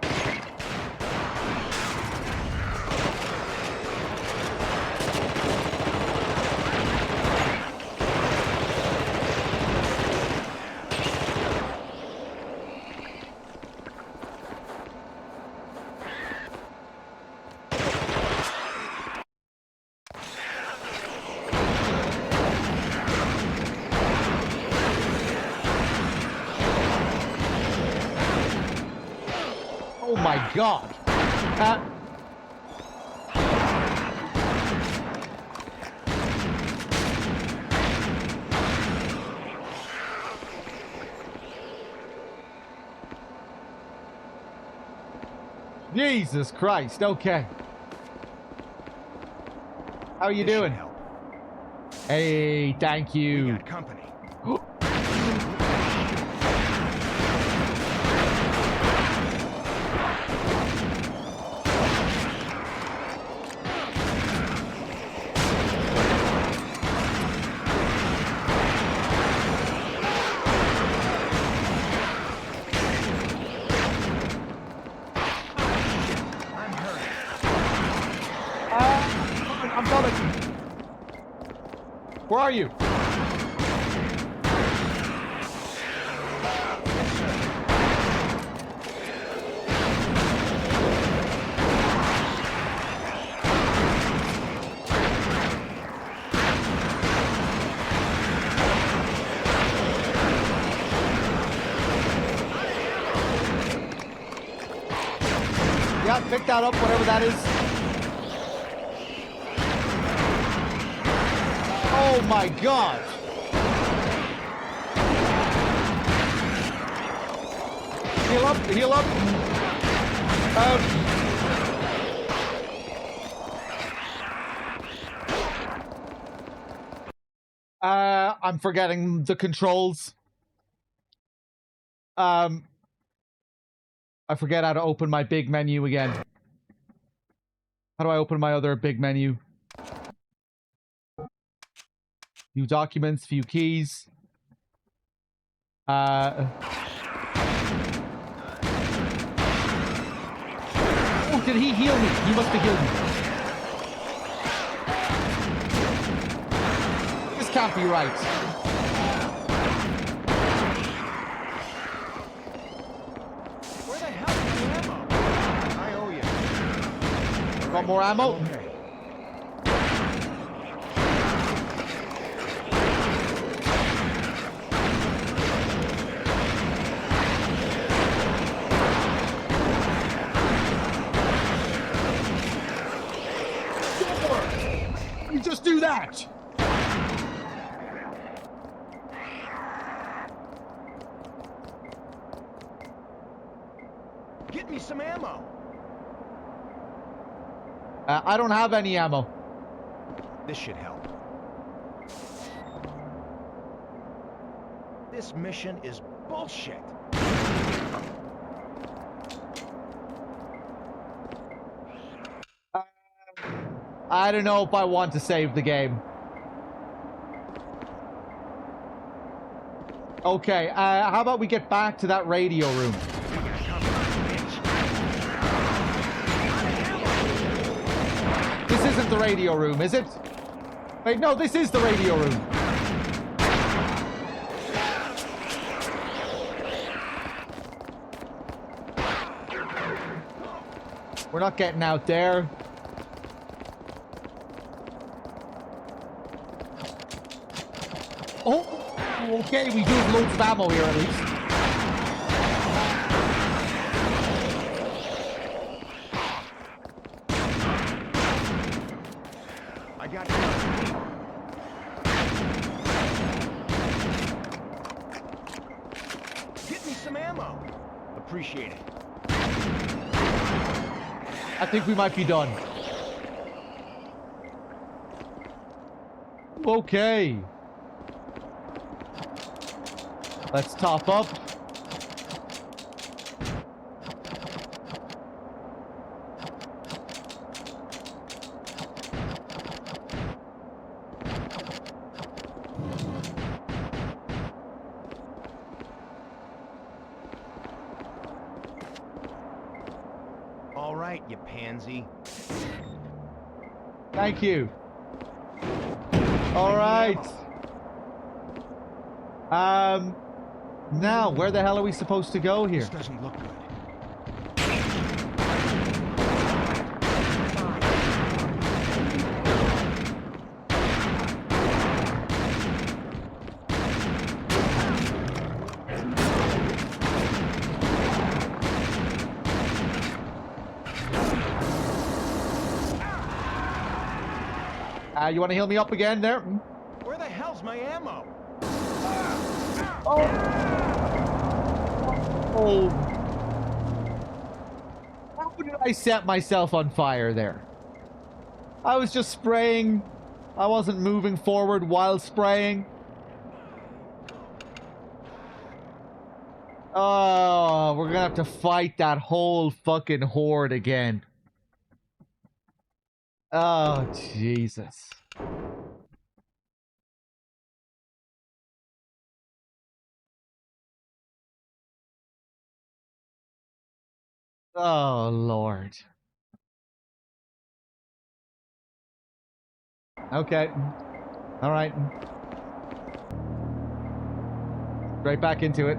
Oh my god. Jesus Christ, okay. How are you doing? Hey, thank you. We got company. I'm coming. Where are you? Yeah, pick that up, whatever that is. Oh my god! Heal up, heal up. I'm forgetting the controls. I forget how to open my big menu again. How do I open my other big menu? View documents, view keys. Oh, did he heal me? He must have healed me. This can't be right. Where the hell is my ammo? I owe you. Want more ammo? Okay. You just do that! Get me some ammo. I don't have any ammo. This should help. This mission is bullshit. I don't know if I want to save the game. Okay, how about we get back to that radio room? This isn't the radio room, is it? Wait, no, this is the radio room. We're not getting out there. Oh, okay, we do have loads of ammo here at least. I got you. Get me some ammo. Appreciate it. I think we might be done. Okay. Let's top up. All right, you pansy. Thank you. All right. Now, where the hell are we supposed to go here? This doesn't look good. You want to heal me up again there? Where the hell's my ammo? Oh. How did I set myself on fire there? I was just spraying. I wasn't moving forward while spraying. Oh, we're gonna have to fight that whole fucking horde again. Oh, Jesus. Oh, Lord. Okay. All right. Right back into it.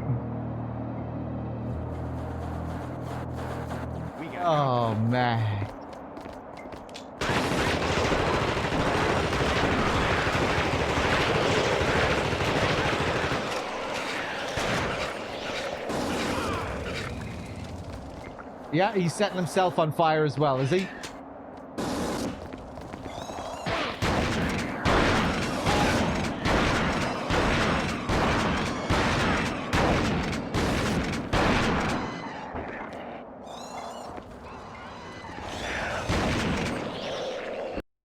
Oh, man. Yeah, he's setting himself on fire as well, is he?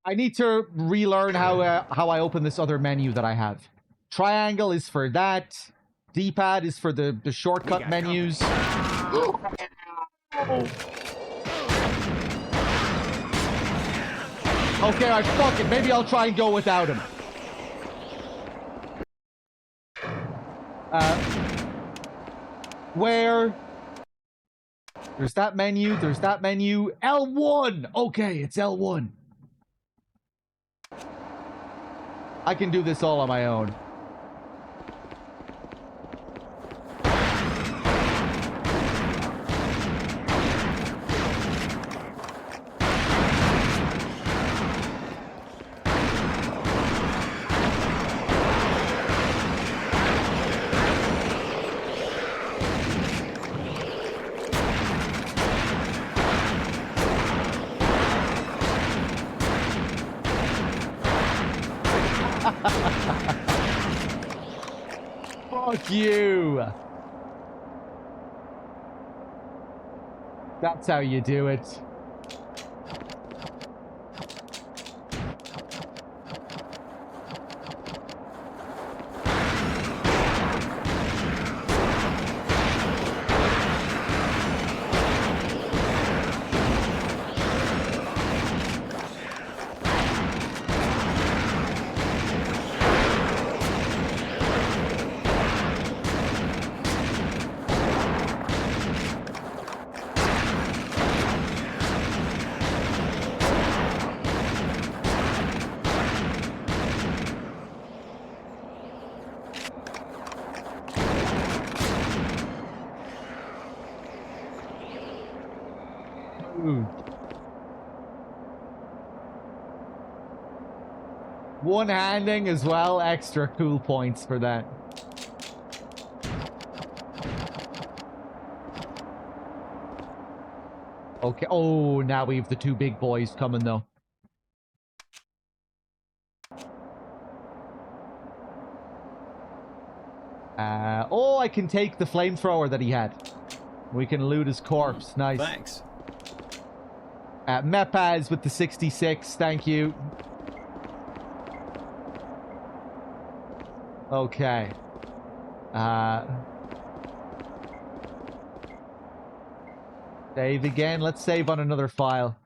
I need to relearn how I open this other menu that I have. Triangle is for that. D-pad is for the shortcut menus. Okay, alright, fuck it. Maybe I'll try and go without him. Where? There's that menu. There's that menu. L1! Okay, it's L1. I can do this all on my own. Fuck you. That's how you do it. One-handing as well. Extra cool points for that. Okay. Oh, now we have the two big boys coming, though. Oh, I can take the flamethrower that he had. We can loot his corpse. Nice. Thanks. Mepaz with the 66. Thank you. Okay. Save again. Let's save on another file.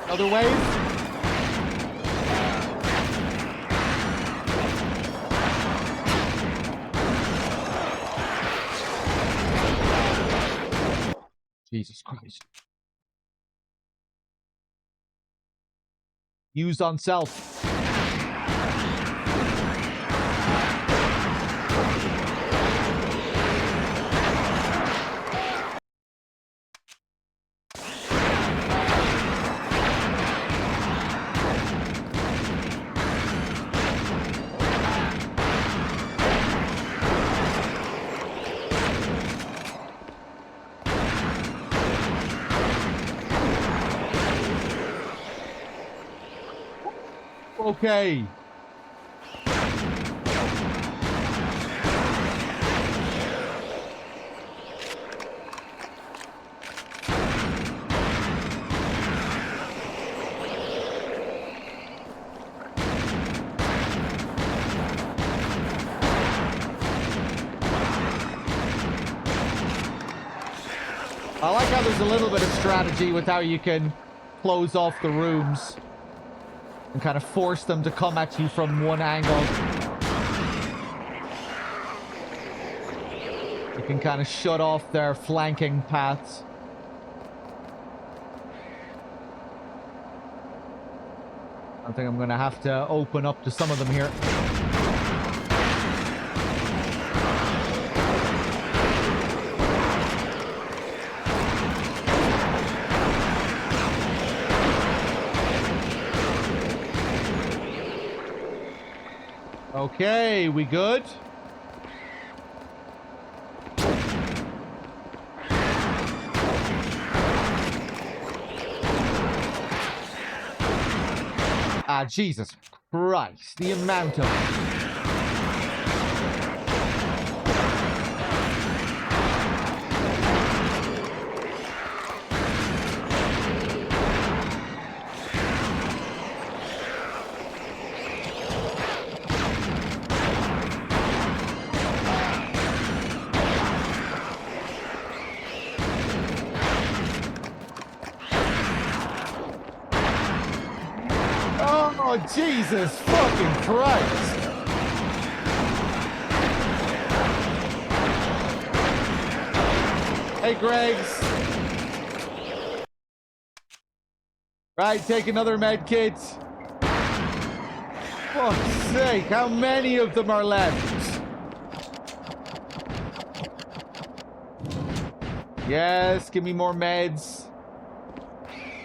Other wave. Jesus Christ. Used on self. Okay. I like how there's a little bit of strategy with how you can close off the rooms and kind of force them to come at you from one angle. You can kind of shut off their flanking paths. I think I'm going to have to open up to some of them here. Okay, we good? Ah, Jesus Christ, the amount of... Oh, Jesus fucking Christ. Hey, Greggs. Right, take another med kit. Fuck's sake, how many of them are left? Yes, give me more meds.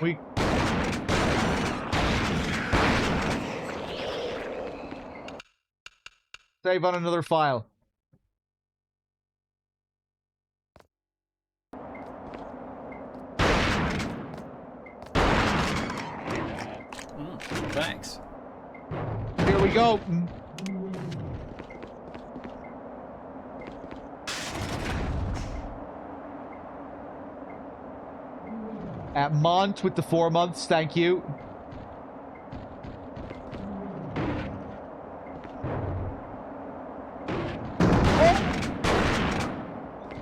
We... Save on another file. Thanks. Here we go. At Mont with the 4 months, thank you.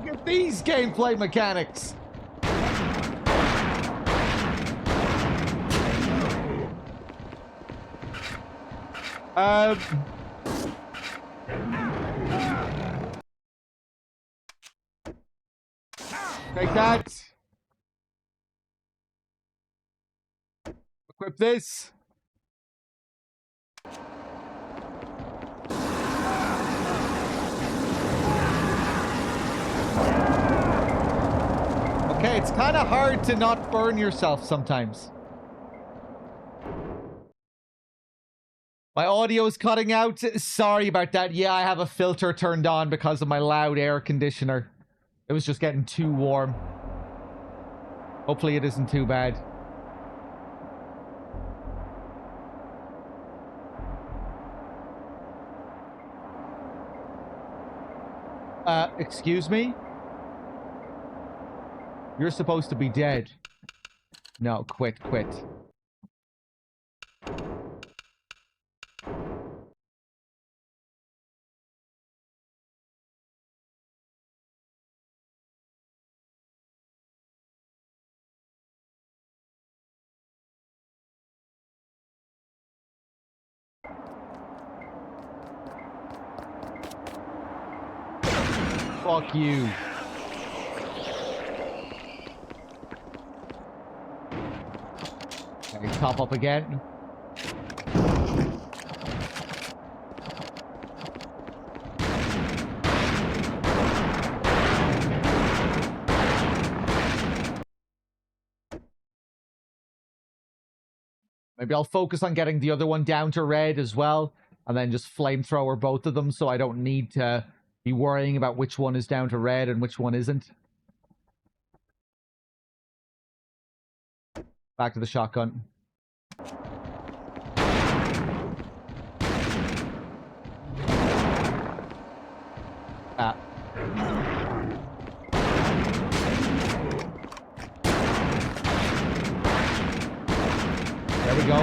Look at these gameplay mechanics. Take that. Equip this. Okay, it's kind of hard to not burn yourself sometimes. My audio is cutting out. Sorry about that. Yeah, I have a filter turned on because of my loud air conditioner. It was just getting too warm. Hopefully it isn't too bad. Excuse me? You're supposed to be dead. No, quit. Fuck you. Okay, top up again. Maybe I'll focus on getting the other one down to red as well, and then just flamethrower both of them so I don't need to be worrying about which one is down to red and which one isn't. Back to the shotgun. Ah.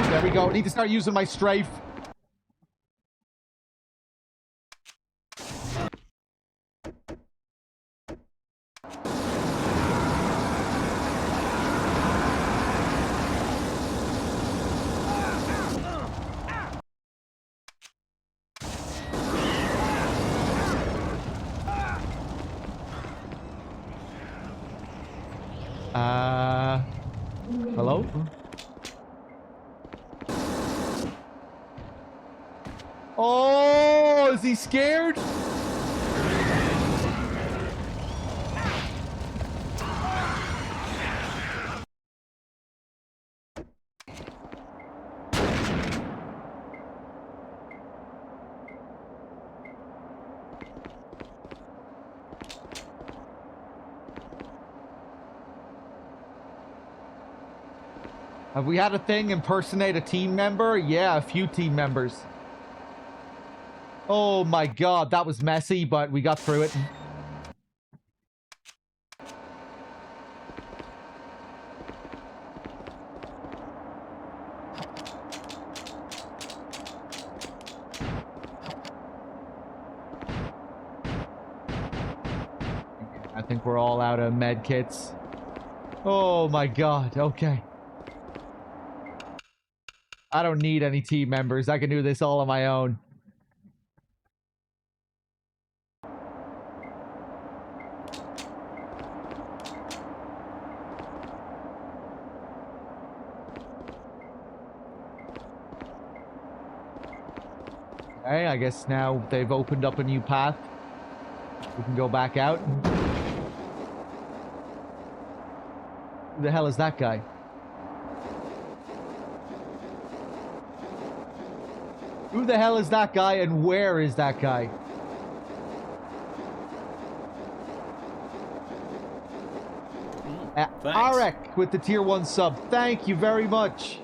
There we go. Need to start using my strafe. Oh. Oh, is he scared? Have we had a thing impersonate a team member? Yeah, a few team members. Oh my god, that was messy, but we got through it. I think we're all out of med kits. Oh my god, okay. I don't need any team members. I can do this all on my own. Okay, I guess now they've opened up a new path. We can go back out. Who the hell is that guy? Who the hell is that guy and where is that guy? Arek with the tier 1 sub. Thank you very much.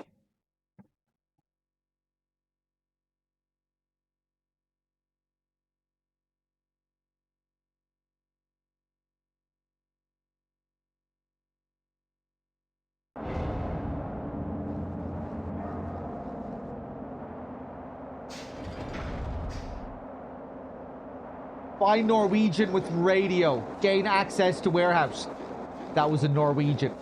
Buy Norwegian with radio. Gain access to warehouse. That was in Norwegian.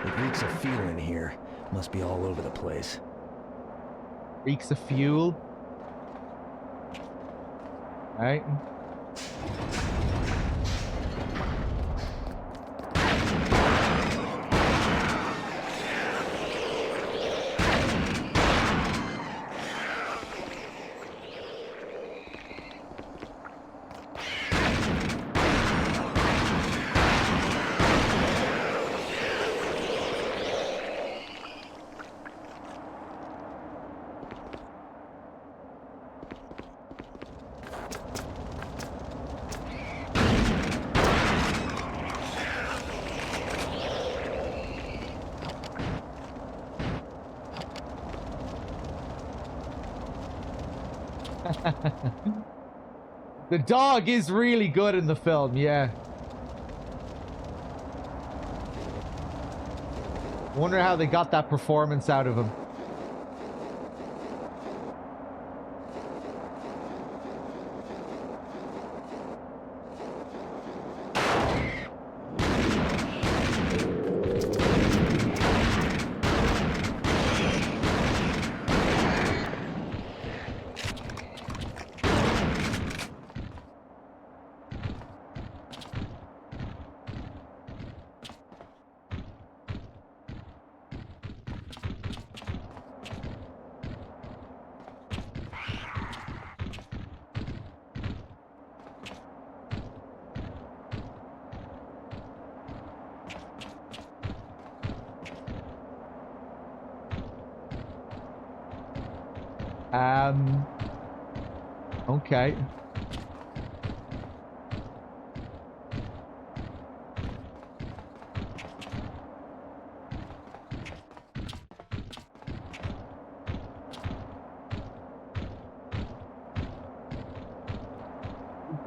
It reeks of fuel in here. Must be all over the place. Reeks of fuel. Alright. The dog is really good in the film, yeah. Wonder how they got that performance out of him. Okay.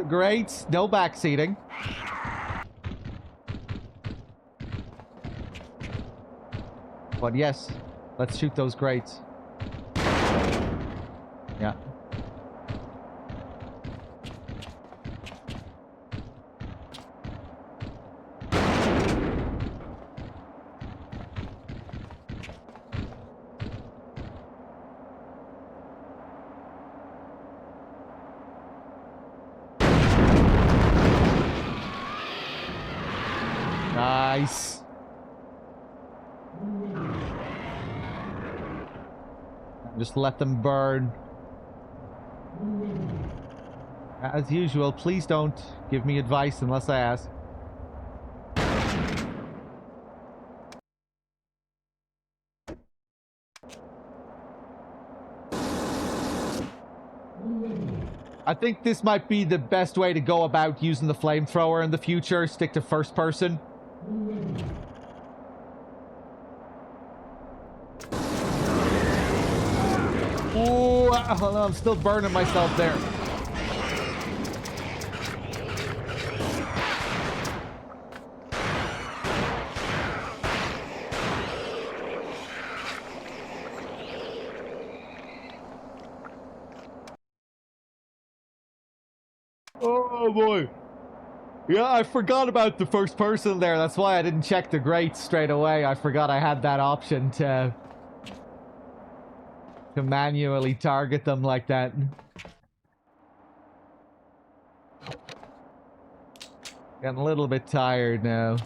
Great. No backseating. But yes, let's shoot those grates. Yeah. Nice. Just let them burn. As usual, please don't give me advice unless I ask. I think this might be the best way to go about using the flamethrower in the future. Stick to first person. Ooh, hold on, I'm still burning myself there. Oh boy. Yeah, I forgot about the first person there. That's why I didn't check the grates straight away. I forgot I had that option to manually target them like that. Getting a little bit tired now.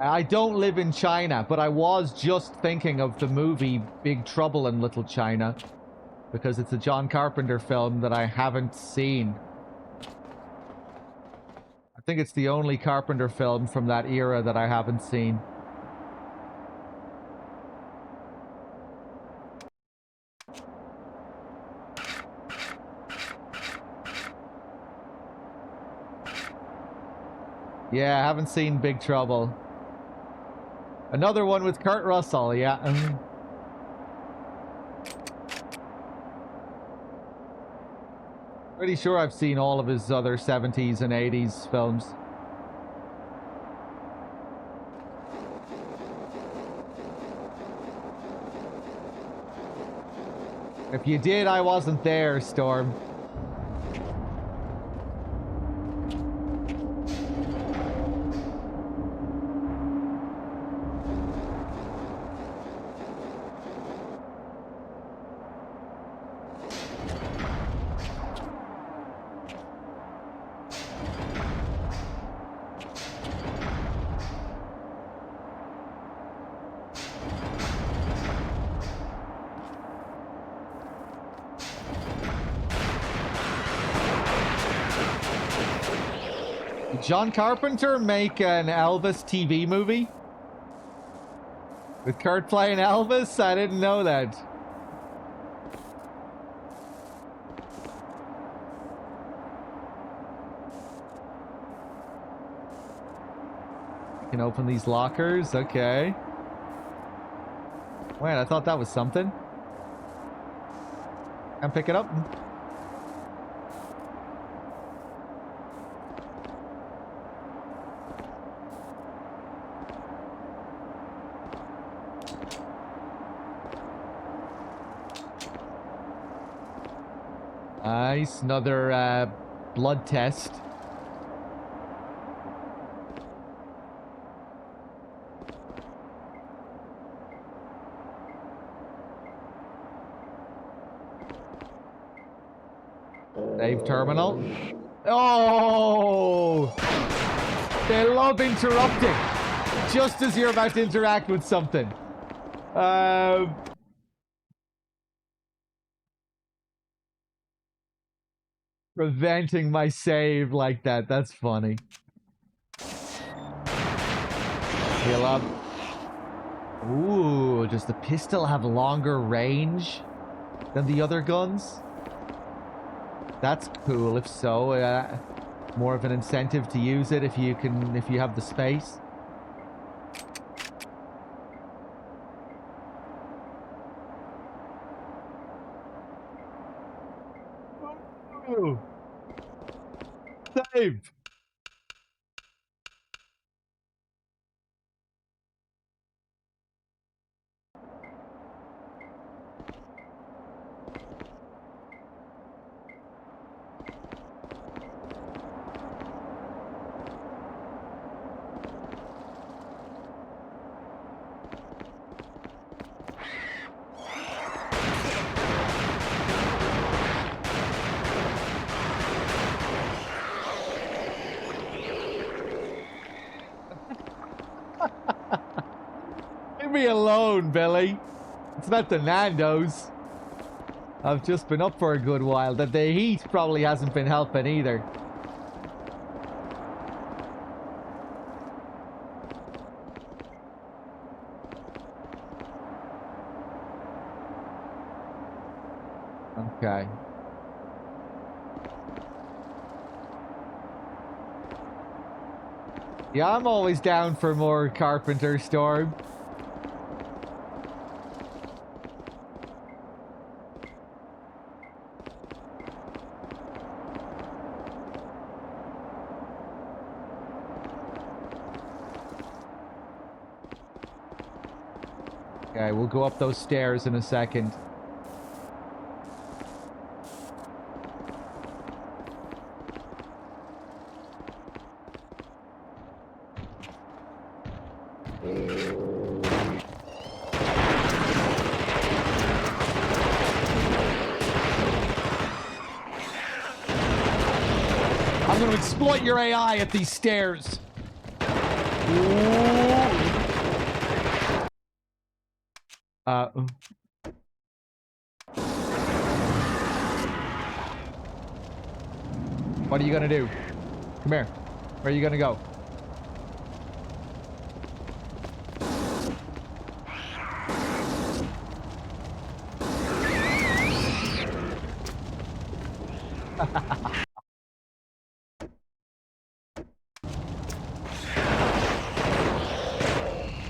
I don't live in China, but I was just thinking of the movie Big Trouble in Little China because it's a John Carpenter film that I haven't seen. I think it's the only Carpenter film from that era that I haven't seen. Yeah, I haven't seen Big Trouble. Another one with Kurt Russell, yeah. Pretty sure I've seen all of his other 70s and 80s films. If you did, I wasn't there, Storm. Did John Carpenter make an Elvis TV movie? With Kurt playing Elvis? I didn't know that. You can open these lockers, okay. Wait, I thought that was something. Can't pick it up. Nice, another blood test. Save terminal. Oh! They love interrupting. Just as you're about to interact with something. Preventing my save like that. That's funny. Heal up. Ooh, does the pistol have longer range than the other guns? That's cool. If so, more of an incentive to use it if you have the space. Ooh. Save. alone, Billy. It's not the Nando's. I've just been up for a good while. The heat probably hasn't been helping either. Okay. Yeah, I'm always down for more Carpenter Storm. Okay, we'll go up those stairs in a second. I'm going to exploit your AI at these stairs. What are you gonna do? Come here. Where are you gonna go?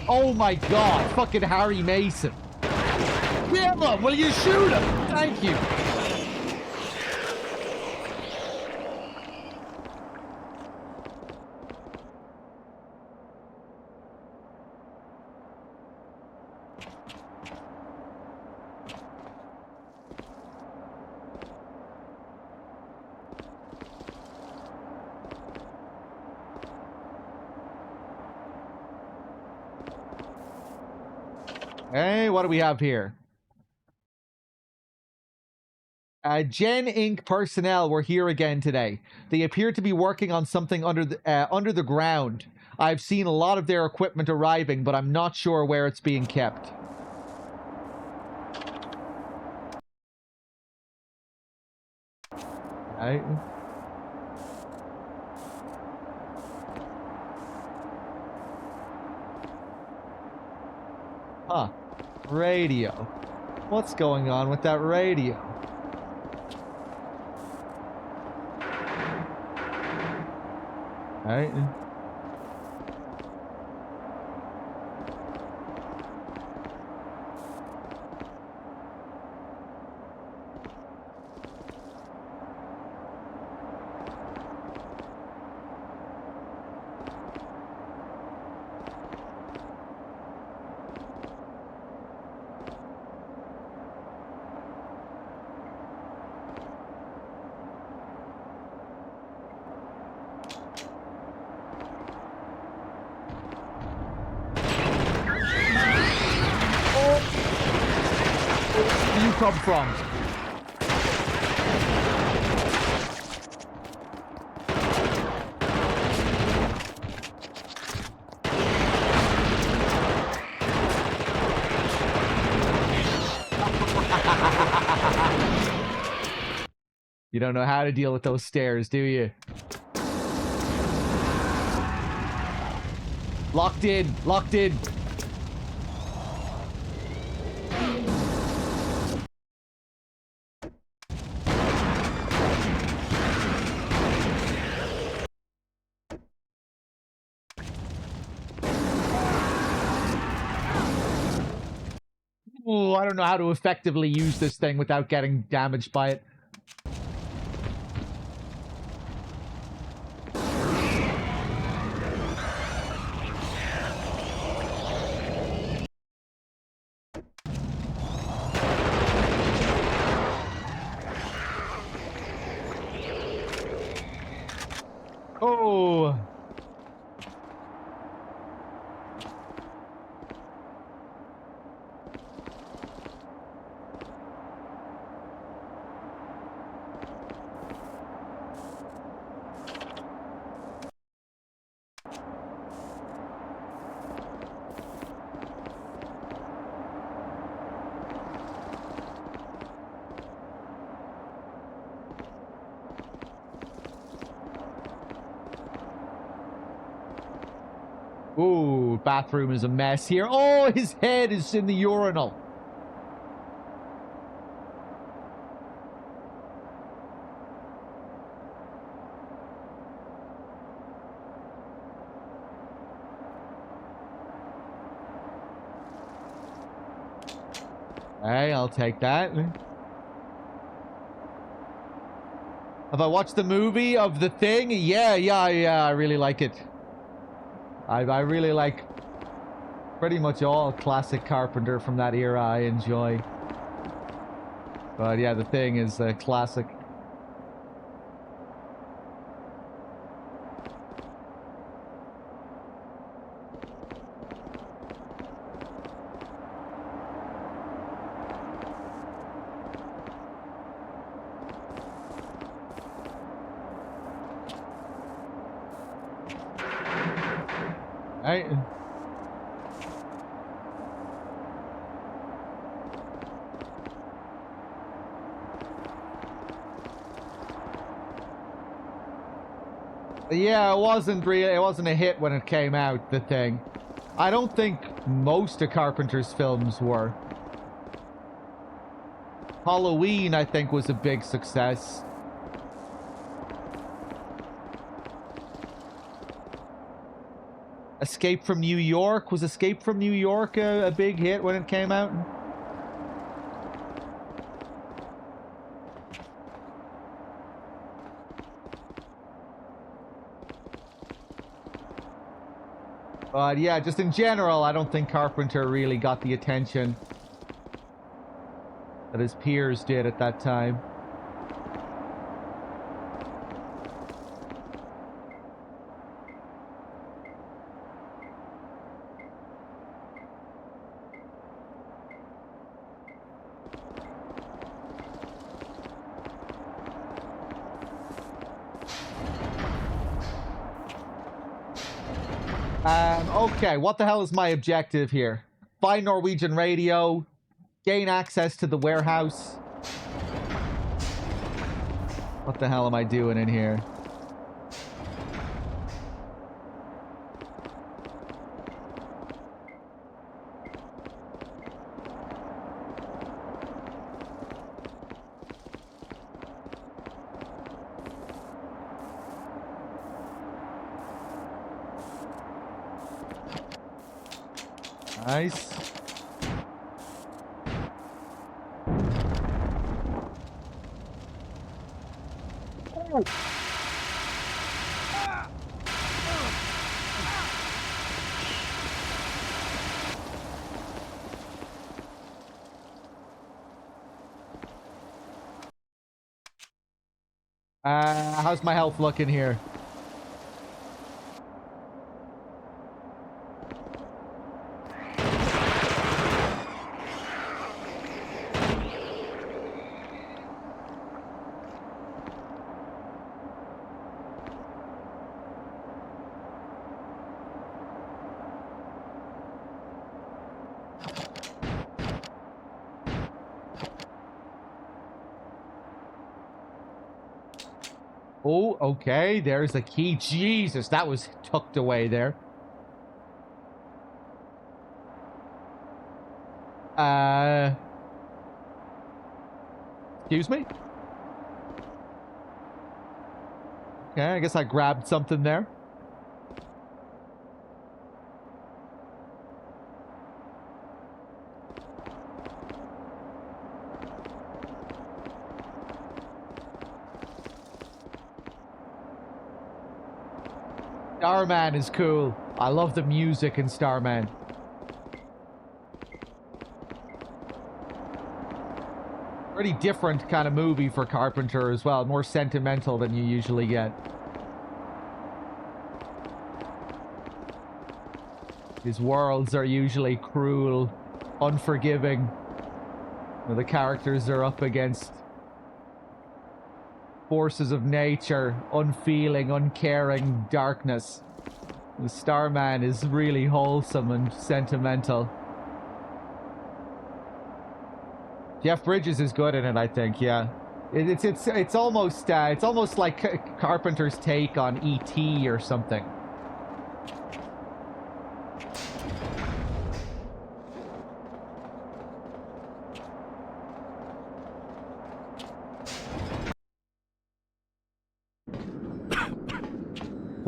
Oh my god, fucking Harry Mason. Yeah, will you shoot him? Thank you. Hey, what do we have here? Gen Inc. personnel were here again today. They appear to be working on something under the ground. I've seen a lot of their equipment arriving, but I'm not sure where it's being kept. Right. Huh. Radio. What's going on with that radio? Alright. Where do you come from? You don't know how to deal with those stairs, do you? Locked in, locked in. Oh, I don't know how to effectively use this thing without getting damaged by it. Oh. Ooh, bathroom is a mess here. Oh, his head is in the urinal. Hey, I'll take that. Have I watched the movie of The Thing? Yeah, I really like it. I really like pretty much all classic Carpenter from that era I enjoy. But yeah, The Thing is a classic. Right. Yeah, it wasn't a hit when it came out, The Thing. I don't think most of Carpenter's films were. Halloween, I think, was a big success. Escape from New York? Was Escape from New York a big hit when it came out? But yeah, just in general, I don't think Carpenter really got the attention that his peers did at that time. Okay, what the hell is my objective here? Find Norwegian radio, gain access to the warehouse. What the hell am I doing in here? Nice. How's my health looking here? Oh, okay. There's a key. Jesus, that was tucked away there. Excuse me? Okay, I guess I grabbed something there. Starman is cool. I love the music in Starman. Pretty different kind of movie for Carpenter as well. More sentimental than you usually get. His worlds are usually cruel, unforgiving. Where the characters are up against forces of nature, unfeeling, uncaring darkness. The Starman is really wholesome and sentimental. Jeff Bridges is good in it, I think. Yeah, it's almost like Carpenter's take on E.T. or something.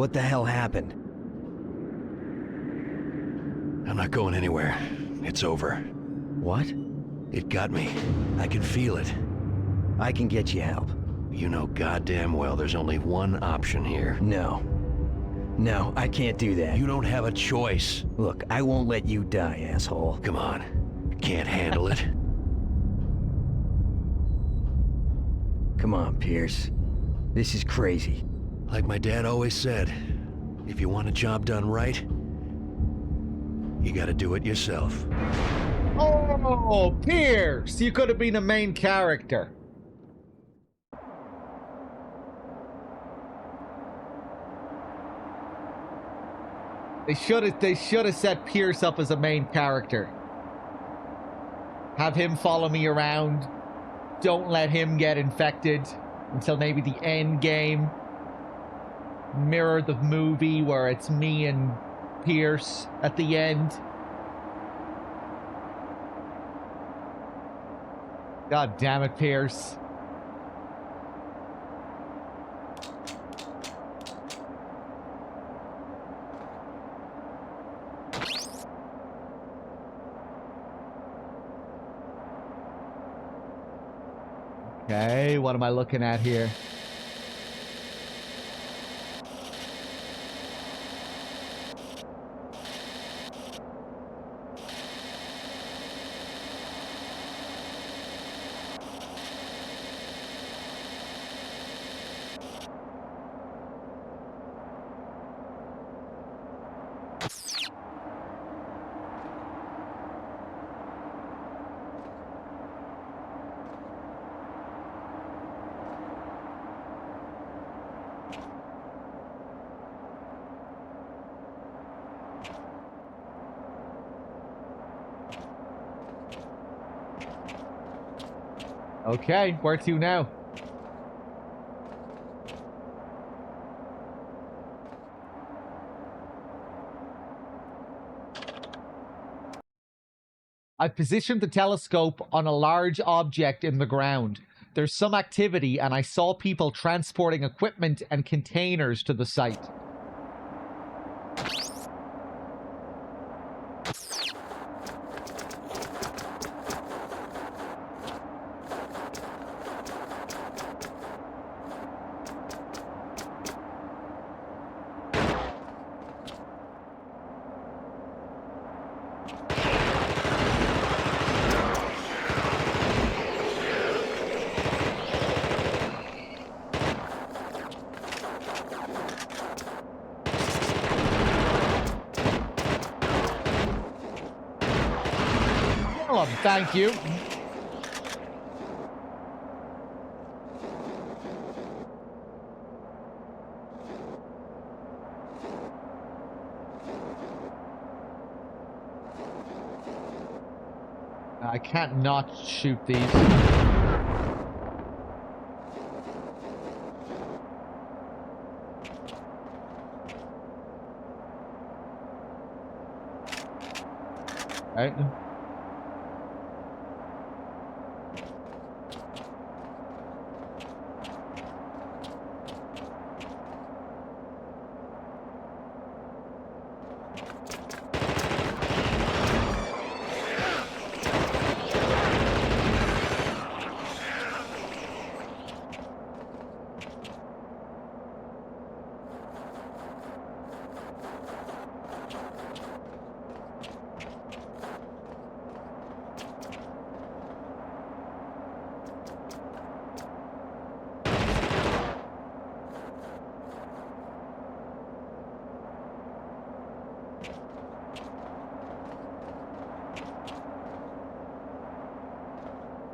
What the hell happened? I'm not going anywhere. It's over. What? It got me. I can feel it. I can get you help. You know goddamn well there's only one option here. No. No, I can't do that. You don't have a choice. Look, I won't let you die, asshole. Come on. Can't handle it. Come on, Pierce. This is crazy. Like my dad always said, if you want a job done right, you gotta do it yourself. Oh, Pierce! You could have been a main character. They should have set Pierce up as a main character. Have him follow me around. Don't let him get infected until maybe the end game. Mirror the movie where it's me and Pierce at the end. God damn it, Pierce. Okay, what am I looking at here? Okay, where to now? I've positioned the telescope on a large object in the ground. There's some activity, and I saw people transporting equipment and containers to the site. Thank you. I can't not shoot these. Right.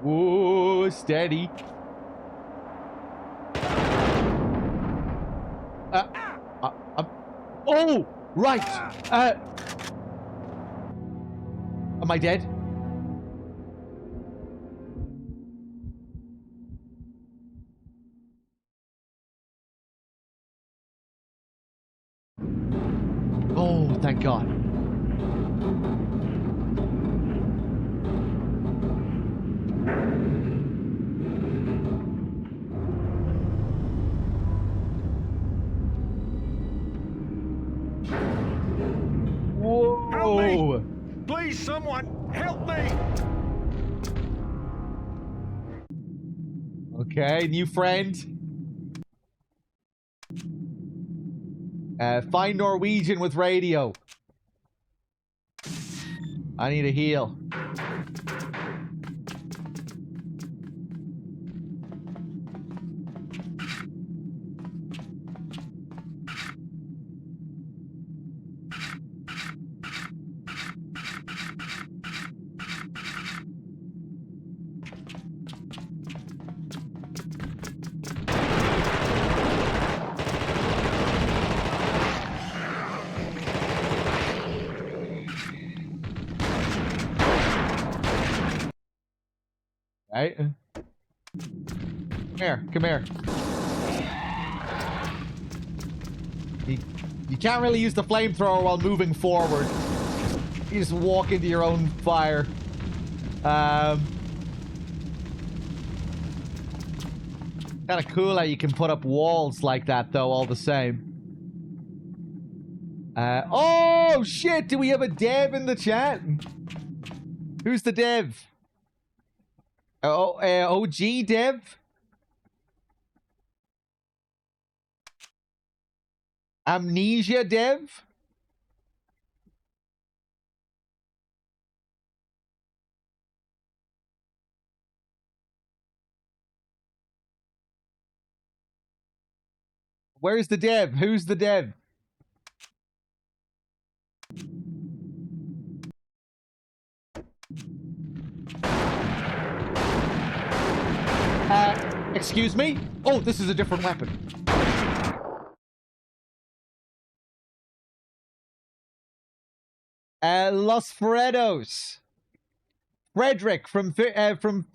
Whoa, steady. Oh, right. Am I dead? Oh, thank God. way! Okay, new friend. Find Norwegian with radio. I need a heal. Right? Come here, come here. You can't really use the flamethrower while moving forward. You just walk into your own fire. Kind of cool how you can put up walls like that, though, all the same. Oh, shit! Do we have a dev in the chat? Who's the dev? OG dev? Amnesia dev? Where's the dev? Who's the dev? Excuse me? Oh, this is a different weapon. Los Fredos. Frederick from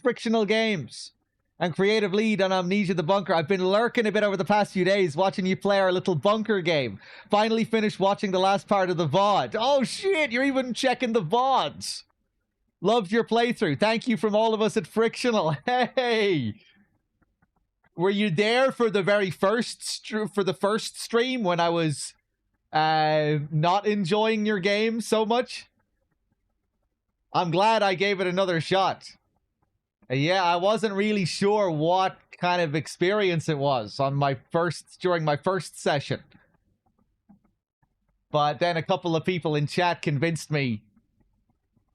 Frictional Games and creative lead on Amnesia the Bunker. I've been lurking a bit over the past few days watching you play our little bunker game. Finally finished watching the last part of the VOD. Oh shit, you're even checking the VODs. Loved your playthrough. Thank you from all of us at Frictional. Hey! Were you there for the very first stream when I was not enjoying your game so much? I'm glad I gave it another shot. Yeah, I wasn't really sure what kind of experience it was on during my first session. But then a couple of people in chat convinced me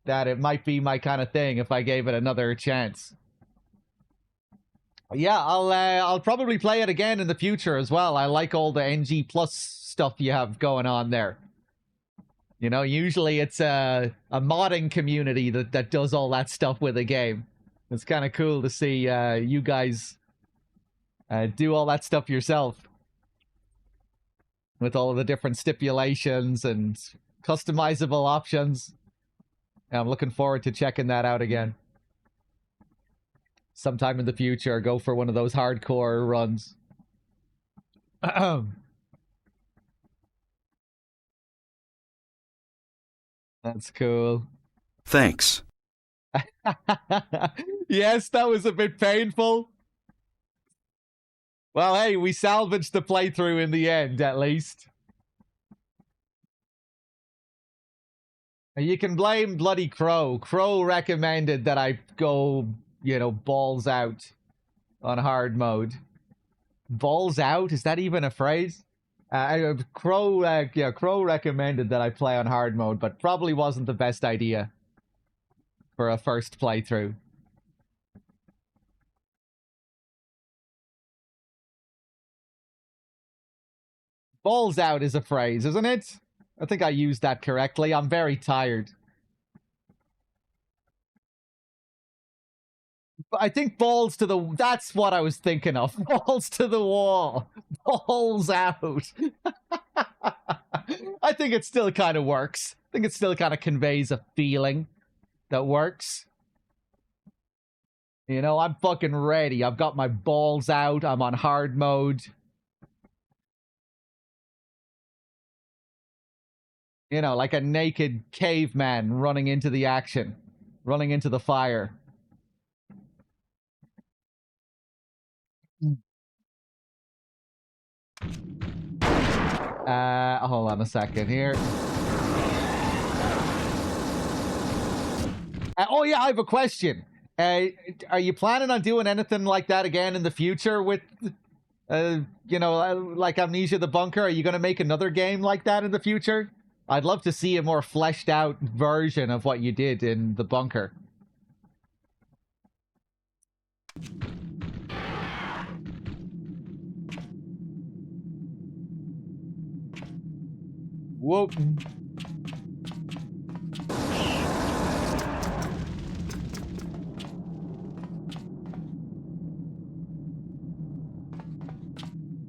that it might be my kind of thing if I gave it another chance. Yeah, I'll probably play it again in the future as well. I like all the NG Plus stuff you have going on there. You know, usually it's a modding community that does all that stuff with a game. It's kind of cool to see you guys do all that stuff yourself. With all of the different stipulations and customizable options. And I'm looking forward to checking that out again. Sometime in the future, go for one of those hardcore runs. That's cool. Thanks. Yes, that was a bit painful. Well, hey, we salvaged the playthrough in the end, at least. You can blame bloody Crow. Crow recommended that I go, you know, balls out on hard mode. Balls out? Is that even a phrase? Crow recommended that I play on hard mode, but probably wasn't the best idea for a first playthrough. Balls out is a phrase, isn't it? I think I used that correctly. I'm very tired. I think balls to the... That's what I was thinking of. Balls to the wall. Balls out. I think it still kind of works. I think it still kind of conveys a feeling that works. You know, I'm fucking ready. I've got my balls out. I'm on hard mode. You know, like a naked caveman running into the action. Running into the fire. Hold on a second here. Oh yeah, I have a question. Are you planning on doing anything like that again in the future with, like Amnesia the Bunker? Are you going to make another game like that in the future? I'd love to see a more fleshed out version of what you did in the bunker. Whoa.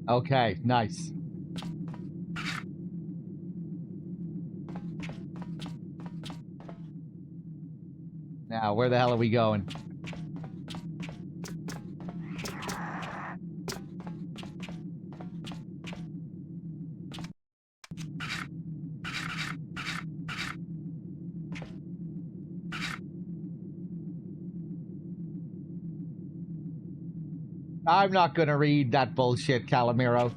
Okay, nice. Now, where the hell are we going? I'm not gonna read that bullshit, Calamiro.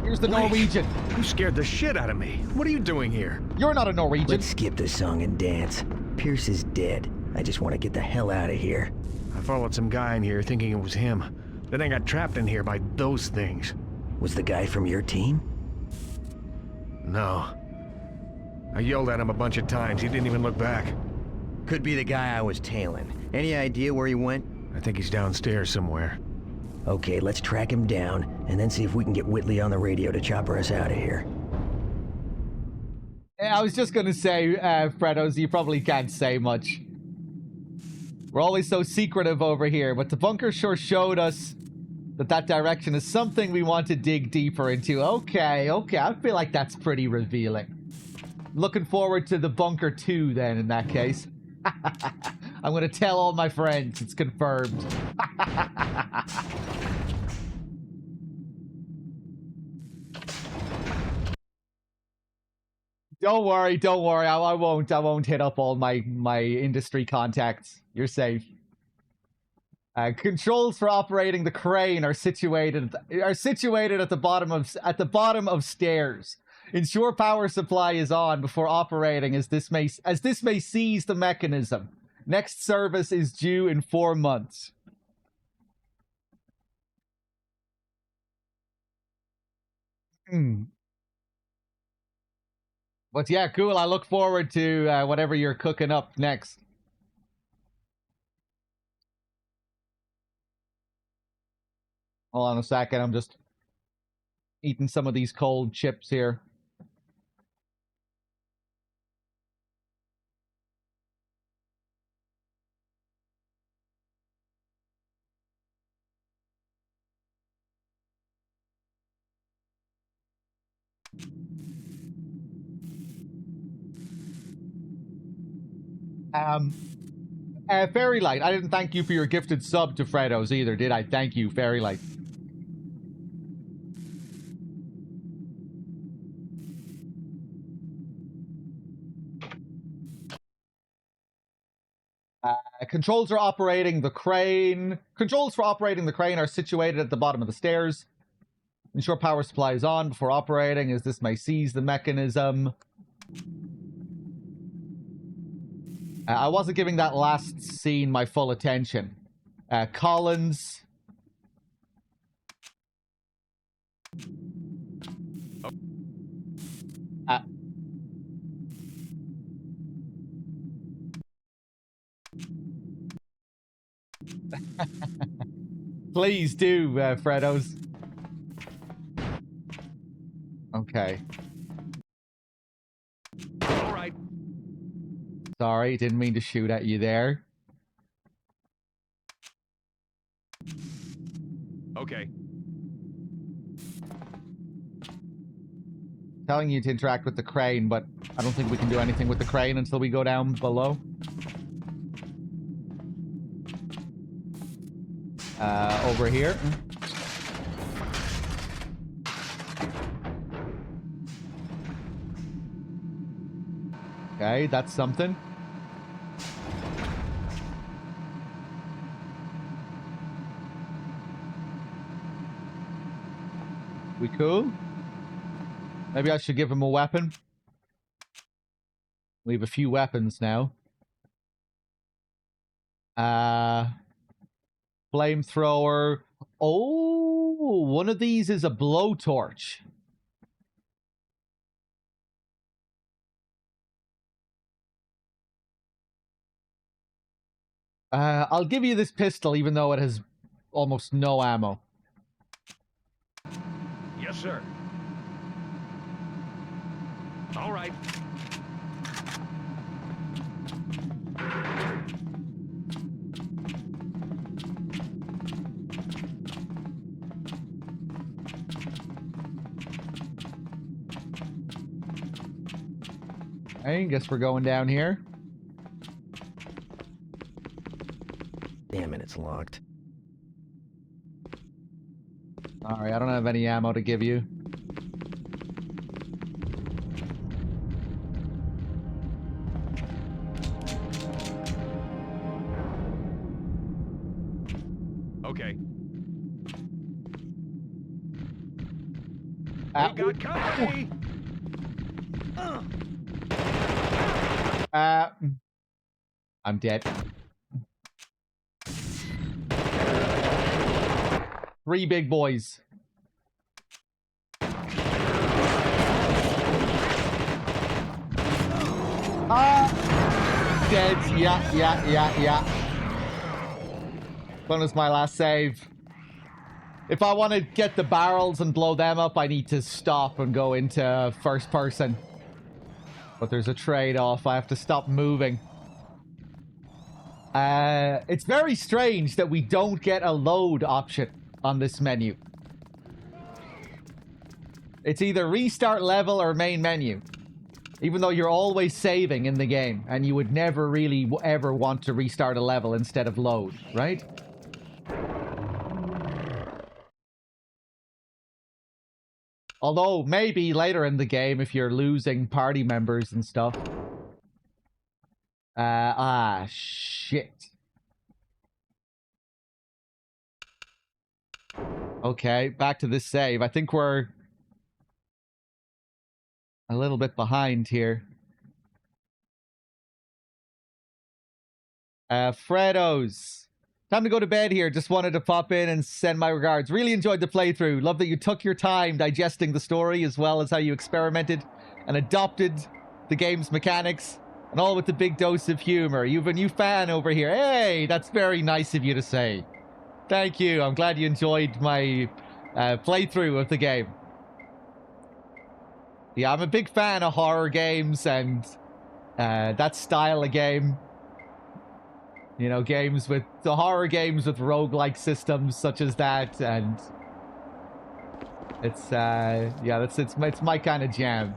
Here's the Norwegian. You scared the shit out of me. What are you doing here? You're not a Norwegian. Let's skip the song and dance. Pierce is dead. I just want to get the hell out of here. I followed some guy in here thinking it was him. Then I got trapped in here by those things. Was the guy from your team? No. I yelled at him a bunch of times. He didn't even look back. Could be the guy I was tailing. Any idea where he went? I think he's downstairs somewhere. Okay, let's track him down, and then see if we can get Whitley on the radio to chopper us out of here. I was just gonna say, Fredos, you probably can't say much. We're always so secretive over here, but the bunker sure showed us that direction is something we want to dig deeper into. Okay, I feel like that's pretty revealing. Looking forward to the bunker 2 then, in that case. I'm gonna tell all my friends, it's confirmed. Don't worry. I won't hit up all my industry contacts. You're safe. Controls for operating the crane are situated at the bottom of stairs. Ensure power supply is on before operating, as this may seize the mechanism. Next service is due in 4 months. But yeah, cool. I look forward to whatever you're cooking up next. Hold on a second. I'm just eating some of these cold chips here. Fairylight, I didn't thank you for your gifted sub to Fredos either, did I? Thank you, Fairylight. Controls for operating the crane are situated at the bottom of the stairs. Ensure power supply is on before operating, as this may seize the mechanism. I wasn't giving that last scene my full attention. Collins. Please do, Fredos. Okay. All right. Sorry, didn't mean to shoot at you there. Okay. Telling you to interact with the crane, but I don't think we can do anything with the crane until we go down below. Over here. Okay, that's something. We cool? Maybe I should give him a weapon. We have a few weapons now. Flamethrower. Oh, one of these is a blowtorch. I'll give you this pistol, even though it has almost no ammo. Yes, sir. All right. I guess we're going down here. Damn it, it's locked. Alright, I don't have any ammo to give you. Okay. We got company! I'm dead. 3 big boys. Dead. Yeah. When was my last save? If I want to get the barrels and blow them up, I need to stop and go into first person. But there's a trade-off. I have to stop moving. It's very strange that we don't get a load option on this menu. It's either restart level or main menu. Even though you're always saving in the game, and you would never really ever want to restart a level instead of load, right? Although, maybe later in the game, if you're losing party members and stuff. Shit. Okay, back to this save. I think we're a little bit behind here. Fredo's. Time to go to bed here. Just wanted to pop in and send my regards. Really enjoyed the playthrough. Love that you took your time digesting the story as well as how you experimented and adopted the game's mechanics. And all with the big dose of humor. You've a new fan over here. Hey, that's very nice of you to say. Thank you. I'm glad you enjoyed my playthrough of the game. Yeah, I'm a big fan of horror games and that style of game. You know, games with the horror games with roguelike systems such as that, and it's yeah, it's my kind of jam.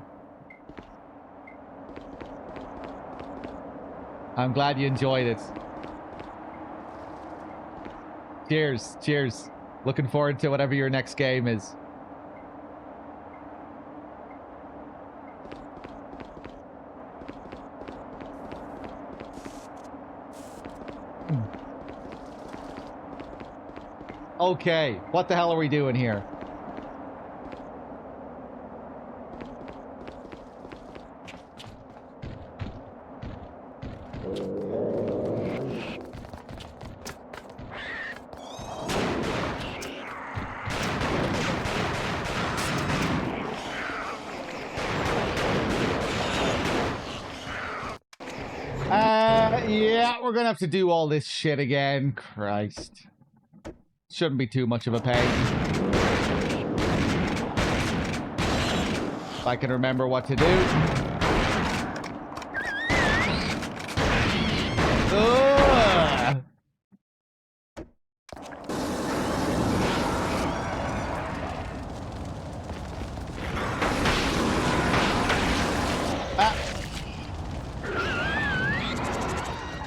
I'm glad you enjoyed it. Cheers, cheers. Looking forward to whatever your next game is. Okay, what the hell are we doing here? Yeah, we're gonna have to do all this shit again. Christ. Shouldn't be too much of a pain. If I can remember what to do. Ugh.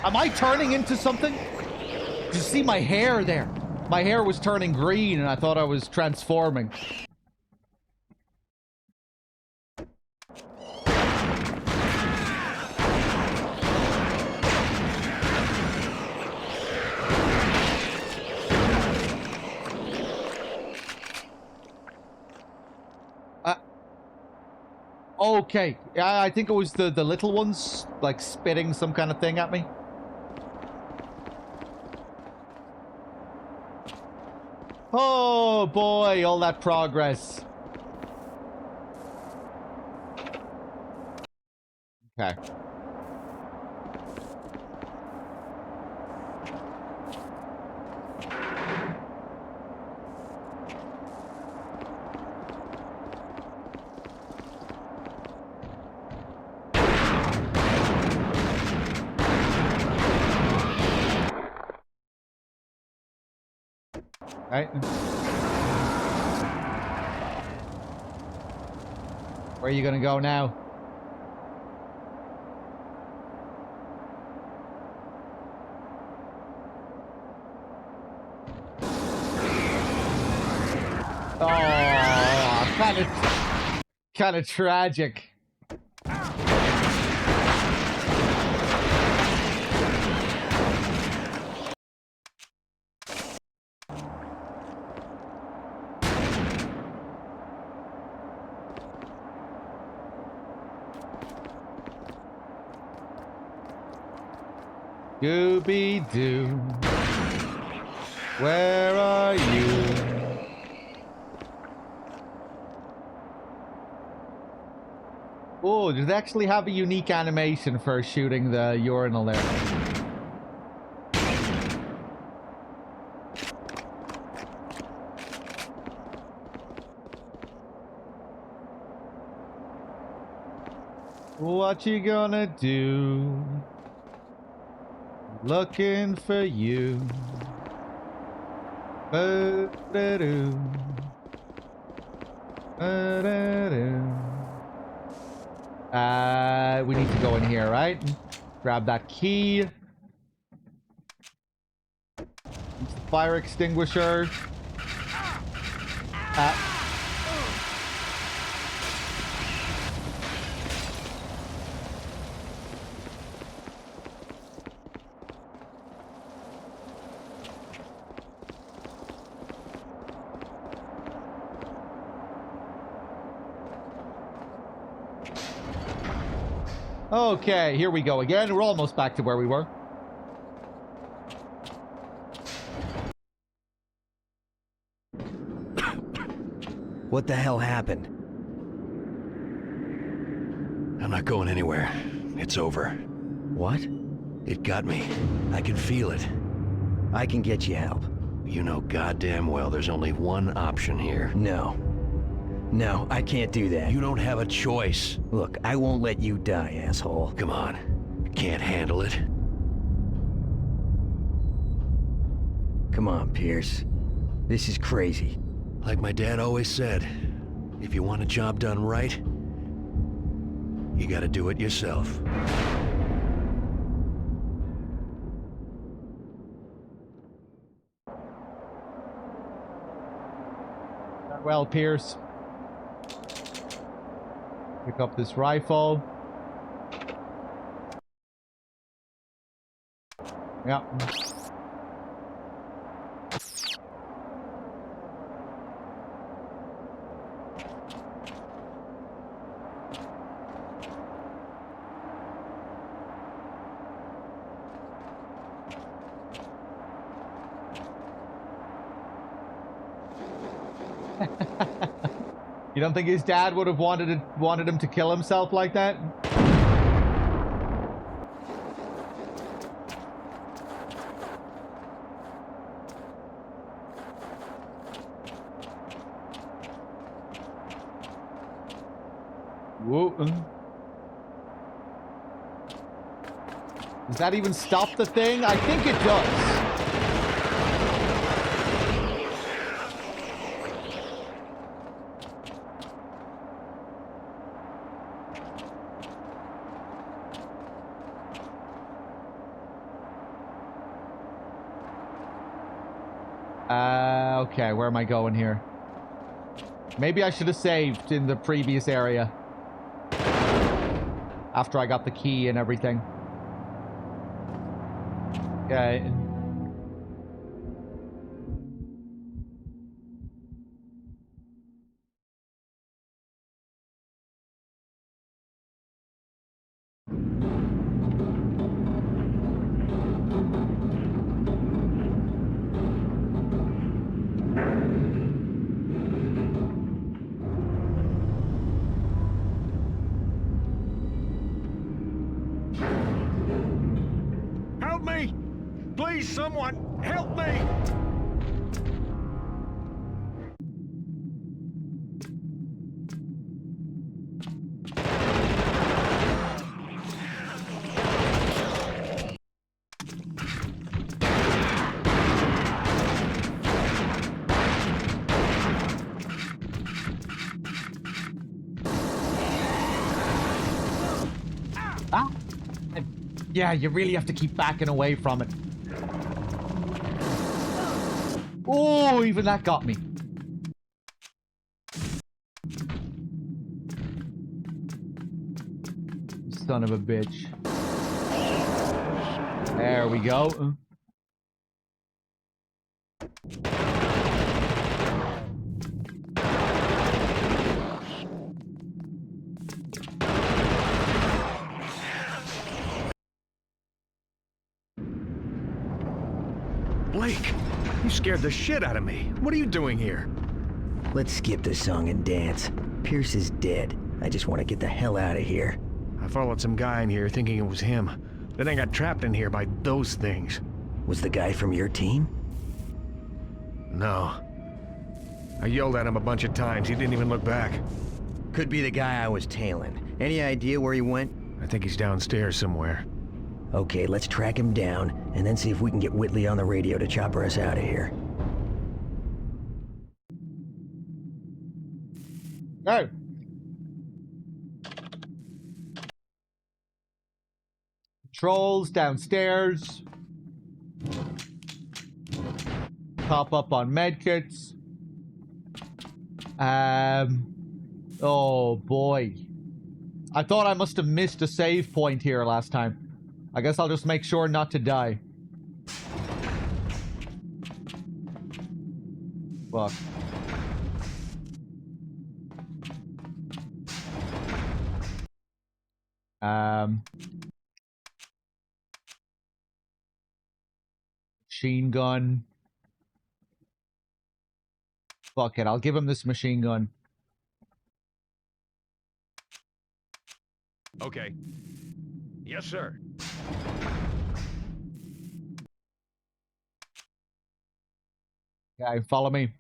Am I turning into something? Did you see my hair there? My hair was turning green and I thought I was transforming. Okay. Yeah, I think it was the little ones, like, spitting some kind of thing at me. Oh, boy, all that progress. Okay. Right. Where are you gonna go now? Oh, kind of tragic. Scooby-Doo, where are you? Oh, does it actually have a unique animation for shooting the urinal there? What you gonna do? Looking for you. Ba-da-doo. Ba-da-doo. We need to go in here, right? Grab that key. Use the fire extinguisher. Okay, here we go again. We're almost back to where we were. What the hell happened? I'm not going anywhere. It's over. What? It got me. I can feel it. I can get you help. You know goddamn well there's only one option here. No. No, I can't do that. You don't have a choice. Look, I won't let you die, asshole. Come on. Can't handle it? Come on, Pierce. This is crazy. Like my dad always said, if you want a job done right, you gotta do it yourself. Well, Pierce. Pick up this rifle. Yeah. You don't think his dad would have wanted him to kill himself like that? Whoa. Does that even stop the thing? I think it does. Okay, where am I going here? Maybe I should have saved in the previous area. After I got the key and everything. Okay. Please, someone, help me! Ah! Yeah, you really have to keep backing away from it. Oh, even that got me. Son of a bitch. There we go. Blake, you scared the shit out of me. What are you doing here? Let's skip the song and dance. Pierce is dead. I just want to get the hell out of here. I followed some guy in here thinking it was him. Then I got trapped in here by those things. Was the guy from your team? No. I yelled at him a bunch of times. He didn't even look back. Could be the guy I was tailing. Any idea where he went? I think he's downstairs somewhere. Okay, let's track him down, and then see if we can get Whitley on the radio to chopper us out of here. Go. Trolls downstairs. Pop up on medkits. Oh boy. I thought I must have missed a save point here last time. I guess I'll just make sure not to die. Fuck. Machine gun. Fuck it, I'll give him this machine gun. Okay. Yes, sir. Okay, follow me.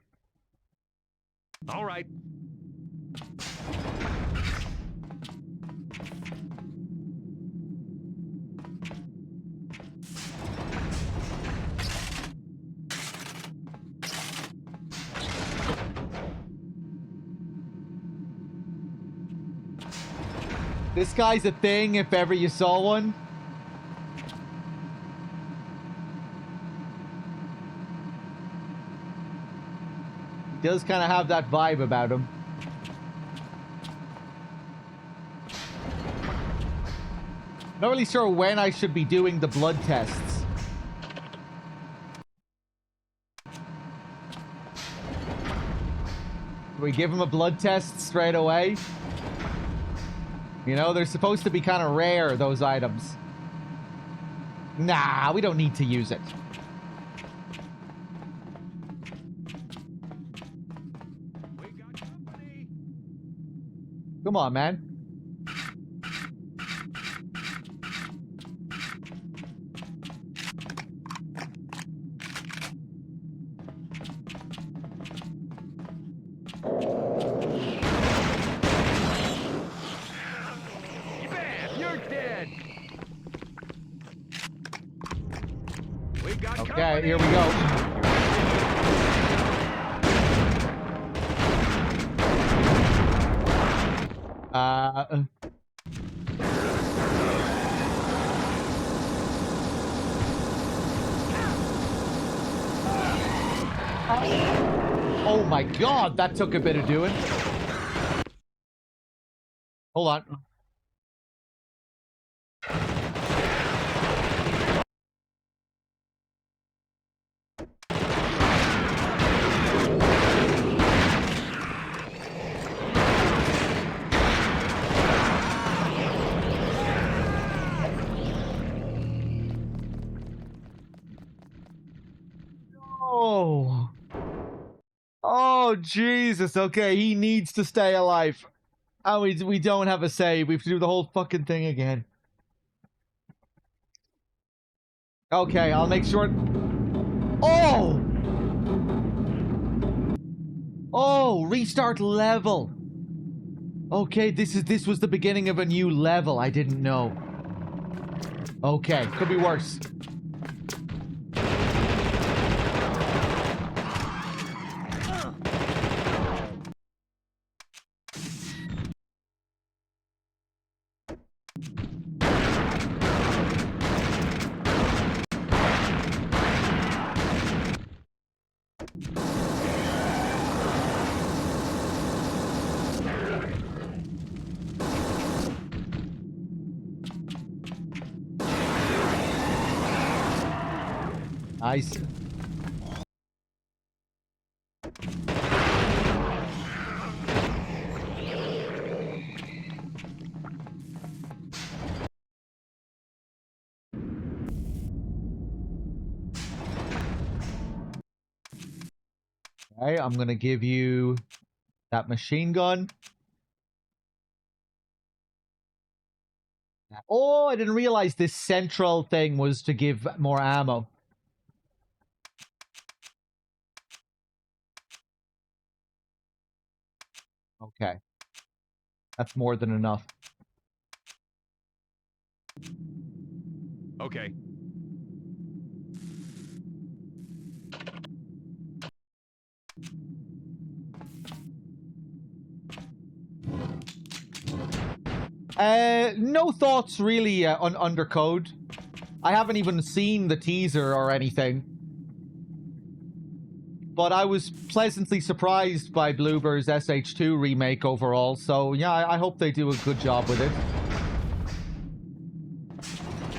All right. This guy's a thing if ever you saw one. He does kind of have that vibe about him. Not really sure when I should be doing the blood tests. Do we give him a blood test straight away? You know, they're supposed to be kind of rare, those items. Nah, we don't need to use it. Come on, man. Okay, here we go. Oh my god, that took a bit of doing. Hold on. Oh. Oh, Jesus. Okay, he needs to stay alive. Oh, we don't have a save. We have to do the whole fucking thing again. Okay, I'll make sure. Oh! Oh, restart level. Okay, this was the beginning of a new level. I didn't know. Okay, could be worse. Nice. Okay, I'm gonna give you that machine gun. Oh, I didn't realize this central thing was to give more ammo. Okay. That's more than enough. Okay. No thoughts really on Undercode. I haven't even seen the teaser or anything. But I was pleasantly surprised by Bloober's SH2 remake overall, so yeah, I hope they do a good job with it.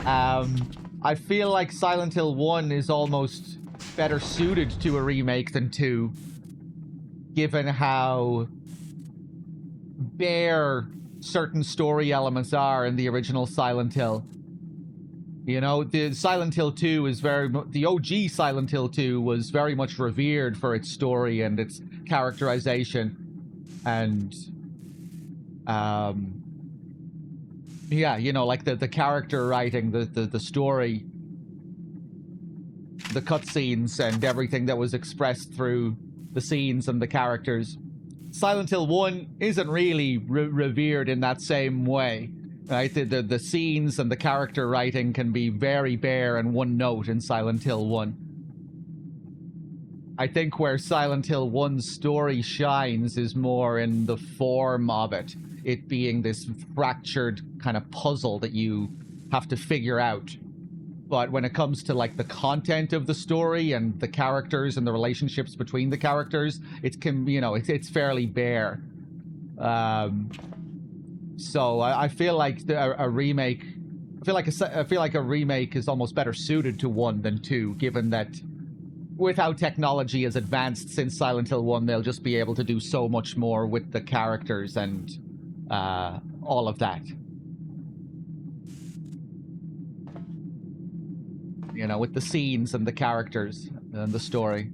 I feel like Silent Hill 1 is almost better suited to a remake than 2, given how bare certain story elements are in the original Silent Hill. You know, the Silent Hill 2 is the OG Silent Hill 2 was very much revered for its story and its characterization. And, yeah, you know, like the character writing, the story, the cutscenes and everything that was expressed through the scenes and the characters. Silent Hill 1 isn't really revered in that same way. Right, the scenes and the character writing can be very bare and one note in Silent Hill 1. I think where Silent Hill 1's story shines is more in the form of it. It being this fractured kind of puzzle that you have to figure out. But when it comes to like the content of the story and the characters and the relationships between the characters, it's fairly bare. So I feel like a remake. I feel like a remake is almost better suited to 1 than 2, given that with how technology has advanced since Silent Hill 1, they'll just be able to do so much more with the characters and all of that. You know, with the scenes and the characters and the story.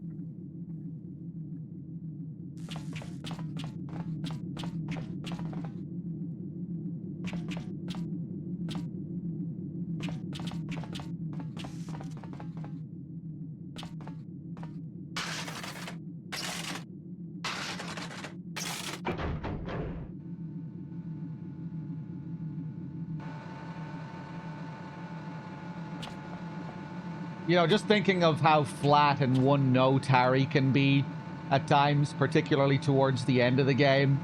You know, just thinking of how flat and one-note Harry can be at times, particularly towards the end of the game.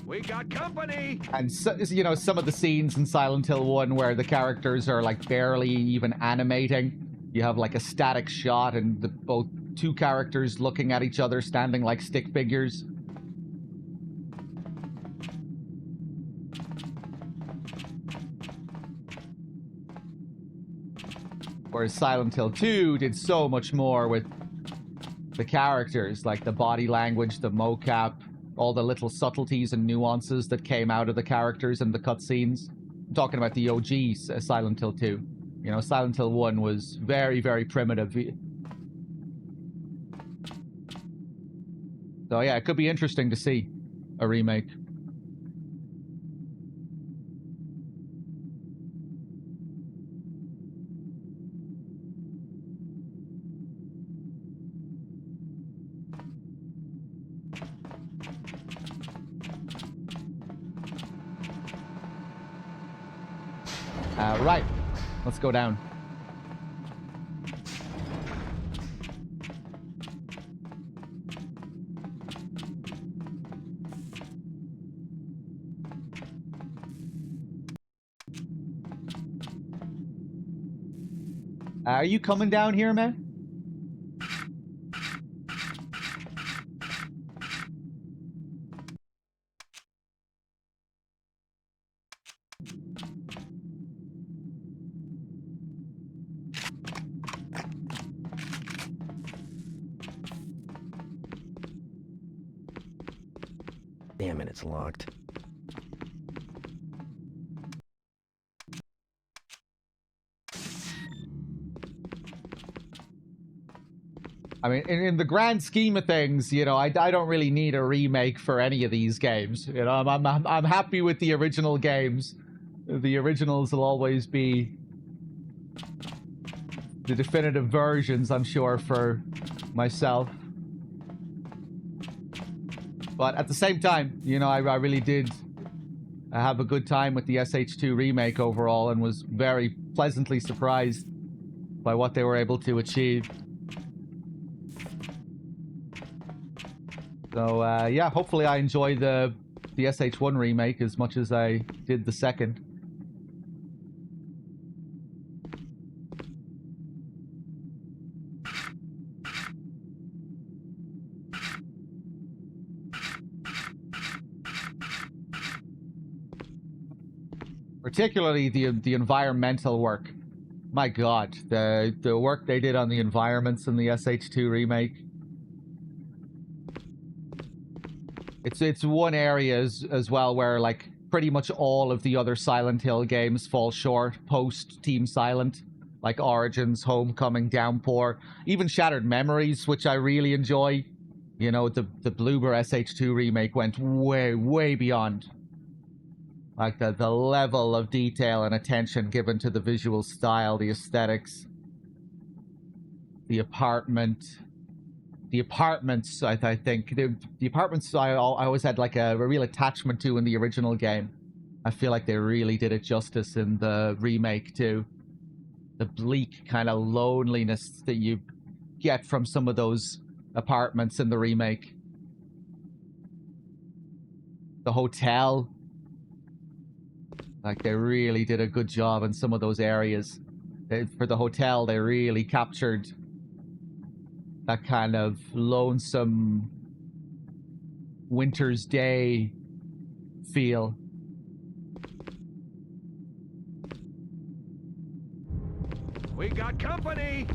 We got company! And, so, you know, some of the scenes in Silent Hill 1 where the characters are, like, barely even animating. You have, like, a static shot and both two characters looking at each other, standing like stick figures. Whereas Silent Hill 2 did so much more with the characters, like the body language, the mocap, all the little subtleties and nuances that came out of the characters and the cutscenes. I'm talking about the OG Silent Hill 2. You know, Silent Hill 1 was very, very primitive. So yeah, it could be interesting to see a remake. Right. Let's go down. Are you coming down here, man? Damn it, it's locked. I mean, in the grand scheme of things, you know, I don't really need a remake for any of these games. You know, I'm happy with the original games. The originals will always be the definitive versions, I'm sure, for myself. But at the same time, you know, I really did have a good time with the SH2 remake overall and was very pleasantly surprised by what they were able to achieve. So, yeah, hopefully I enjoy the SH1 remake as much as I did the second. Particularly the environmental work. My God, the work they did on the environments in the SH2 remake. It's one area as well where like pretty much all of the other Silent Hill games fall short post Team Silent, like Origins, Homecoming, Downpour, even Shattered Memories, which I really enjoy. You know, the Bloober SH2 remake went way beyond. Like the level of detail and attention given to the visual style, the aesthetics, the apartments. I think the apartments I always had like a real attachment to in the original game. I feel like they really did it justice in the remake too. The bleak kind of loneliness that you get from some of those apartments in the remake. The hotel. Like, they really did a good job in some of those areas. For the hotel, they really captured that kind of lonesome winter's day feel. We got company!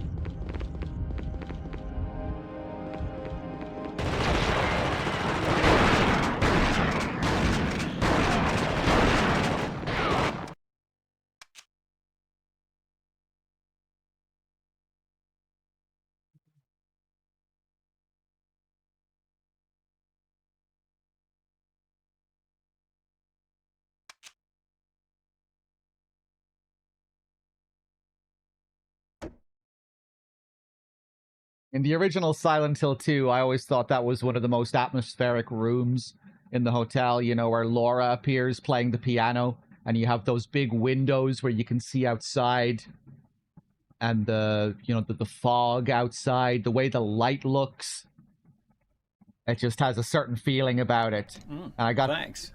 In the original Silent Hill 2, I always thought that was one of the most atmospheric rooms in the hotel, you know, where Laura appears playing the piano, and you have those big windows where you can see outside, and the fog outside, the way the light looks. It just has a certain feeling about it. And I got thanks.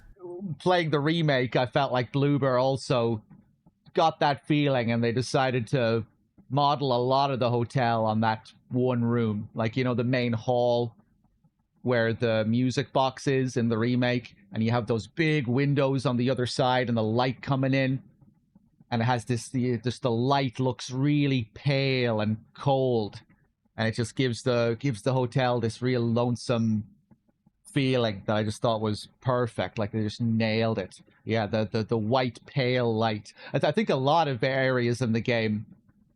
Playing the remake, I felt like Bloober also got that feeling, and they decided to model a lot of the hotel on that one room. Like, you know, the main hall where the music box is in the remake, and you have those big windows on the other side and the light coming in, and it has the light looks really pale and cold, and it just gives the hotel this real lonesome feeling that I just thought was perfect. Like, they just nailed it. Yeah, the white pale light. I think a lot of areas in the game,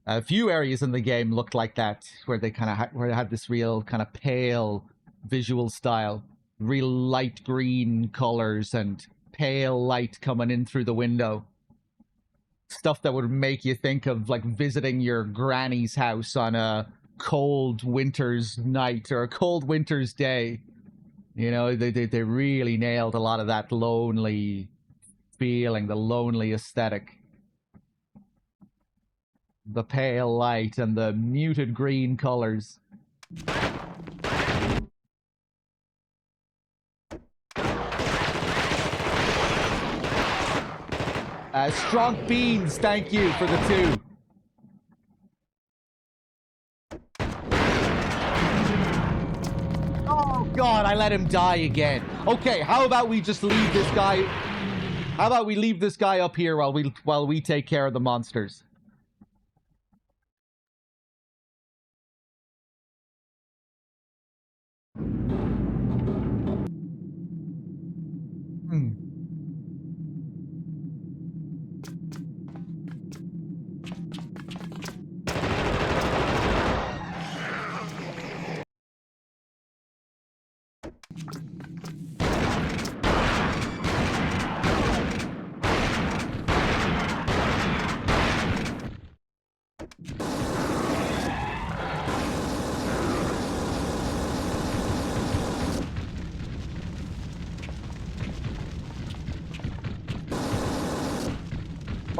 a few areas in the game looked like that, where they kind of where they had this real kind of pale visual style. Real light green colors and pale light coming in through the window. Stuff that would make you think of like visiting your granny's house on a cold winter's night or a cold winter's day. You know, they really nailed a lot of that lonely feeling, the lonely aesthetic. The pale light and the muted green colors. Strong beans, thank you for the 2. Oh god, I let him die again. Okay, how about we just leave this guy... How about we leave this guy up here while we take care of the monsters?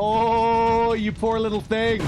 Oh, you poor little thing.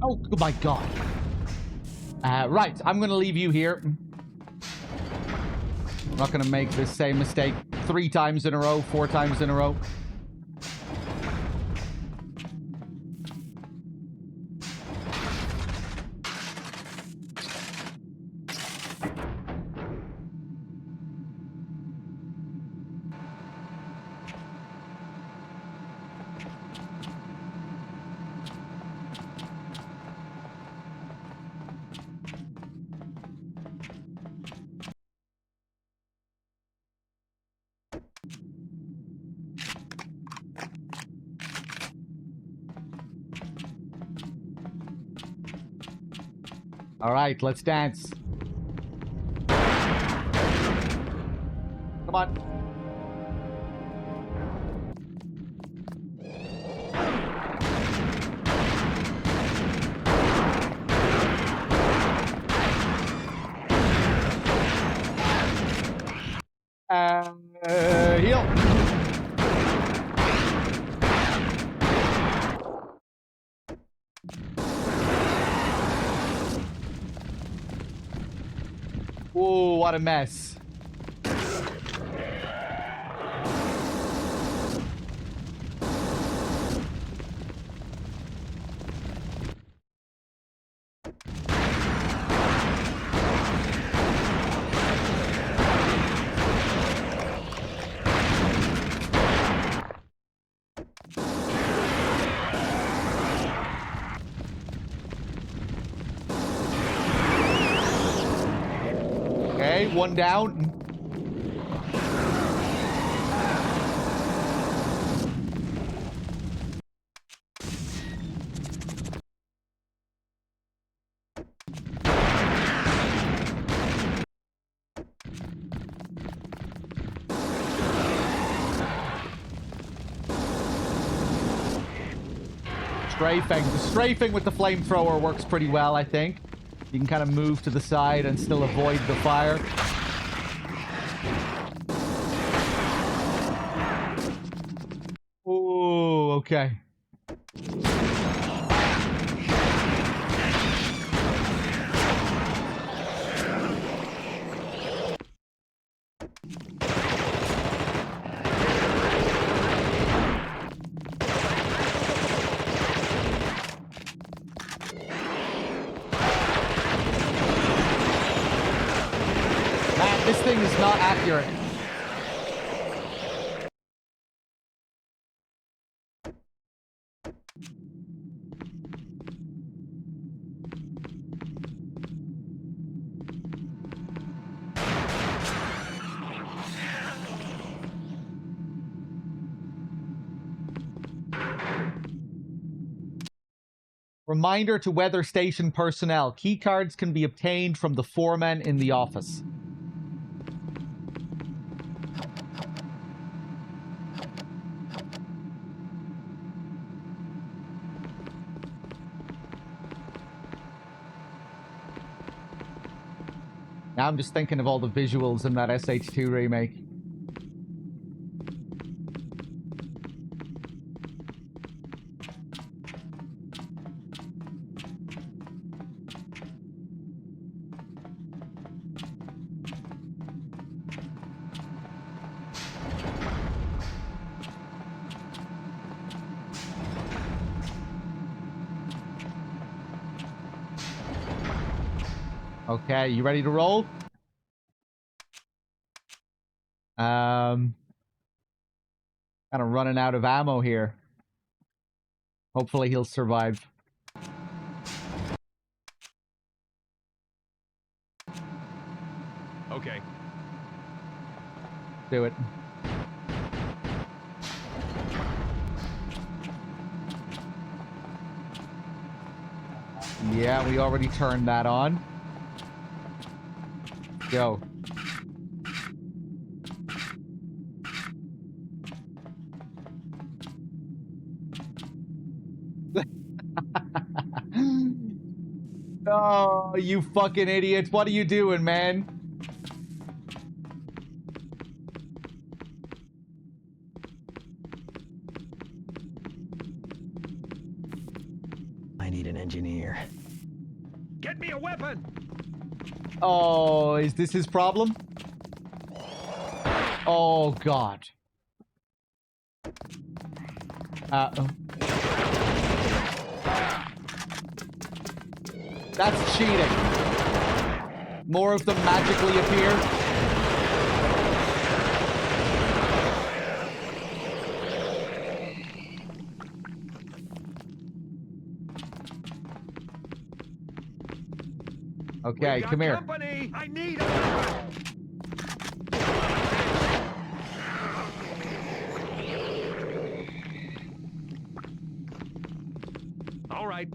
Oh my god. Right, I'm gonna leave you here. I'm not gonna make this same mistake 3 times in a row, 4 times in a row. All right, let's dance. Come on. Heal. Ooh, what a mess. Okay, one down. Strafing. The strafing with the flamethrower works pretty well, I think. You can kind of move to the side and still avoid the fire. Ooh, okay. This thing is not accurate. Reminder to weather station personnel. Keycards can be obtained from the foreman in the office. Now I'm just thinking of all the visuals in that SH2 remake. Okay, you ready to roll? Kind of running out of ammo here. Hopefully he'll survive. Okay. Do it. Yeah, we already turned that on. Go. Oh, you fucking idiots. What are you doing, man? I need an engineer. Get me a weapon! Oh, is this his problem? Oh, God. Uh-oh. That's cheating. More of them magically appear. Okay, come here. Company! I need a weapon! All right.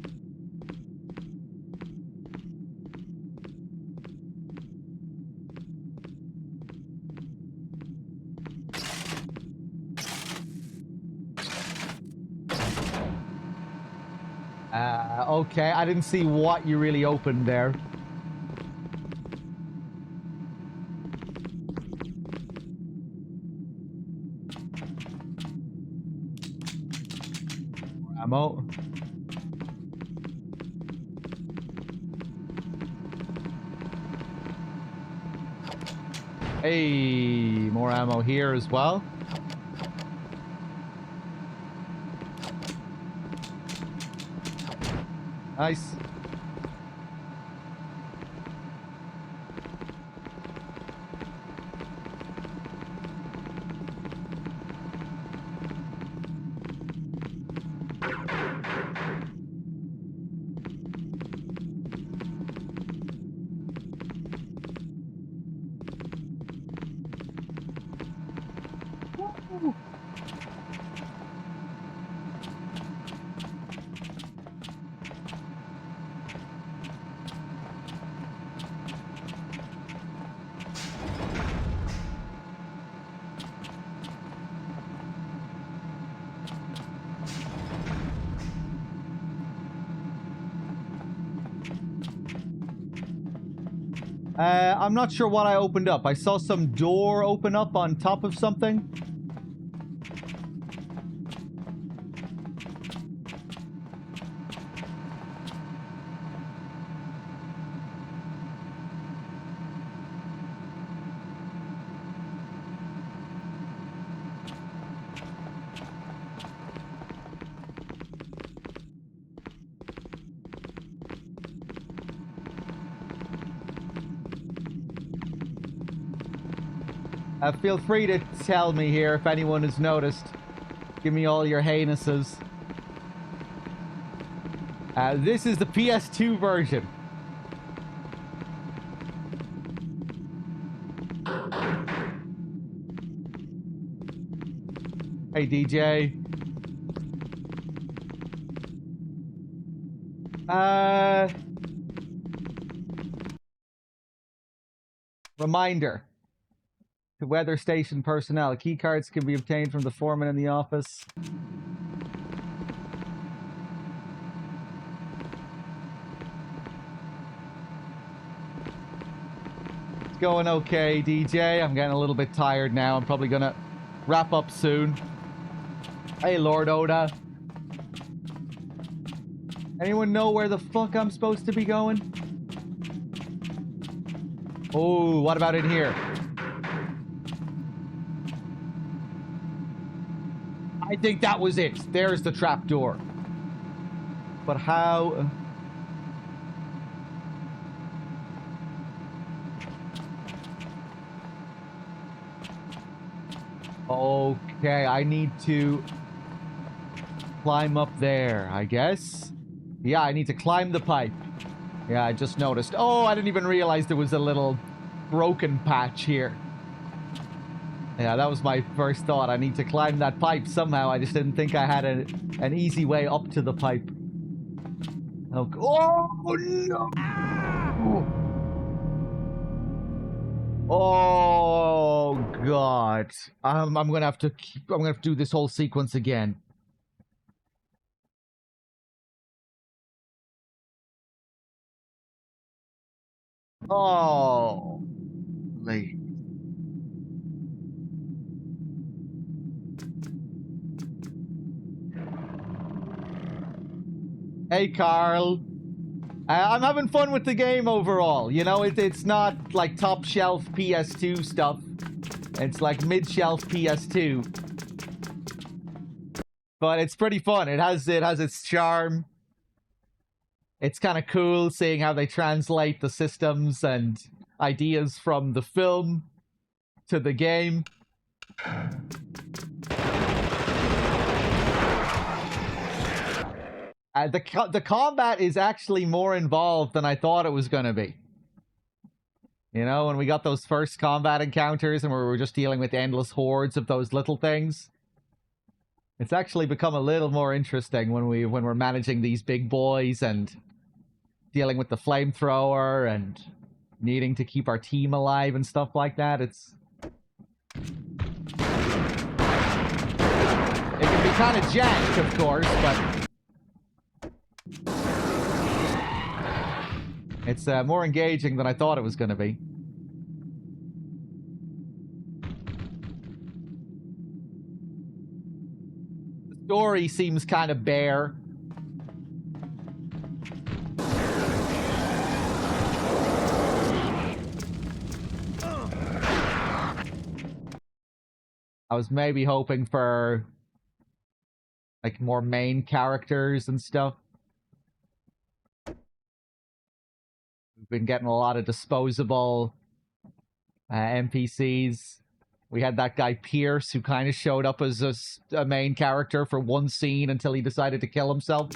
Okay, I didn't see what you really opened there. Ammo. Hey, more ammo here as well. Nice. I'm not sure what I opened up. I saw some door open up on top of something. Feel free to tell me here if anyone has noticed. Give me all your heinouses. This is the PS2 version. Hey, DJ. Reminder to weather station personnel. Key cards can be obtained from the foreman in the office. It's going okay, DJ. I'm getting a little bit tired now. I'm probably gonna wrap up soon. Hey, Lord Oda. Anyone know where the fuck I'm supposed to be going? Oh, what about in here? I think that was it. There's the trapdoor. But how... Okay, I need to climb up there, I guess. Yeah, I need to climb the pipe. Yeah, I just noticed. Oh, I didn't even realize there was a little broken patch here. Yeah, that was my first thought. I need to climb that pipe somehow. I just didn't think I had an easy way up to the pipe. Oh no! Oh god! I'm gonna have to do this whole sequence again. Oh, late. Hey, Carl. I'm having fun with the game overall. You know, it's not like top shelf PS2 stuff. It's like mid-shelf PS2. But it's pretty fun. It has its charm. It's kind of cool seeing how they translate the systems and ideas from the film to the game. The combat is actually more involved than I thought it was going to be. You know, when we got those first combat encounters and we were just dealing with endless hordes of those little things, it's actually become a little more interesting when we're managing these big boys and dealing with the flamethrower and needing to keep our team alive and stuff like that. It can be kind of jank, of course, but it's more engaging than I thought it was going to be. The story seems kind of bare. I was maybe hoping for like more main characters and stuff. We've been getting a lot of disposable NPCs. We had that guy Pierce who kind of showed up as a main character for one scene until he decided to kill himself.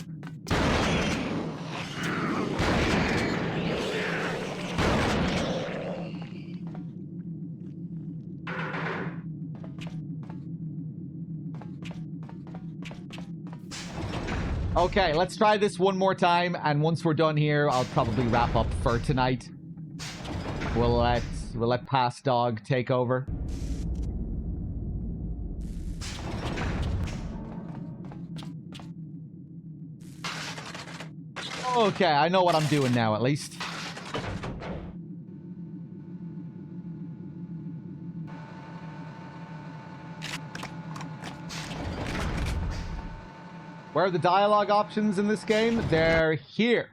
Okay, let's try this one more time, and once we're done here, I'll probably wrap up for tonight. We'll let Past Dog take over. Okay, I know what I'm doing now, at least. Where are the dialogue options in this game? They're here.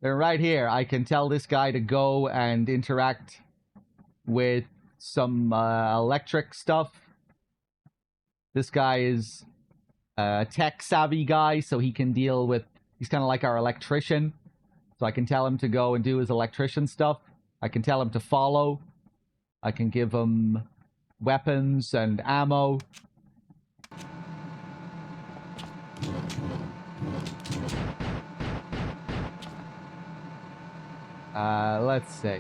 They're right here. I can tell this guy to go and interact with some electric stuff. This guy is a tech-savvy guy, so he can deal with... He's kind of like our electrician. So I can tell him to go and do his electrician stuff. I can tell him to follow. I can give him weapons and ammo. Let's see.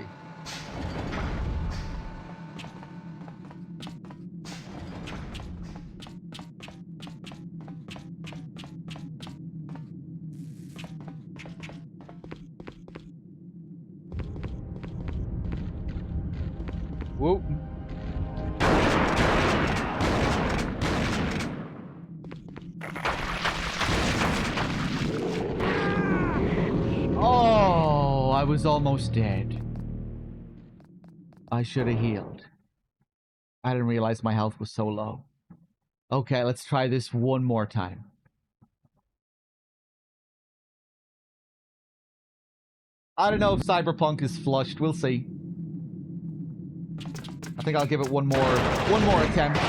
Whoop. Oh, I was almost dead. I should have healed. I didn't realize my health was so low. Okay, let's try this one more time. I don't know if Cyberpunk is flushed. We'll see. I think I'll give it one more attempt.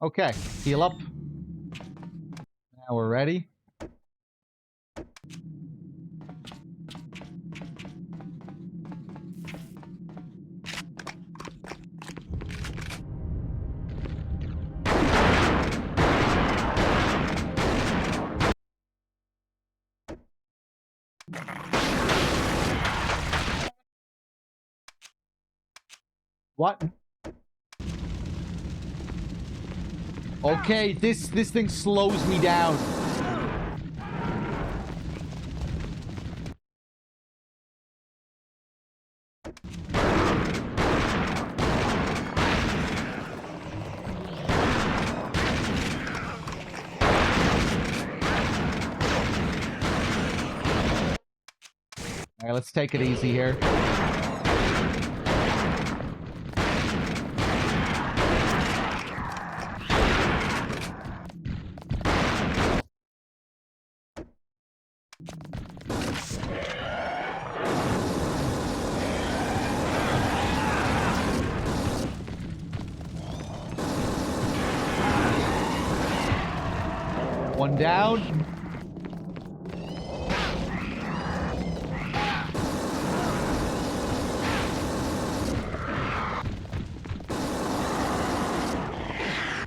Okay, heal up. Now we're ready. What? Okay, this thing slows me down. All right, let's take it easy here. One down.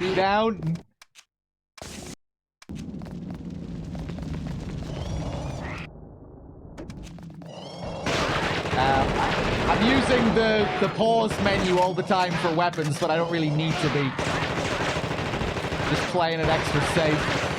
Two down. I'm using the pause menu all the time for weapons, but I don't really need to be. Just playing it extra safe.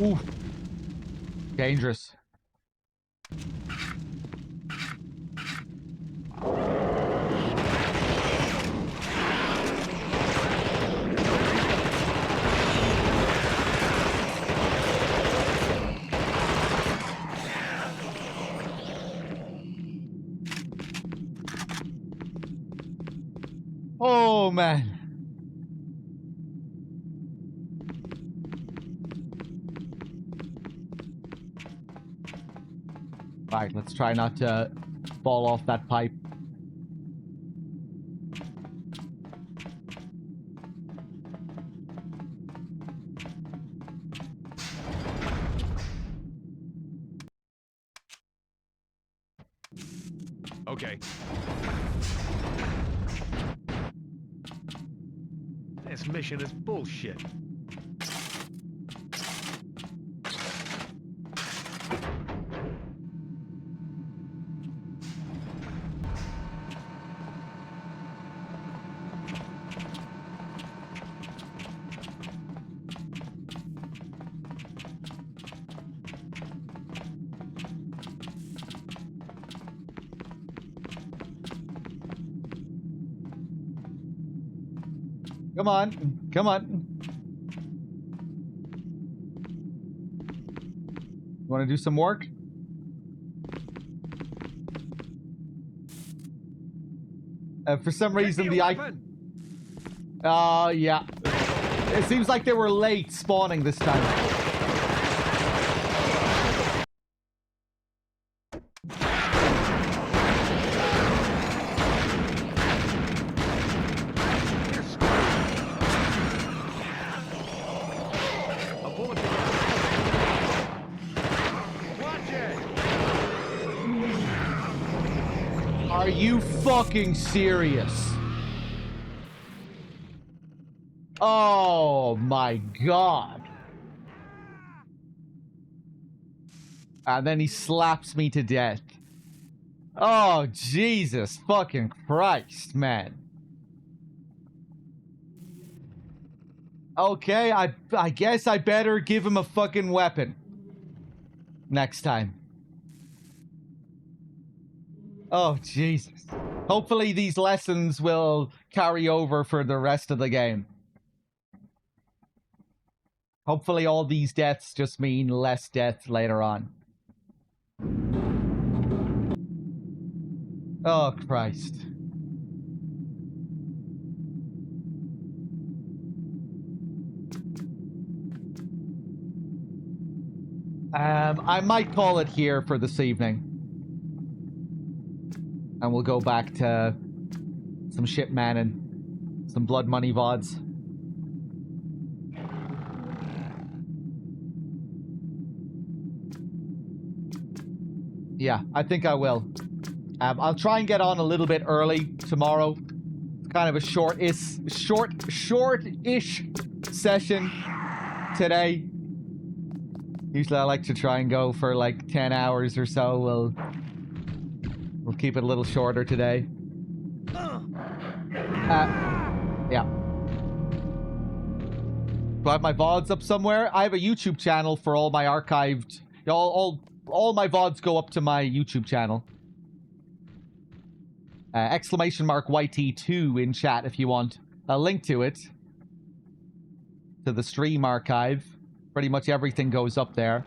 Ooh. Dangerous. Oh, man. Right, let's try not to fall off that pipe. Okay. This mission is bullshit. Come on. Come on. You want to do some work? For some reason, the yeah. It seems like they were late spawning this time. Are you fucking serious? Oh my god. And then he slaps me to death. Oh, Jesus fucking Christ, man. Okay, I guess I better give him a fucking weapon. Next time. Oh, Jesus. Hopefully these lessons will carry over for the rest of the game. Hopefully all these deaths just mean less death later on. Oh, Christ. I might call it here for this evening. And we'll go back to some shit manning, some blood money VODs. Yeah, I think I will. I'll try and get on a little bit early tomorrow. It's kind of a short-ish session today. Usually I like to try and go for like 10 hours or so. We'll keep it a little shorter today. Yeah. Do I have my VODs up somewhere? I have a YouTube channel for all my archived... All my VODs go up to my YouTube channel. !YT2 in chat if you want a link to it. To the stream archive. Pretty much everything goes up there.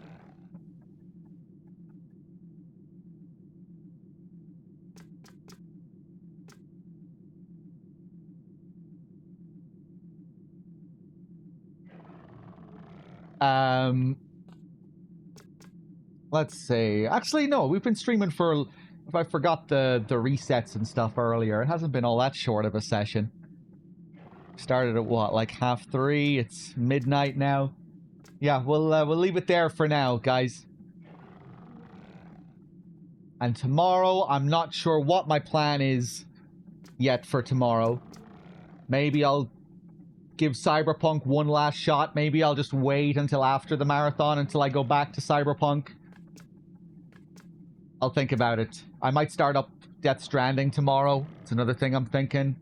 Let's see. Actually, no, we've been streaming for... If I forgot the resets and stuff earlier, it hasn't been all that short of a session. Started at what, like 3:30? It's midnight now. Yeah, we'll leave it there for now, guys. And tomorrow, I'm not sure what my plan is yet for tomorrow. Maybe I'll give Cyberpunk one last shot. Maybe I'll just wait until after the marathon until I go back to Cyberpunk. I'll think about it. I might start up Death Stranding tomorrow. It's another thing I'm thinking.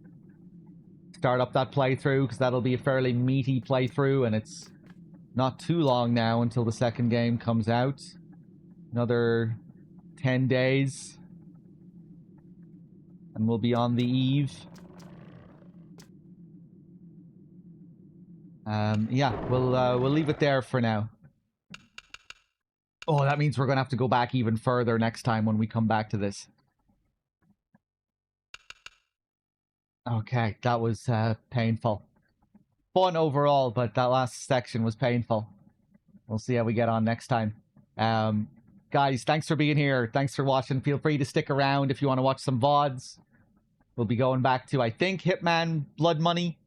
Start up that playthrough, because that'll be a fairly meaty playthrough, and it's not too long now until the second game comes out. Another 10 days. And we'll be on the eve. Yeah, we'll leave it there for now. Oh, that means we're going to have to go back even further next time when we come back to this. Okay, that was painful. Fun overall, but that last section was painful. We'll see how we get on next time. Guys, thanks for being here. Thanks for watching. Feel free to stick around if you want to watch some VODs. We'll be going back to, I think, Hitman Blood Money.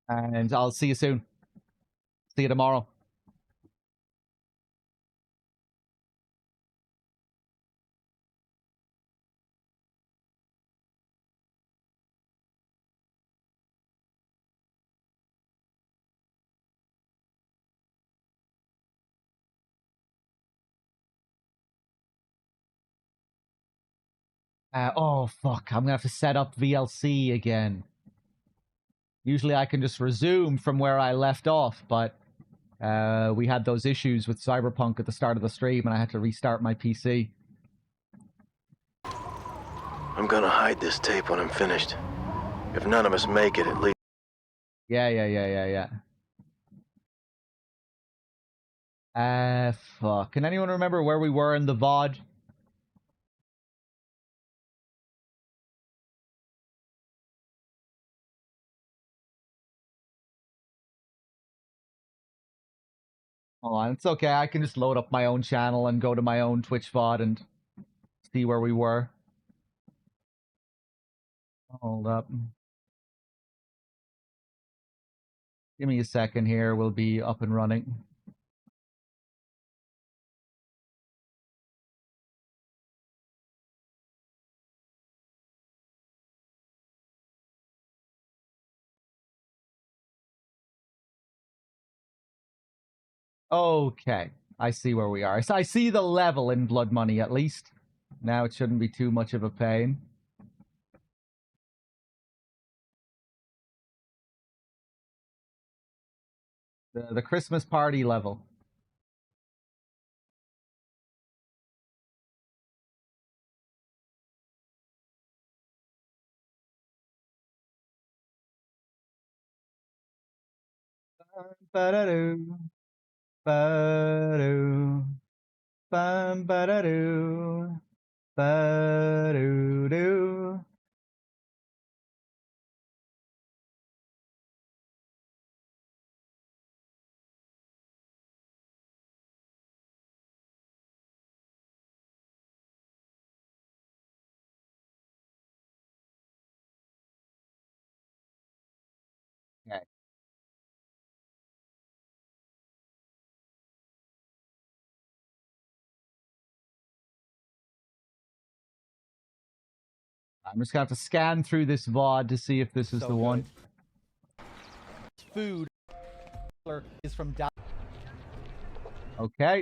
And I'll see you soon. See you tomorrow. Oh, fuck. I'm gonna have to set up VLC again. Usually I can just resume from where I left off, but we had those issues with Cyberpunk at the start of the stream, and I had to restart my PC. I'm gonna hide this tape when I'm finished. If none of us make it, at least... Yeah. Fuck. Can anyone remember where we were in the VOD? Hold on, it's okay. I can just load up my own channel and go to my own Twitch VOD and see where we were. Hold up. Give me a second here. We'll be up and running. Okay. I see where we are. So I see the level in Blood Money, at least. Now it shouldn't be too much of a pain. The Christmas party level. Ba-da-doo. Ba-doo. Bum ba-da-doo. Ba-doo-doo. Okay. I'm just gonna have to scan through this VOD to see if this is the one. Food is from Okay.